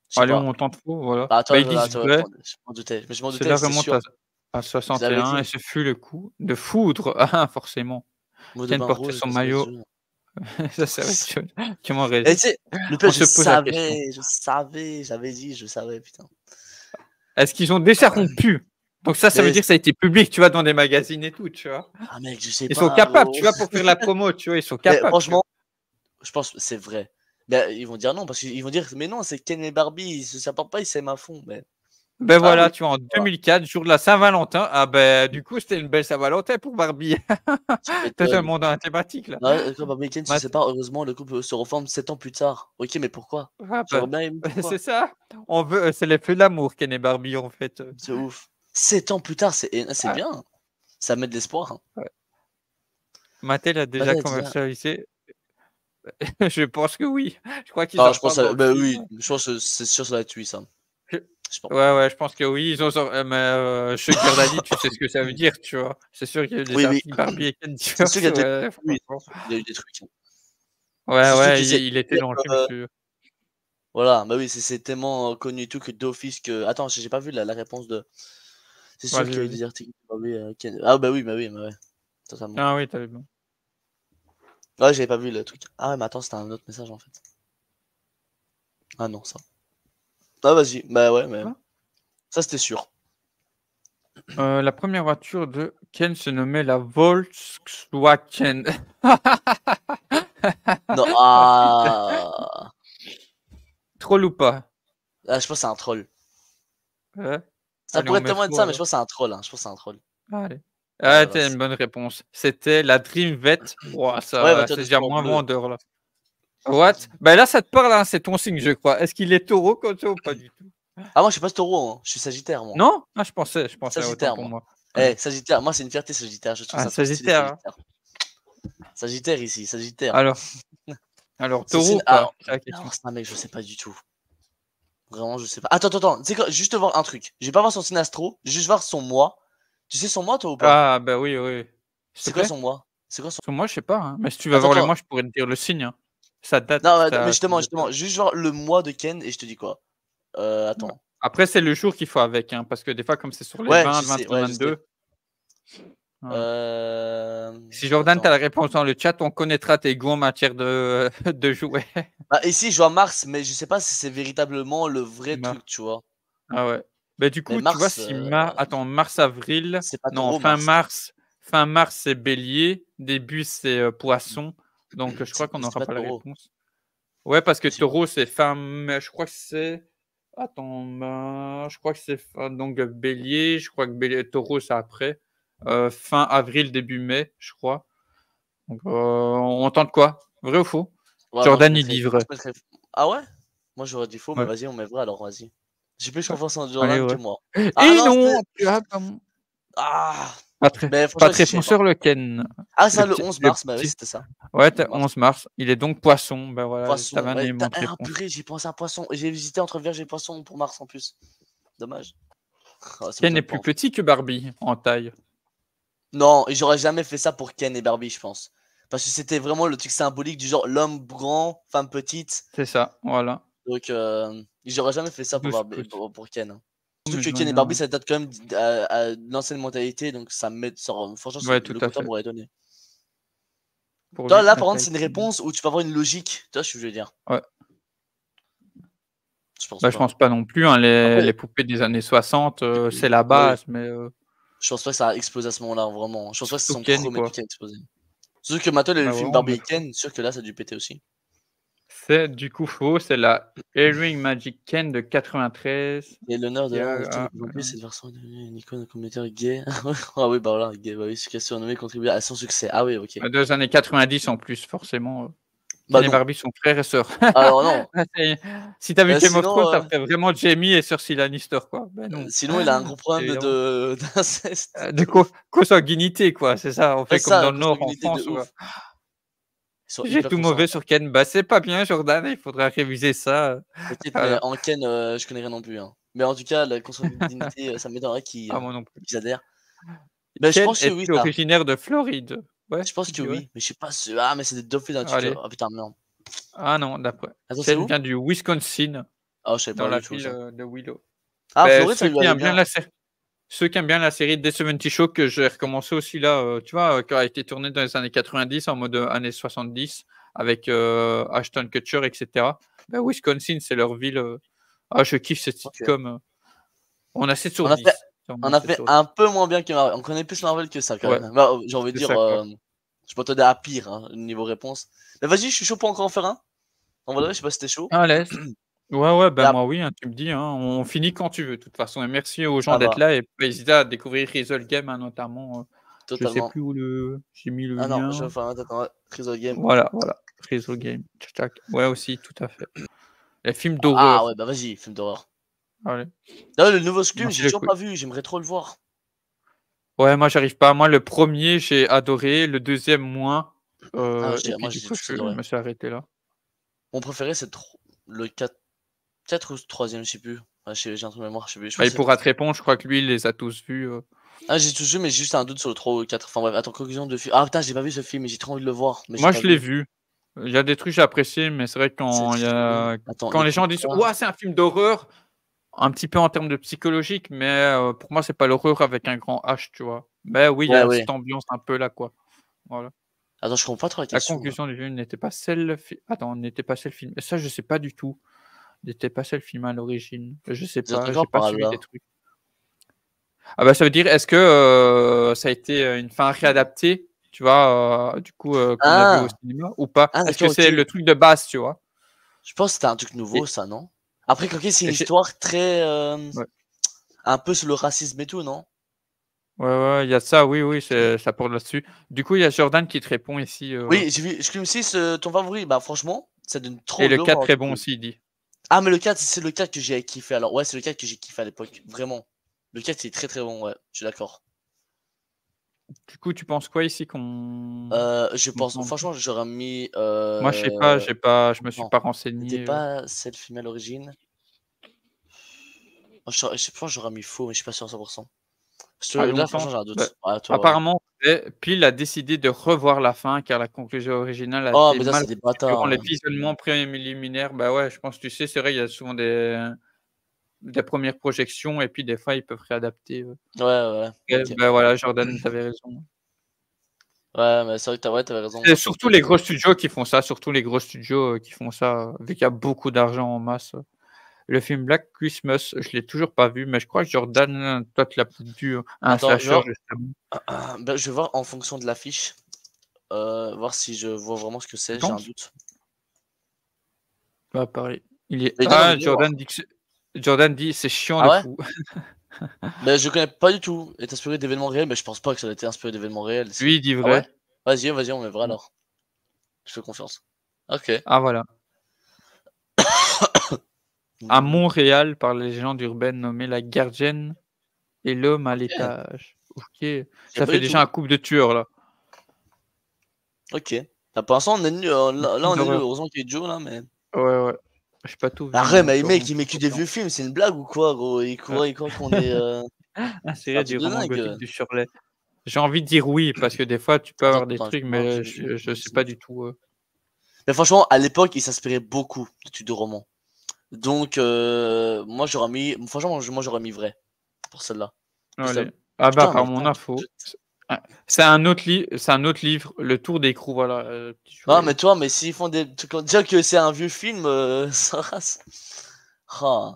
Je sais
Allez,
pas.
on tente faux, voilà.
Bah,
Bah,
toi,
ils
voilà,
disent
tu vois,
vrai,
je m'en doutais. Mais je m'en doutais,
cela
c'était
remonte
sûr.
à
Je l'avais
61 et
dit.
ce fut le coup de foudre. Ah, forcément.
Mot de
Ken
bain
portait
rouge,
son
parce que
maillot. Ça, c'est vrai que tu m'en
et
raison.
tu sais, le pire,
On se pose la question.
je savais, j'avais dit, je savais, putain.
Est-ce qu'ils ont déjà rompu? Donc ça veut
Mais,
dire que ça a été public, tu vois, dans des magazines et tout, tu vois?
ah mec, je sais
Ils sont
pas,
capables,
gros.
tu vois, pour faire la promo, tu vois? Ils sont
Mais
capables, tu vois?
franchement, je pense que c'est vrai. Mais ils vont dire non, parce qu'ils vont dire, mais non, c'est Ken et Barbie, ça part pas, ils s'aiment à fond. Mais,
Ben
ah oui,
voilà, tu vois, en
voilà.
2004, jour de la Saint-Valentin, ah ben, du coup, c'était une belle Saint-Valentin pour Barbie.
Tu m'étonnes.
Totalement dans la thématique, là.
Ouais, quand Barbie et Ken se
Mat
séparent, heureusement, le couple se reforme 7 ans plus tard. Ok, mais pourquoi?
ah
J'aurais
bah,
bien aimé
c'est
pourquoi.
ça. On veut c'est les feux de l'amour, Ken et Barbie, en fait.
C'est ouf. 7 ans plus tard, c'est
Ah,
bien. Ça met de l'espoir, hein.
ouais. Mattel a
Bah,
déjà
t'as dit, hein.
commercialisé? Je pense que oui. Je crois qu'ils
Ah,
en
je pense,
parlent dans le
bah
film.
oui, je pense que c'est sûr, ça va être lui, ça.
Je
Je pense.
ouais, ouais, je pense que oui, ils ont sor mais Sugar Daddy, tu sais ce que ça veut dire, tu vois? C'est sûr qu'il y a eu des
Oui, oui.
articles Barbie et Ken, tu
C'est
vois?
sûr qu'il y a
C'est
déjà
ouais,
oui,
franchement.
il y a eu des trucs, hein.
Ouais,
C'est sûr que
ouais,
c'est
il était dans le film, je te jure.
voilà, bah oui, c'est tellement connu et tout que d'office que attends, j'ai pas vu la réponse de c'est sûr
Vas-y,
qu'il y a eu
vas-y.
des articles de Barbie, Ken ah bah oui, bah ouais, totalement.
Ah oui, tu as bon.
Ouais, j'avais pas vu le truc. Ah ouais, mais attends, c'était un autre message, en fait. Ah non, ça. Ah vas-y, bah ouais, mais
Quoi?
ça, c'était sûr.
La première voiture de Ken se nommait la Volkswagen.
Non, ah!
Troll ou pas?
Ah, je pense que c'est un troll.
Ouais.
Ça
Allez, on
pourrait
met
tellement être
faux
ça, mais je
alors.
pense que c'est un troll, hein. Je pense que c'est un troll.
Allez.
Ouais,
Ah,
voilà,
tu une bonne réponse. C'était la Dream Vette. Wouah,
ouais,
ça
voiture
c'est
de
déjà
sport
moins
bleue.
vendeur là. What? Bah là, ça te parle, hein, c'est ton signe, je crois. Est-ce qu'il est taureau comme ça ou pas du tout?
Ah moi, je suis pas taureau, hein. Je suis sagittaire, moi.
Non? Ah, je pensais, autant
Sagittaire,
pour
moi.
moi.
Eh, sagittaire, moi, c'est une fierté, sagittaire. Je trouve
Ah,
ça trop stylé,
Sagittaire, hein.
sagittaire. Sagittaire ici, sagittaire.
Alors alors
Son
taureau
signe
ou
ah,
pas? C'est la question.
alors ça, mec, je sais pas du tout. Vraiment, je sais pas. Attends, tu sais quoi? Juste voir un truc. Je vais pas voir son signe astro, je vais juste voir son mois. Tu sais son mois, toi, ou pas?
Ah, bah oui, oui. S'il te
C'est quoi
plaît?
son mois? C'est quoi son
Parce que moi, je sais pas, hein, mais si tu vas voir les
attends.
mois, je pourrais te dire le signe, hein. Ça date,
Non, mais
ça
justement,
date
justement, juste voir le mois de Ken et je te dis quoi.
ouais.
Attends.
Après, c'est le jour qu'il faut avec, hein, parce que des fois, comme c'est sur les
Ouais,
20,
je sais,
21,
ouais, je sais.
22, voilà. Si Jordan, tu as
Attends.
la réponse dans le chat, on connaîtra tes goûts en matière de de jouets.
Bah, ici, je vois Mars, mais je sais pas si c'est véritablement le vrai
Mar
truc, tu vois.
ah ouais. Bah, du
Mais
coup, tu vois,
Mars,
si mars, avril,
c'est pas
non,
taureau, Mars.
fin mars, c'est bélier, début, c'est, poisson, donc je crois qu'on
C'est
n'aura
pas
pas la
taureau.
réponse. Ouais, parce que
C'est quoi?
taureau, c'est fin mai, je crois que c'est attends, je crois que c'est fin donc bélier, je crois que bélier taureau, c'est après, fin avril, début mai, je crois, donc on tente quoi? Vrai ou faux?
Ouais,
Jordan, il dit
moi,
vrai.
je mettrais ah ouais? Moi, j'aurais dit faux, mais
Ouais.
vas-y, on met vrai alors, vas-y. J'ai plus confiance en
Allez,
Jordan que
ouais.
moi. Ah
Et
non,
non!
c'était.
Tu as pas mon
Ah! Mais
pas
franchement,
très
je savais pas.
fonceur le Ken.
Ah,
Le
ça, le
petit
11
le
mars, bah oui,
petit
c'était ça.
ouais, tu
11 mars.
11 mars. Il est donc poisson. Ben voilà, tu avais
Poisson,
un
ouais.
élément de
Ah,
réponse.
purée, j'ai pensé à poisson. J'ai hésité entre vierge et poisson pour mars en plus. Dommage. Ah, ça
Ken est
m'étonne pas
plus
en fait.
petit que Barbie en taille.
Non, et j'aurais jamais fait ça pour Ken et Barbie, je pense. Parce que c'était vraiment le truc symbolique du genre l'homme grand, femme petite.
C'est ça, voilà.
Donc, j'aurais jamais fait ça pour
12
Barbie,
pouces.
pour Ken, hein.
Mais
Surtout
je
que
vois
Ken et
bien,
Barbie,
ouais.
ça date quand même à l'ancienne mentalité, donc ça me met. Franchement,
Ouais, tout
le
à
quota
fait.
m'aurait donné.
Pour
Toi,
lui,
là,
la
par contre,
taille
c'est une
Ken.
réponse où tu peux avoir une logique. Tu vois ce que je veux dire?
Ouais.
Je pense
Bah, je
pas.
pense pas non plus, hein,
Après,
les poupées des années 60, c'est la
oui,
base, mais
je pense pas que ça a explosé à ce moment-là, vraiment. Je pense pas que c'est
surtout
son
Ken,
premier truc
quoi.
qui a explosé. Surtout que maintenant, il y a le
Bah, ouais,
film
on
Barbie
me
et Ken, sûr que là, ça a dû péter aussi.
c'est du coup faux, c'est la Earring Magic Ken de 93
Et l'honneur de
qui
l'un des
a,
thèmes aujourd'hui, cette version est devenue une icône communautaire gay. Ah oui, bah voilà, gay, bah oui, ce qui a surnommé contribué à son succès. Ah oui, ok.
2 années 90 en plus, forcément,
Bah
Ken et
non.
Barbie sont frères et sœurs.
Alors non.
Ah, c'est si tu as vu Game of
Sinon,
Thrones, ça ferait vraiment Jaime et Cersei Lannister, quoi. Ben non,
sinon, il a un gros problème
évidemment.
d'inceste.
De consanguinité, quoi, c'est ça, on
Ouais,
fait
c'est
comme
ça,
dans
la
le Nord en
consanguinité de
France, quoi.
ouf. Ils sont
J'ai
hyper
tout mauvais
consanguins.
sur Ken, bah, c'est pas bien Jordan, il faudra réviser ça,
T'inquiète, mais
voilà.
en Ken, je connais rien non plus, hein. Mais en tout cas, la consanguinité, ça m'étonnerait
Ah moi non plus.
qu'ils adhèrent. Mais je
Ken
pense que oui,
est-il
ça.
originaire de Floride? Ouais,
Je pense
tu
que
dis ouais?
oui, mais je suis pas sûr. Ah, mais c'est des Dauphin dans le tuto.
Allez.
Ah putain, merde.
Ah non, d'après
Attends, c'est
Ken
où?
vient du Wisconsin,
Ah, je savais
dans
pas
la
du tout
ville,
ça.
de Willow.
Ah,
Beh,
Floride, ça lui allait bien.
ceux qui aiment bien la série The 70 Show que j'ai recommencé aussi là, tu vois, qui a été tournée dans les années 90 en mode, années 70 avec, Ashton Kutcher et cetera. Bah, Wisconsin, c'est leur ville, ah je kiffe cette
OK.
sitcom, on a 7 sur
On a fait
10. Vraiment
on a
7
fait
sur 10.
un peu moins bien que Marvel. On connaît plus Marvel que ça quand
Ouais,
même. Bah, j'ai envie de
c'est
dire,
ça quoi.
je m'attendais à pire, hein, niveau réponse. Mais vas-y, je suis chaud pour encore en faire un. En vrai, je sais pas si tu chaud?
À l'aise. Ouais, ouais,
Et
ben,
ap
moi oui, hein, tu me dis, hein, on finit quand tu veux de toute façon et merci aux gens
Ça
d'être
va,
là et pas hésiter à découvrir Rizzle Game, hein, notamment, je sais
totalement.
plus où j'ai mis le
Ah non, je vais
lien.
faire un attends, ouais, Crystal Game.
Voilà, voilà, Rizzle Game, tchac tchac. Ouais aussi, tout à fait. Les films
Ah ouais,
d'horreur,
bah vas-y, film d'horreur.
allez,
Ah, le nouveau Scream, j'ai
marquez le
toujours
coup.
pas vu, j'aimerais trop le voir.
Ouais, moi j'arrive pas. Moi le premier j'ai adoré, le deuxième moins,
Ah,
et puis
moi
du
j'ai
coup
tous
je
adoré.
me suis arrêté là.
Mon préféré, c'est le 4 ou 3e, je sais plus. Ah, j'ai un trou de mémoire, je sais plus. Je crois
Bah,
que
il
c'est le
pourra te
4e.
répondre, je crois que lui il les a tous vus,
Ah, j'ai tous vu, mais j'ai juste un doute sur le 3 ou le 4. Enfin bref, attends, conclusion de film. Ah putain, j'ai pas vu ce film, mais j'ai trop envie de le voir, mais j'ai
Moi
pas
je l'ai
vu.
vu. Il y a des trucs que j'ai appréciés, mais c'est vrai que
C'est Attends,
quand
les
les gens disent:
contrats.
«Ouah, c'est un film d'horreur», un petit peu en termes de psychologique, mais pour moi, c'est pas l'horreur avec un grand H, tu vois? Mais oui, il y
Ouais,
a
ouais.
cette ambiance un peu là, quoi. Voilà.
Attends, je comprends pas trop la
La
question là.
conclusion du film n'était pas celle fi attends, n'était pas celle film ça, je sais pas du tout. N'était pas celle film à l'origine. Je sais
Vous êtes
pas, j'ai
d'accord
pas
par
suivi des
hasard?
trucs. Ah bah, ça veut dire, est-ce que, ça a été, une fin réadaptée, tu vois, du coup, qu'on a vu au
Ah!
cinéma ou pas?
Ah
Est-ce que
d'accord,
c'est
OK.
le truc de base, tu vois?
Je pense que c'était un truc nouveau
Et
ça, non? Après, OK, c'est une
et j'ai
histoire très,
ouais.
un peu sur le racisme et tout, non?
Ouais, ouais, il y a ça, oui, oui, c'est ça porte là-dessus. Du coup, il y a Jordan qui te répond ici,
Oui, j'ai vu Scream 6, ton favori? Bah franchement, ça donne trop
et
envie
le
de le voir
4
hein,
très
du
bon
coup.
aussi, il dit.
Ah mais le 4, c'est le 4 que j'ai kiffé alors. Ouais, c'est le 4 que j'ai kiffé à l'époque, vraiment. Le 4 c'est très, très bon, ouais, je suis d'accord.
Du coup, tu penses quoi ici
Je
qu'on
pense
prend?
franchement, j'aurais mis,
Moi, je sais pas, je me suis
non,
pas
c'était
renseigné,
pas celle filmée à l'origine. Moi, je sais pas, j'aurais mis faux, mais je suis pas sûr à 100. Parce que
à
là, franchement,
longtemps.
j'ai un
Bah,
doute. Ouais, toi, ouais.
apparemment, Peel a décidé de revoir la fin car la conclusion originale a
Oh,
été
mais ça,
mal
c'est des
reçue durant
bâtards,
les
hein.
visionnements préliminaires. Bah, ouais, je pense, tu sais, c'est vrai, il y a souvent des premières projections et puis des fois, ils peuvent réadapter,
Ouais, ouais,
et
OK.
bah, voilà, Jordan, tu avais raison.
Ouais, mais c'est vrai que tu avais raison,
C'est
moi, je pense
surtout
pas
les
que
gros studios qui font ça, surtout les gros studios, qui font ça, vu qu'il y a beaucoup d'argent en masse. Le film Black Christmas, je l'ai toujours pas vu, mais je crois que Jordan, toi, tu l'as peut-être vu, un
attends, je vais
slasher
voir
justement.
bah, je vais voir en fonction de l'affiche, voir si je vois vraiment ce que
Tu
c'est, j'ai un
penses?
doute.
Bah, pareil. Il est
Mais donne envie
ah,
de le voir.
Jordan dit: «C'est chiant
Ah
de
ouais?
fou».
Bah, je connais pas du tout. Est inspiré d'événements réels, mais je pense pas que ça ait été inspiré d'événements réels.
Lui, il dit
Ah ouais?
vrai.
Vas-y, on met vrai
Mmh.
alors. Je fais confiance. OK.
Ah voilà. à Montréal par les légendes urbaines nommée la gardienne et l'homme à
Ok.
l'étage. OK.
Je sais
Ça
pas
fait
du
déjà
tout.
un couple de tueurs là.
Ok. Bah, pour l'instant, on est nul.
Un
Là,
film
on est nul.
d'horreur.
Heureusement qu'il y a Joe là, mais.
Ouais, ouais. J'ai pas tout vu,
Arrête,
hein,
mais
encore,
mec,
donc
il met que
c'est
des
patient.
vieux films. C'est une blague ou quoi, gros? Il croit qu'on est. C'est un
Insérer du
truc de
roman gothique
dingue.
du Surlet. J'ai envie de dire oui, parce que des fois tu peux
Attends,
avoir des
attends,
trucs,
moi,
mais je sais pas du tout.
mais franchement, à l'époque, il s'inspirait beaucoup d'études de romans. Donc, moi, j'aurais mis. Franchement, moi, j'aurais mis vrai pour celle-là. Juste
Allez. Ah bah
putain,
par
mais
mon
attends,
info. C'est un autre c'est un autre livre, Le Tour d'écrou, voilà. Petit
non, mais
chouette.
toi, mais s'ils font des trucs. Dire que c'est un vieux film, ça rase. Ah.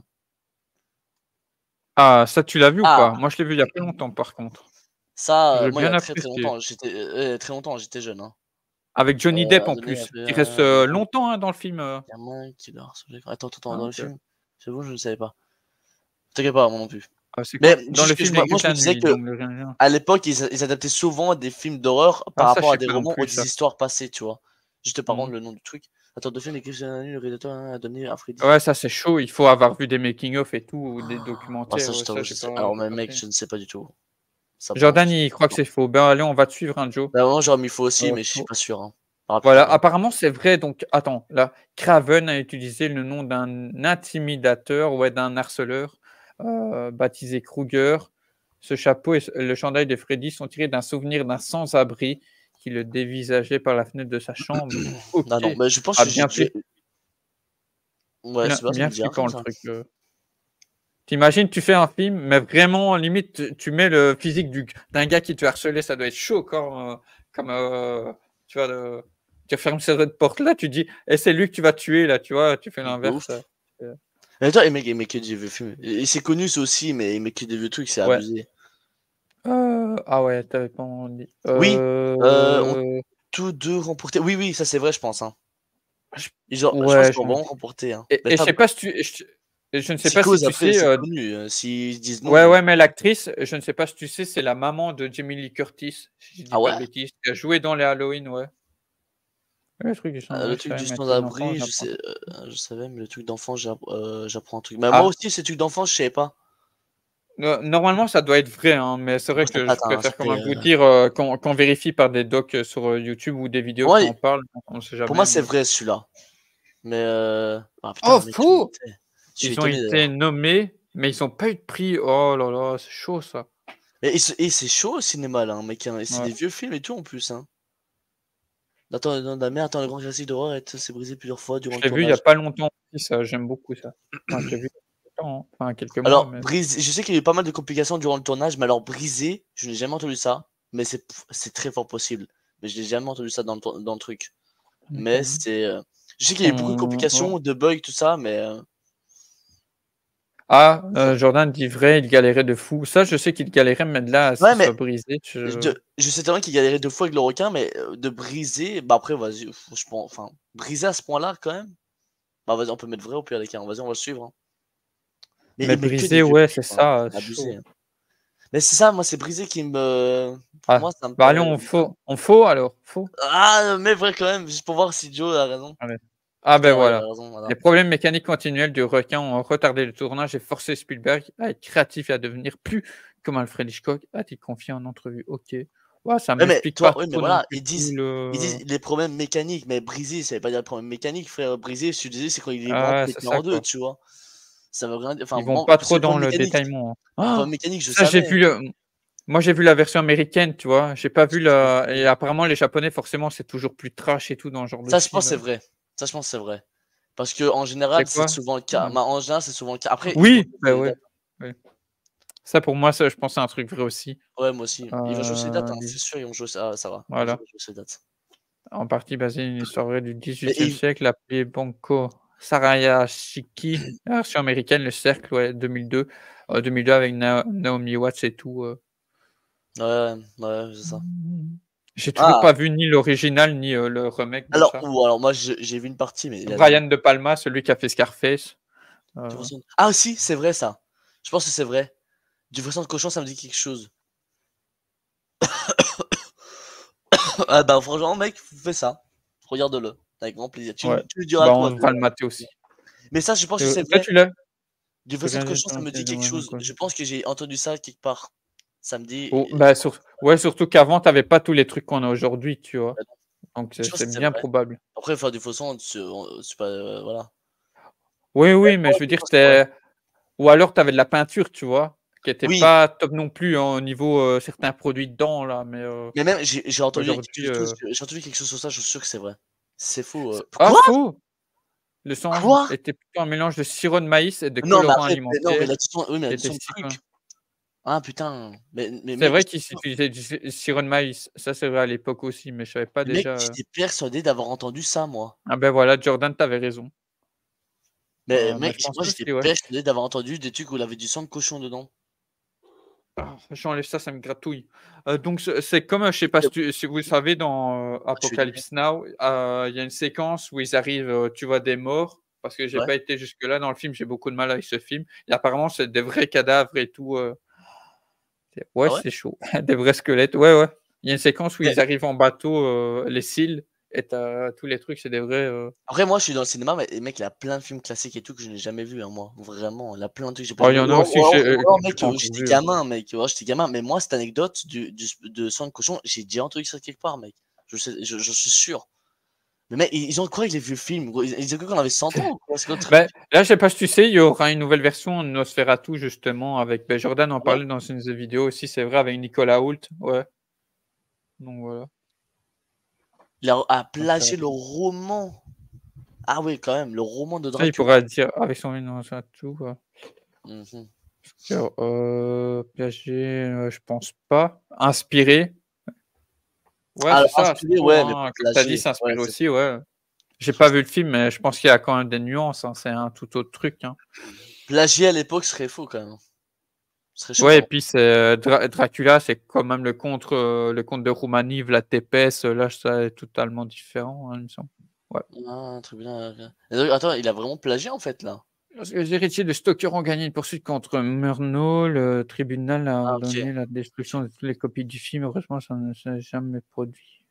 Ah, ça tu l'as vu ou pas?
Ah,
Moi je l'ai vu il y a pas longtemps par contre.
ça,
Je l'ai
moi, il y
bien
a très très
apprécié.
longtemps. Très longtemps, j'étais jeune. Hein.
Avec Johnny Depp en
Donner un
plus,
peu,
qui reste longtemps hein, dans le film.
gamin qui dort sur l'écran. Attends,
Ah,
dans le
ok.
film? C'est bon, je ne savais pas. T'inquiète pas, moi non plus.
Ah, c'est
Mais
quoi? Dans le
juste que
film, il
moi,
existe
je me
la
disais
nuit,
que
donc rien, rien.
à l'époque, ils adaptaient souvent des films d'horreur par
Ah ça, je
rapport à
sais
des
pas non
romans ou
plus
des
ça.
histoires passées, tu vois? Juste par contre
Mmh.
le nom du truc. Attends, 2 films écrits sur la nuit, le réalisateur a donné à Freddy.
Ouais, ça c'est chaud, il faut avoir vu des making of et tout, ou des
Ah
documentaires,
ça, je
ouais, ça
t'avoue, je sais alors
j'ai
mais
pas
mec,
fait.
je ne sais pas du tout. Ça, par contre,
Jordan, il croit que c'est faux. Ben allez, on va te suivre, hein, Joe.
bah, moi, j'aurais mis faux aussi, mais je suis
Faux.
pas sûr, hein. On verra plus
Voilà,
tard, hein.
apparemment c'est vrai, donc attends, là, Craven a utilisé le nom d'un intimidateur, ouais, d'un harceleur, baptisé Kruger. Ce chapeau et le chandail de Freddy sont tirés d'un souvenir d'un sans-abri qui le dévisageait par la fenêtre de sa chambre.
Ah
OK.
non, mais je pense
Ah
que j'ai
bien
déjà
fait,
ouais,
bien
c'est pas, ça me
bien
dit rien
flippant
comme
le
ça.
truc. Tu tu fais un film, mais vraiment limite tu mets le physique du d'un gars qui te harcelait, ça doit être chaud comme, tu vois, tu fermes cette porte-là, tu dis: «Et c'est lui que tu vas tuer là», tu vois? Tu fais
De
l'inverse,
ouf.
heu,
Mais attends, il met que des vieux films et c'est connu ça aussi, mais il met que des vieux trucs, c'est
ouais.
abusé.
Ah ouais, tu avais pas dit.
Oui, ont tous 2 remporté oui, oui, ça c'est vrai, je pense, hein.
Je
Je pense
ouais,
qu'ils ont
je me
vraiment
dis
remporté, hein.
et
Mais
je
ça,
sais pas si tu je ne sais pas si
Psychose
tu
après,
sais,
c'est connu, s'ils disent
ouais,
non,
ouais, mais l'actrice, je ne sais pas si tu sais, c'est la maman de Jamie Lee Curtis, si je dis
ah
pas de
ouais?
bêtises, qui a joué dans les Halloween, ouais. Ouais, le truc du sang, ouais,
Le
je
truc
savais,
du
mais avec les enfants,
sans-abri,
j'apprends.
je savais, mais le truc d'enfant, j'apprends un truc. Mais moi
Ah,
aussi, ces trucs d'enfant, je savais pas.
normalement, ça doit être vrai, hein, mais c'est
Moi,
vrai
ça
que je
date, hein, ça
préfère quand
fait,
même vous dire, qu'on vérifie par des docs, sur, YouTube ou des vidéos
pour moi
qui en parlent, on sait
pour moi,
jamais,
c'est
mais
vrai celui-là. Mais ah
oh
putain, mec,
faux!
je suis
Ils ont
étonné
été
d'ailleurs.
nommés, mais ils ont pas eu de prix. Oh là là, c'est chaud ça.
Et c'est chaud au cinéma là, hein, mec, hein, et c'est
Ouais.
des vieux films et tout en plus, hein. Attends, non, la mer, attends, le grand classique d'horreur s'est brisé plusieurs fois durant
Je
le
l'ai vu il y a
tournage.
pas longtemps aussi ça, j'aime beaucoup ça. Enfin, je l'ai vu il y a quelque temps, hein, enfin quelques mois
Alors,
mais
brisé, je sais qu'il y a eu pas mal de complications durant le tournage, mais alors brisé, je n'ai jamais entendu ça, mais c'est très fort possible. Mais je n'ai jamais entendu ça dans le truc.
j'en ai pas
Mais
vu.
je sais qu'il y a eu beaucoup de
Ouais.
complications, de bugs, tout ça, mais
Ah, Jordan dit vrai, il galérait de fou. Ça, je sais qu'il galérait, mais de là à ce
ouais,
qu'il
mais
soit brisé,
je sais très bien qu'il galérait 2 fois avec le requin, mais de briser, bah après, vas-y, je pense, enfin, briser à ce point-là quand même, bah vas-y, on peut mettre vrai au pire des cas, vas-y, on va le suivre. Hein.
mais
Mais que des
brisé,
vieux
ouais, c'est
clips, hein,
ça,
c'est
c'est
abusé.
chaud.
Hein. Mais c'est ça, moi, c'est brisé qui me. Pour
Ah,
moi, ça me
bah allez,
paraît.
on faux alors, faux?
Ah, mais vrai quand même, juste pour voir si Joe a raison.
Allez. Ah ben
Putain, ouais, il a
voilà.
raison, voilà.
Les problèmes mécaniques continuels du requin ont retardé le tournage et forcé Spielberg à être créatif et à devenir plus comme Alfred Hitchcock, a-t-il confié en entrevue. OK. Ouais, ça
Ouais, mais
m'explique pas
toi, oui, mais
trop non
voilà,
plus tout
ils
le
disent les problèmes mécaniques, mais brisé, ça veut pas dire problème mécanique, frère. Brisé, je te disais, c'est quand il est vraiment
ah, c'est
pété
ça
en deux,
quoi.
tu vois. Ça veut rien dire. Enfin,
Ils vont
moi,
pas
c'est
trop
le
dans
problème
le
mécanique.
détaillement.
Le problème
Ah,
mécanique, je
ça j'ai
savais.
vu moi j'ai vu la version américaine, tu vois? J'ai pas vu la et apparemment les japonais forcément c'est toujours plus trash et tout dans ce genre de
Ça, je pense,
film.
c'est vrai. Ça, je pense, c'est vrai. Parce que en
C'est
général, c'est
quoi?
souvent le cas.
Ouais.
Bah, en général, c'est souvent le cas. Après, ils vont
Oui,
chausser
bah
les
ouais,
dates.
oui. Ça pour moi, ça je pense c'est un truc vrai aussi.
Ouais, moi aussi. Ils vont chausser les dates, hein, c'est
Dis
sûr, ils vont chausser. Ah, ça va. Ils
voilà.
vont chausser les dates.
En partie basée une histoire vraie du
Mais
18e
ils
siècle appelée Banco Sarayashiki, version américaine, Le Cercle, ouais, 2002, 2002 avec Naomi Watts et tout.
ouais, ouais, c'est ça.
J'ai toujours
Ah!
pas vu ni l'original ni, le remake de ça.
Alors moi, j'ai vu une partie, mais il a
Brian De Palma, celui qui a fait Scarface,
du
heu,
sang ah si, c'est vrai ça. Je pense que c'est vrai. Du vrai sang de cochon, ça me dit quelque chose. Ah bah, franchement, mec, fais ça. Regarde-le, avec grand plaisir.
ouais.
Tu me diras
Bah,
quoi
on
de
va le mater aussi.
Mais ça, je pense que c'est
Toi,
vrai.
tu l'as?
Du vrai sang de cochon, ça me dit quelque chose. Je pense que j'ai entendu ça quelque part. Ça me dit.
Oh, bah, ouais, surtout qu'avant, tu avais pas tous les trucs qu'on a aujourd'hui, tu vois. Donc,
Je pense
c'est
que c'est
bien
vrai.
probable.
Après, faire du faux sang, c'est pas. Voilà.
Oui,
Ouais,
oui, mais
ouais,
je veux
je
dire,
pense que c'est vrai.
ou alors tu avais de la peinture, tu vois, qui était
Oui,
pas top non plus, hein, au niveau certains produits dedans, là. Mais
mais même, j'ai entendu
aujourd'hui.
quelque chose, j'ai entendu quelque chose sur ça, je suis sûr que c'est vrai. C'est faux.
Ah,
Quoi?
faux! Le sang
Quoi?
était plutôt un mélange de sirop de maïs et de
Non, mais
colorant
après, non, mais
alimentaire
l'addition, oui, mais
qui était
l'addition de
si.
trucs. Ah putain, mais
C'est
mec,
vrai qu'ils utilisaient du sirop de maïs. Ça, c'est vrai à l'époque aussi, mais je savais pas déjà.
j'étais persuadé d'avoir entendu ça, moi.
Ah ben voilà, Jordan, tu avais raison.
Mais
Mais
mec,
je pense
moi j'étais
aussi, ouais.
persuadé d'avoir entendu des trucs où il avait du sang de cochon dedans.
Ah, j'enlève ça, ça me gratouille. Donc c'est comme, je sais pas si vous savez dans,
Je suis désolé.
Apocalypse Now, il y a une séquence où ils arrivent, tu vois des morts, parce que j'ai
Ouais.
pas été jusque-là dans le film, j'ai beaucoup de mal avec ce film et apparemment c'est des vrais cadavres et tout, ouais,
Ah ouais?
c'est chaud. Des vrais squelettes, ouais, ouais. Il y a une séquence où
Mais
ils arrivent en bateau, les Seals et tu tous les trucs, c'est des vrais,
après, moi je suis dans le cinéma, mais mec, il y a plein de films classiques et tout que je n'ai jamais vu, hein, moi. Vraiment, il y a plein de trucs que j'ai pas
oh, il y
jamais vu.
en a aussi que
Oh,
j'ai
mec,
pas encore
j'étais
vu, hein.
gamin, mec. Ouais, j'étais gamin. Mais moi, cette anecdote de sang de cochon, j'ai déjà entendu ça quelque part, mec. Je suis sûr. Mais mec, ils ont quoi avec les vieux films, gros? Ils ont cru qu'on avait 100 ans ou quoi? C'est quoi le truc?
Bah, là, je sais pas si tu sais, il y aura une nouvelle version de Nosferatu justement avec, Jordan en
Ah ouais?
parlait dans une de ses vidéos aussi, c'est vrai, avec Nicolas Hoult, ouais, donc voilà.
Il a plagié le
Nosferatu.
roman. Ah oui, quand même, le roman de
Ça, il
Dracula.
pourra dire avec son Nosferatu,
Mmh.
plagié, je pense pas. Inspiré, ouais,
Alors
c'est ça, c'est
inspiré,
faux,
ouais, mais
hein,
pas
comme tu as dit,
plagié. Ouais,
s'inspire
c'est
aussi, ouais. J'ai
trop
pas
ça.
vu le film, mais je pense qu'il y a quand même des nuances, hein, c'est un tout autre truc, hein.
Plagier à l'époque serait faux quand même. Ce serait
Ouais et
choquant.
puis c'est, Dracula, c'est quand même le conte de Roumanie, Vlad Tepes, là, ça est totalement différent, hein, il me semble. Ouais.
Ah, très bien, OK. Et donc attends, il a vraiment plagié en fait là?
Lorsque les héritiers de Stoker ont gagné une poursuite contre Murnau, le tribunal a
Ah OK,
ordonné la
OK.
destruction de toutes les copies du film. Heureusement, ça ne s'est jamais produit.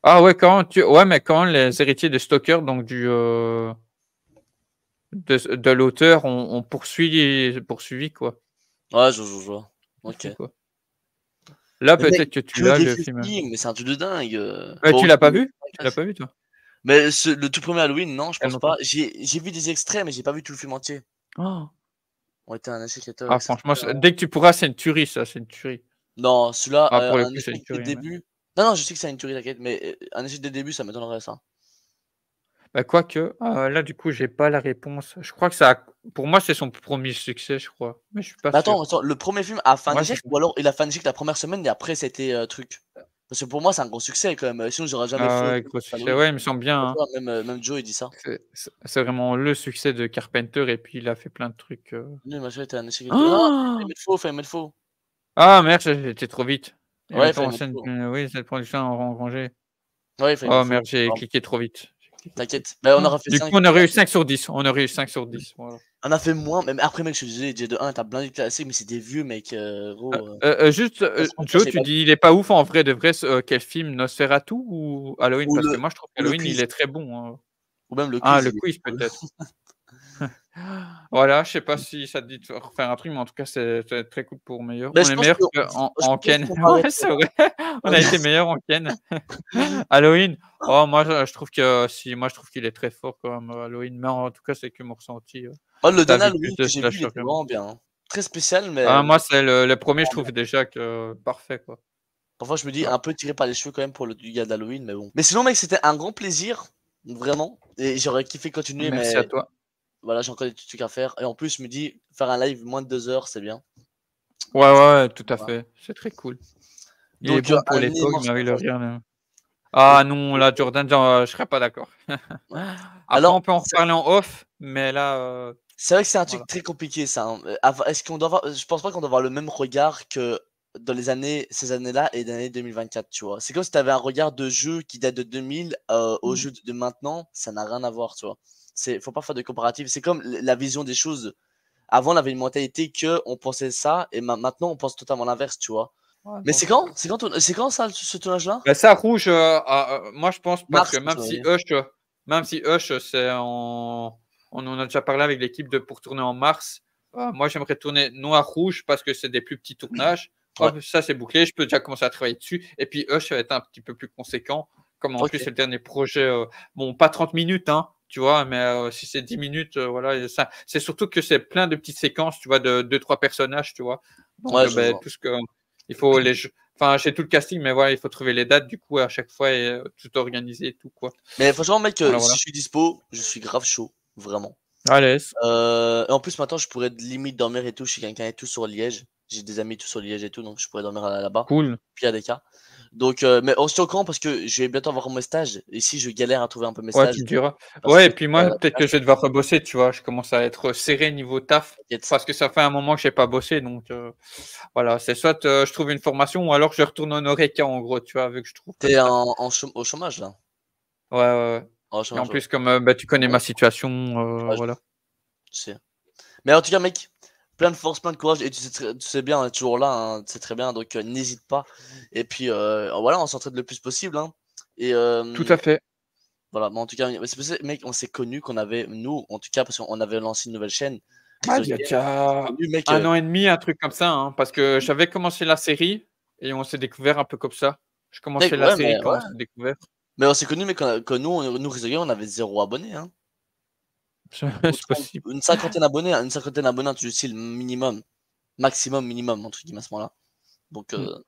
Ah ouais, ouais, mais quand les héritiers de Stoker, donc de l'auteur, ont poursuivi, quoi.
Ouais, je vois.
C'est
OK.
fou, quoi. Là,
Mais mec,
peut-être que tu
que
l'as,
des
le
vieux
film.
films, mais c'est un truc de dingue,
Tu
bon,
l'as pas vu? Tu l'as pas vu, toi?
mais le tout premier Halloween, non, je
Il y a
pense pas.
longtemps?
J'ai vu des extraits, mais j'ai pas vu tout le film entier.
Oh!
On était un échec
Ah
exceptionnel.
franchement, dès que tu pourras, c'est une tuerie ça, c'est une tuerie.
Non, celui-là,
Ah pour le
un
coup, c'est une
échec dès le
tuerie, mais
début. Non, non, je sais que c'est une tuerie, t'inquiète, mais un échec dès le début, ça m'étonnerait ça.
quoique, là du coup, j'ai pas la réponse. Je crois que ça pour moi, c'est son premier succès, je crois, mais je suis pas
Mais
sûr.
attends, le premier film a fait un
Moi, je
échec ou alors il a fait un échec la première semaine et après c'était, truc? Parce que pour moi, c'est un gros succès quand même, sinon j'aurais jamais
ah
fait
ouais,
autant
gros succès.
Halloween.
Ouais, il me semble bien,
Tu
hein.
vois, même Joe, il dit ça.
C'est vraiment le succès de Carpenter et puis il a fait plein de trucs,
Lui, machin était un échec et tout. Non,
Ah
Fallait mettre faux.
Ah merde, j'ai été trop vite. Et
Ouais,
mettant
fallait
en
mettre
scène,
faux.
oui, cette production en rangée.
Ouais, fallait
Oh
mettre faux.
merde, j'ai
Pardon,
cliqué trop vite. J'ai cliqué trop vite.
t'inquiète. Bah, on aura fait
Du coup,
5.
on aurait eu 5 sur 10. On aurait eu 5 sur 10, voilà.
On a fait moins, mais après mec, je suis désolé, J de 1, tu as blindé de classiques, mais c'est des vieux mec, gros,
Juste,
franchement,
Joe,
j'ai
tu
pas
dis il est pas ouf en vrai de vrai quel film? Nosferatu ou Halloween?
ou
Parce que
le
moi je trouve
ou le
qu'Halloween il
quiz,
est très bon, hein.
ou même le
Ah
quiz,
le
il est
quiz
cool.
peut-être. Voilà, je sais pas si ça te dit de refaire un truc, mais en tout cas c'est très cool pour meilleur.
Bah,
On est meilleur
je
en
pense
Ken.
qu'on va
Ouais,
arrêter
c'est
là.
vrai, on a été meilleur en Ken. Halloween, oh moi je trouve que si, moi je trouve qu'il est très fort quand même, Halloween, mais en tout cas c'est que mon ressenti,
Moi, le
tu
dernier
vu plus
Halloween
de
que j'ai vu, il
slashers
était
que moi.
vraiment bien, hein. Très spécial,
Ah
mais
moi c'est le 1 je
vraiment bien.
trouve déjà que parfait quoi.
Parfois, je me dis
Ouais.
un peu tiré par les cheveux quand même pour le du gars d'Halloween, mais bon. Mais sinon, mec, c'était un grand plaisir, vraiment, et j'aurais kiffé continuer,
Merci à
mais
toi.
voilà, j'ai encore des petits trucs à faire et en plus, je me dis, faire un live moins de 2 heures, c'est bien.
Ouais, ouais, ouais, tout à
Voilà.
fait, c'est très cool. Il est
Donc,
bon pour
un
l'époque,
immense
mais oui, le
merci
rien,
et
ah non, là, Jordan, genre, je serais pas d'accord.
ouais.
Après,
Alors,
on peut en reparler en off, mais là,
c'est vrai que c'est un
voilà.
truc très compliqué ça, hein. Est-ce qu'on doit avoir je pense pas qu'on doit avoir le même regard que dans les années ces années-là et l'année 2024, tu vois? C'est comme si tu avais un regard de jeu qui date de 2000, au
Mmh.
jeu de maintenant, ça n'a rien à voir, tu vois? Faut pas faire de comparatif. C'est comme la vision des choses. Avant, on avait une mentalité que on pensait ça et maintenant on pense totalement l'inverse, tu vois?
Ouais,
Mais
non, je sais pas.
c'est quand ça, ce tournage-là?
Bah, ça, Rouge, moi, je pense parce
Mars,
que
à ton avis?
Même si Hush, c'est en On en a déjà parlé avec l'équipe pour tourner en mars. Moi, j'aimerais tourner noir-rouge parce que c'est des plus petits tournages.
Ouais.
Hop, ça, c'est bouclé. Je peux déjà commencer à travailler dessus. Et puis, eux, ça va être un petit peu plus conséquent. Comme en plus,
Ok.
c'est le dernier projet. Bon, pas 30 minutes, hein, tu vois, mais si c'est 10 minutes, voilà. C'est surtout que c'est plein de petites séquences, tu vois, de 2-3 personnages, tu vois. Donc,
Ouais, je
ben,
vois.
tout ce que. Il faut les. Enfin, j'ai tout le casting, mais voilà, il faut trouver les dates, du coup, à chaque fois, et tout organiser et tout, quoi.
Mais franchement, mec,
Voilà,
si
voilà.
je suis dispo, je suis grave chaud, vraiment.
Allez.
Et en plus, maintenant, je pourrais limite dormir et tout chez quelqu'un et tout sur Liège. J'ai des amis tout sur Liège et tout, donc je pourrais dormir là-bas.
Cool.
Puis il y a des cas. Donc, mais on se tient au courant parce que je vais bientôt avoir mes stages. Et si je galère à trouver un peu mes
Ouais,
stages,
tu me diras.
parce
Ouais,
que
et puis moi, peut-être que je vais devoir rebosser, tu vois. Je commence à être serré niveau taf
t'inquiète.
parce que ça fait un moment que j'ai pas bossé. Donc, voilà, c'est soit je trouve une formation ou alors je retourne en Oreca, en gros, tu vois, vu que je trouve pas de
T'es
taf.
au chômage là?
Ouais, ouais, ouais.
Au
Et en
chômage, ouais.
plus, comme bah, tu connais ma situation,
Ouais,
voilà.
je sais. Mais en tout cas, mec, plein de force, plein de courage. Et tu sais bien, on est toujours là, hein, tu sais très bien. Donc, n'hésite pas. Et puis, voilà, on s'entraide le plus possible. Hein. Et
Tout à fait.
voilà, mais en tout cas, c'est pour ça, mec, on s'est connus qu'on avait, nous, en tout cas, parce qu'on avait lancé une nouvelle chaîne,
Ouais,
Rizzo
il y a
Game. On s'est
déjà
connus, mec.
1 an et demi, un truc comme ça, hein, parce que j'avais commencé la série et on s'est découvert un peu comme ça. Je
Mec,
commençais la
ouais,
série
mais
quand
ouais.
on s'est découvert.
Mais on s'est connus, mais que nous, Rizzo Game, on avait 0 abonnés. Hein.
C'est possible.
Une cinquantaine d'abonnés, une cinquantaine d'abonnés, tu le style minimum, maximum, minimum, entre guillemets, à ce moment-là. Donc,
Mm.